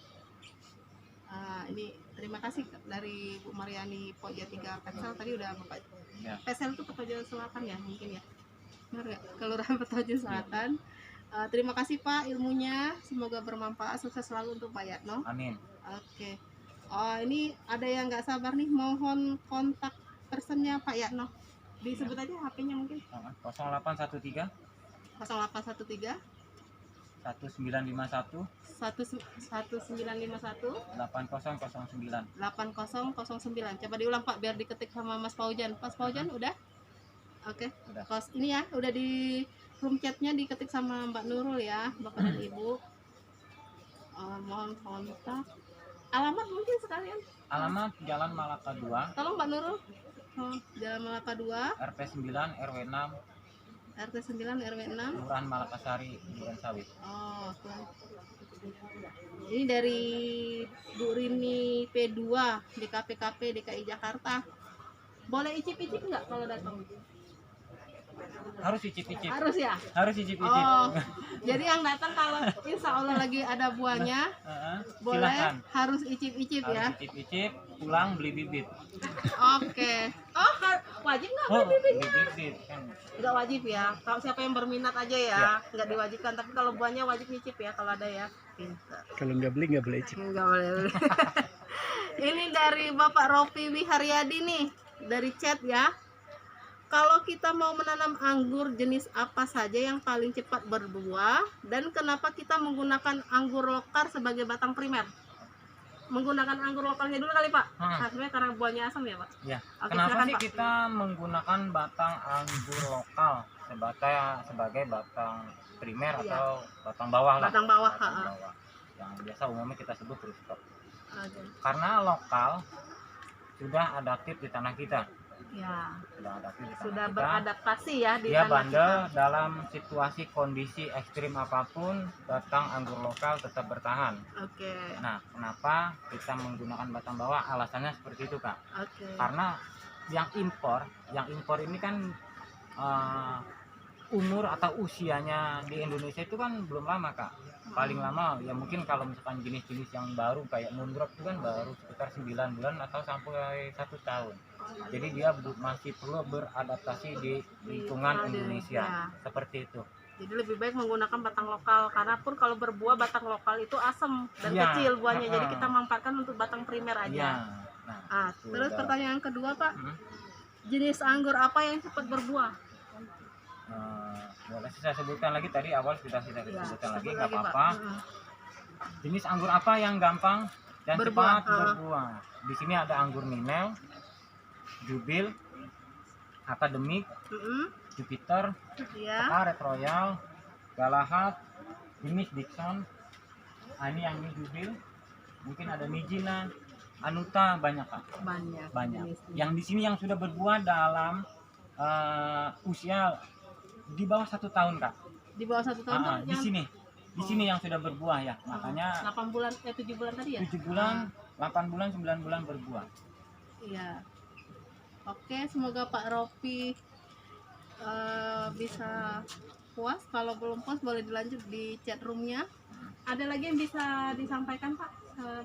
Ini terima kasih dari Bu Mariani Poja 3 Pesel, tadi udah Bapak. Ya. Pesel itu Petojo Selatan ya, mungkin ya. Benar nggak? Kelurahan Petojo Selatan. Terima kasih Pak ilmunya, semoga bermanfaat, sukses selalu untuk Pak Yatno. Amin. Oke. Oh, ini ada yang nggak sabar nih, mohon kontak personnya Pak Yatno. Disebut aja HP-nya mungkin. 0813 0813 1951 1951 8009. 8009. Coba diulang Pak biar diketik sama Mas Paujan. Mas Paujan udah? Oke. Udah. Kos ini ya, udah di room chatnya diketik sama Mbak Nurul ya, Bapak dan Ibu. Mohon kontak. Alamat mungkin sekalian. Alamat Jalan Malaka 2, Tolong Mbak Nurul. Jalan Malaka 2, RT 9 RW 6, RT 9 RW 6. Kelurahan Malakasari, Duren Sawit. Oh, ini dari Bu Rini P2 di KPKP DKI Jakarta. Boleh icip-icip nggak kalau datang? Harus icip-icip. Harus ya? Harus icip-icip. Oh, jadi yang datang kalau insya Allah lagi ada buahnya, boleh Silahkan. harus icip-icip ya. Harus icip-icip, pulang beli bibit. Oke. Oh, wajib nggak Oh, beli beli bibitnya? bibit kan. Nggak wajib ya. Kalau siapa yang berminat aja ya, nggak diwajibkan. Tapi kalau buahnya wajib nyicip ya kalau ada ya. Pintar. Kalau nggak beli nggak boleh icip. Nggak boleh. Ini dari Bapak Rofi Wiharyadi nih, dari chat ya. Kalau kita mau menanam anggur jenis apa saja yang paling cepat berbuah, dan kenapa kita menggunakan anggur lokal sebagai batang primer? Menggunakan anggur lokalnya dulu kali Pak. Akhirnya karena buahnya asam ya Pak. Ya. Oke, Kenapa silakan, sih Pak. kita menggunakan batang anggur lokal sebagai batang primer Iya. atau batang bawah lah? Batang bawah, Batang ha-ha. bawah. Yang biasa umumnya kita sebut rooftop. Oke. Karena lokal sudah adaptif di tanah kita. Ya, Sudah adaptif di tanah sudah kita. beradaptasi ya di Dia tanah bandel kita. dalam situasi kondisi ekstrim apapun, batang anggur lokal tetap bertahan. Oke. Nah, kenapa kita menggunakan batang bawah? Alasannya seperti itu, Kak. Oke. Karena yang impor ini kan umur atau usianya di Indonesia itu kan belum lama, Kak. Paling lama ya mungkin kalau misalkan jenis-jenis yang baru kayak Moondrop itu kan baru sekitar 9 bulan atau sampai 1 tahun. Jadi dia masih perlu beradaptasi di lingkungan Indonesia. Ya. Seperti itu. Jadi lebih baik menggunakan batang lokal, karena pun kalau berbuah batang lokal itu asam dan Iya. kecil buahnya. Jadi Ha-ha. kita manfaatkan untuk batang primer Iya. aja. Nah, itu Terus udah. pertanyaan kedua Pak, Hmm. jenis anggur apa yang cepat berbuah? Boleh saya sebutkan lagi, tadi awal sudah saya Ya, sebutkan lagi, sebut nggak Pak. apa-apa. Jenis anggur apa yang gampang dan Berbuah, cepat berbuah? Di sini ada anggur Ninel, Jubil, Akademik, Jupiter, Ya. Red Royal, Galahad, Jimis Dixon. Ini yang ini Jubil. Mungkin ada Mijina, Anuta, banyak Kak. Banyak. Banyak. jenisnya. Yang di sini yang sudah berbuah dalam usia di bawah 1 tahun, Kak. Di bawah 1 tahun tuh Di yang sini yang sudah berbuah ya. Makanya 8 bulan 7 bulan tadi ya? 7 bulan, 8 bulan, 9 bulan berbuah. Iya. Oke, semoga Pak Rofi bisa puas. Kalau belum puas boleh dilanjut di chat roomnya. Ada lagi yang bisa disampaikan Pak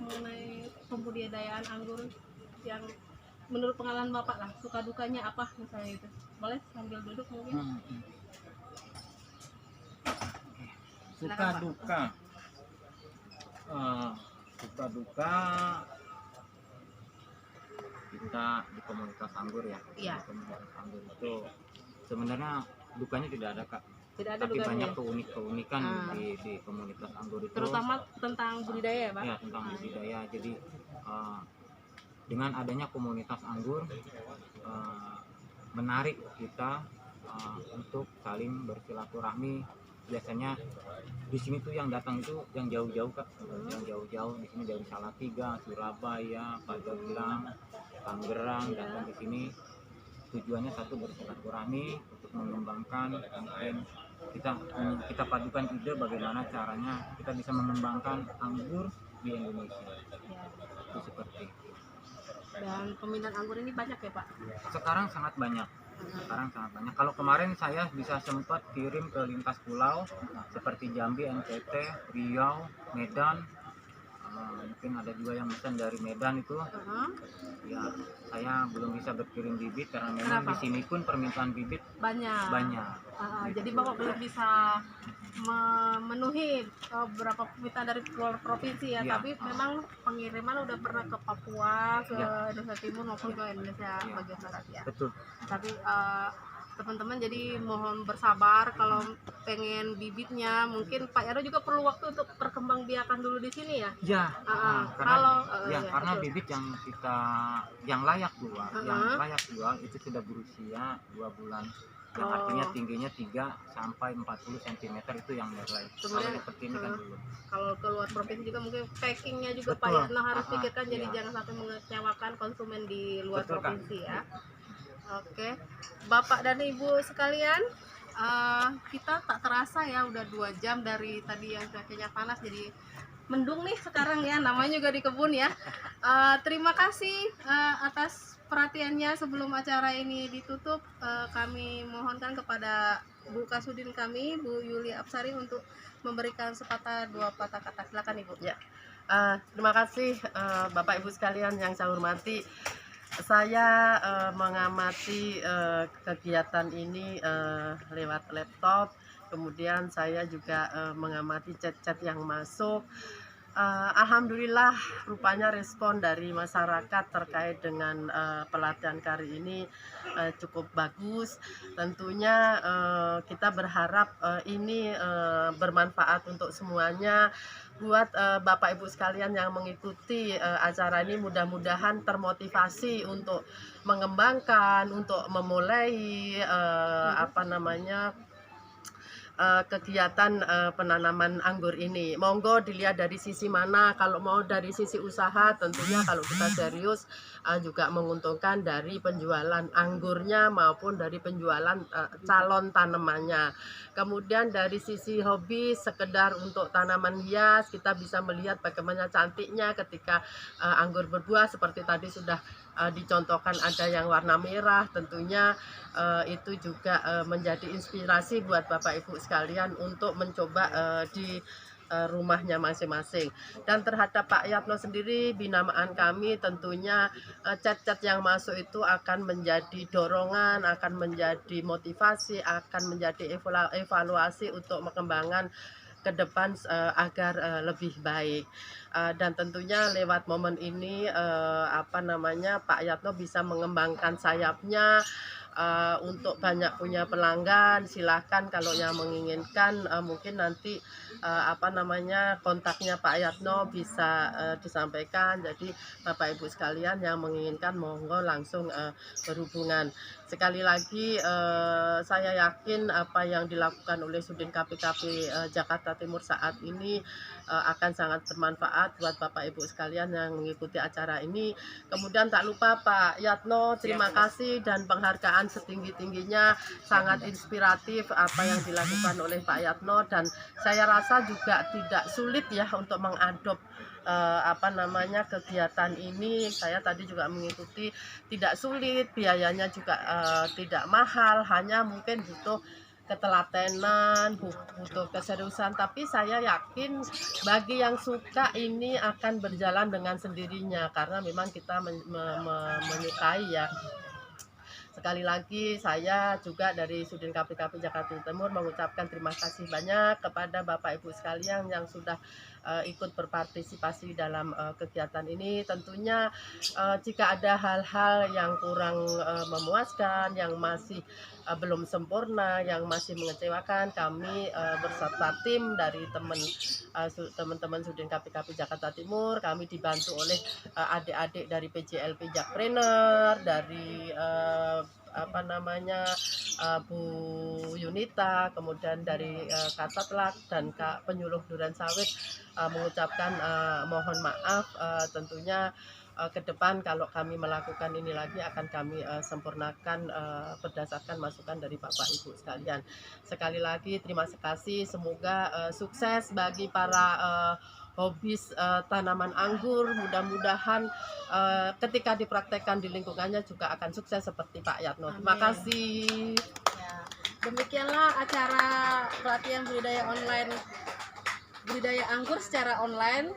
mengenai pembudidayaan anggur yang menurut pengalaman Bapak lah, suka dukanya apa misalnya itu? Boleh sambil duduk mungkin? Suka Silakan, Pak. duka. Suka duka kita di komunitas anggur ya. Iya. Di komunitas anggur itu sebenarnya dukanya tidak ada, Kak. tidak ada tapi dugaannya. banyak keunikan Ah. di komunitas anggur itu. Terutama tentang budidaya ya, Pak? Ya, tentang budidaya. Jadi dengan adanya komunitas anggur menarik kita untuk saling bersilaturahmi. Biasanya di sini tuh yang datang itu yang jauh-jauh Kak, yang jauh-jauh di sini dari Salatiga, Surabaya, Pandeglang, Tangerang datang di sini. Tujuannya satu, bersilaturahmi untuk mengembangkan, mungkin kita padukan ide bagaimana caranya kita bisa mengembangkan anggur di Indonesia. Ya. Itu seperti itu. Dan peminat anggur ini banyak ya, Pak? Sekarang sangat banyak. Kalau kemarin saya bisa sempat kirim ke lintas pulau seperti Jambi, NTT, Riau, Medan. Mungkin ada juga yang pesan dari Medan itu. Ya, saya belum bisa berkirim bibit karena memang di sini pun permintaan bibit Banyak. Jadi Bapak belum bisa memenuhi beberapa permintaan dari luar provinsi ya, Ya. tapi memang pengiriman udah pernah ke Papua, ke Ya. Indonesia Timur maupun ke Indonesia Ya. bagian barat ya. Betul. Tapi teman-teman jadi mohon bersabar kalau pengen bibitnya, mungkin Pak Yaro juga perlu waktu untuk perkembangbiakan dulu di sini ya. Ya, karena betul. bibit yang layak jual itu sudah berusia 2 bulan. Yang artinya tingginya 3 sampai 40 cm itu yang nilai. Kalau Kemudian, seperti ini kan belum. kalau keluar provinsi juga mungkin packingnya juga Pak Betul. Yatno harus pikirkan, jadi Iya. jangan sampai mengecewakan konsumen di luar Betul, Kak. provinsi ya. Oke, Bapak dan Ibu sekalian, kita tak terasa ya udah 2 jam dari tadi yang cuacanya panas jadi mendung nih sekarang ya, namanya juga di kebun ya. Terima kasih atas perhatiannya. Sebelum acara ini ditutup, kami mohonkan kepada Bu Kasudin kami, Bu Yuli Apsari, untuk memberikan sepatah 2 patah kata. Silakan Ibu. Ya. Terima kasih Bapak Ibu sekalian yang saya hormati. Saya mengamati kegiatan ini lewat laptop, kemudian saya juga mengamati chat-chat yang masuk. Alhamdulillah, rupanya respon dari masyarakat terkait dengan pelatihan kali ini cukup bagus. Tentunya kita berharap ini bermanfaat untuk semuanya. Buat Bapak Ibu sekalian yang mengikuti acara ini, mudah-mudahan termotivasi untuk mengembangkan, untuk memulai kegiatan penanaman anggur ini. Monggo dilihat dari sisi mana. Kalau mau dari sisi usaha, tentunya kalau kita serius juga menguntungkan dari penjualan anggurnya maupun dari penjualan calon tanamannya. Kemudian dari sisi hobi, sekedar untuk tanaman hias, kita bisa melihat bagaimana cantiknya ketika anggur berbuah. Seperti tadi sudah dicontohkan ada yang warna merah. Tentunya itu juga menjadi inspirasi buat Bapak Ibu sekalian untuk mencoba di rumahnya masing-masing. Dan terhadap Pak Yatno sendiri, binamaan kami, tentunya chat-chat yang masuk itu akan menjadi dorongan, akan menjadi motivasi, akan menjadi evaluasi untuk mengembangkan ke depan agar lebih baik. Dan tentunya lewat momen ini Pak Yatno bisa mengembangkan sayapnya untuk banyak punya pelanggan. Silahkan kalau yang menginginkan, mungkin nanti kontaknya Pak Yatno bisa disampaikan. Jadi Bapak Ibu sekalian yang menginginkan, monggo langsung berhubungan. Sekali lagi saya yakin apa yang dilakukan oleh Sudin KPKP Jakarta Timur saat ini akan sangat bermanfaat buat Bapak Ibu sekalian yang mengikuti acara ini. Kemudian tak lupa Pak Yatno, terima kasih dan penghargaan setinggi-tingginya. Sangat inspiratif apa yang dilakukan oleh Pak Yatno, dan saya rasa juga tidak sulit ya untuk mengadop kegiatan ini. Saya tadi juga mengikuti, tidak sulit, biayanya juga tidak mahal, hanya mungkin butuh ketelatenan, butuh keseriusan. Tapi saya yakin bagi yang suka ini akan berjalan dengan sendirinya, karena memang kita menyukai ya. Sekali lagi saya juga dari Sudin KPKP Jakarta Timur mengucapkan terima kasih banyak kepada Bapak Ibu sekalian yang sudah ikut berpartisipasi dalam kegiatan ini. Tentunya jika ada hal-hal yang kurang memuaskan, yang masih belum sempurna, yang masih mengecewakan, kami berserta tim dari teman-teman Sudin KPKP Jakarta Timur, kami dibantu oleh adik-adik dari PJLP Jakpreneur, dari Bu Yunita, kemudian dari Katatlak dan Kak Penyuluh Duren Sawit mengucapkan mohon maaf. Tentunya ke depan kalau kami melakukan ini lagi akan kami sempurnakan berdasarkan masukan dari Bapak Ibu sekalian. Sekali lagi terima kasih, semoga sukses bagi para hobis tanaman anggur. Mudah-mudahan ketika dipraktekkan di lingkungannya juga akan sukses seperti Pak Yatno. Terima kasih. Ya, demikianlah acara pelatihan budidaya anggur secara online.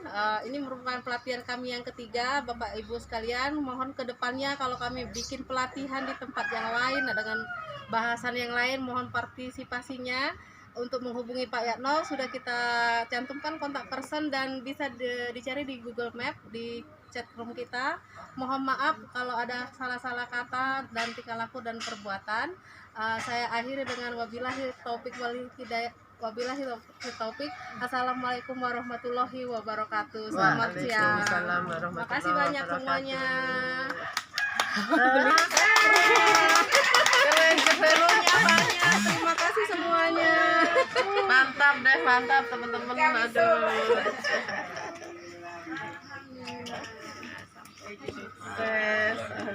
Ini merupakan pelatihan kami yang ketiga, Bapak Ibu sekalian. Mohon kedepannya kalau kami bikin pelatihan di tempat yang lain dengan bahasan yang lain, mohon partisipasinya. Untuk menghubungi Pak Yatno sudah kita cantumkan kontak person dan bisa dicari di Google Map, di chat room kita. Mohon maaf kalau ada salah-salah kata dan tingkah laku dan perbuatan. Saya akhiri dengan wabillahi taufik wal hidayah. Wabillahi taufik. Assalamualaikum warahmatullahi wabarakatuh. Selamat siang. Waalaikumsalam Terima warahmatullahi kasih banyak wabarakatuh. semuanya. Keren, keserunya banyak. Terima kasih semuanya. Mantap deh, mantap teman-teman. Aduh.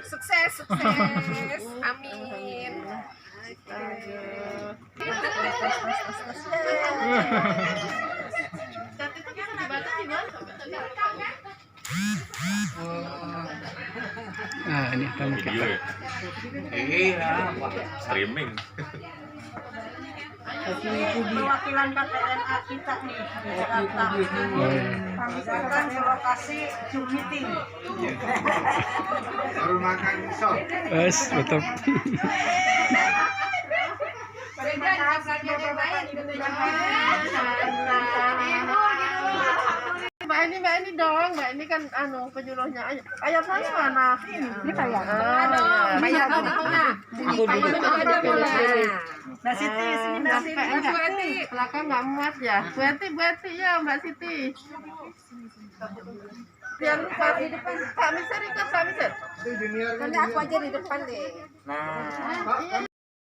Sukses, sukses. Amin. Aduh. Nah, ini tamu kita. Iya, streaming. Perwakilan KPNA kita nih di Jakarta. Kami datang ke lokasi Zoom meeting. Baru makan sop. Yes, betul. Mbak ini dong, Mbak ini kan penyuluhnya. Ayat saya mana? Ini kayak. Mbak Siti, sini Mbak Siti. Bu Eti, belakang nggak muat ya. Bu Eti ya Mbak Siti. Biar Pak di depan. Pak Miser ikut Pak Miser. Nanti aku aja di depan deh. Nah.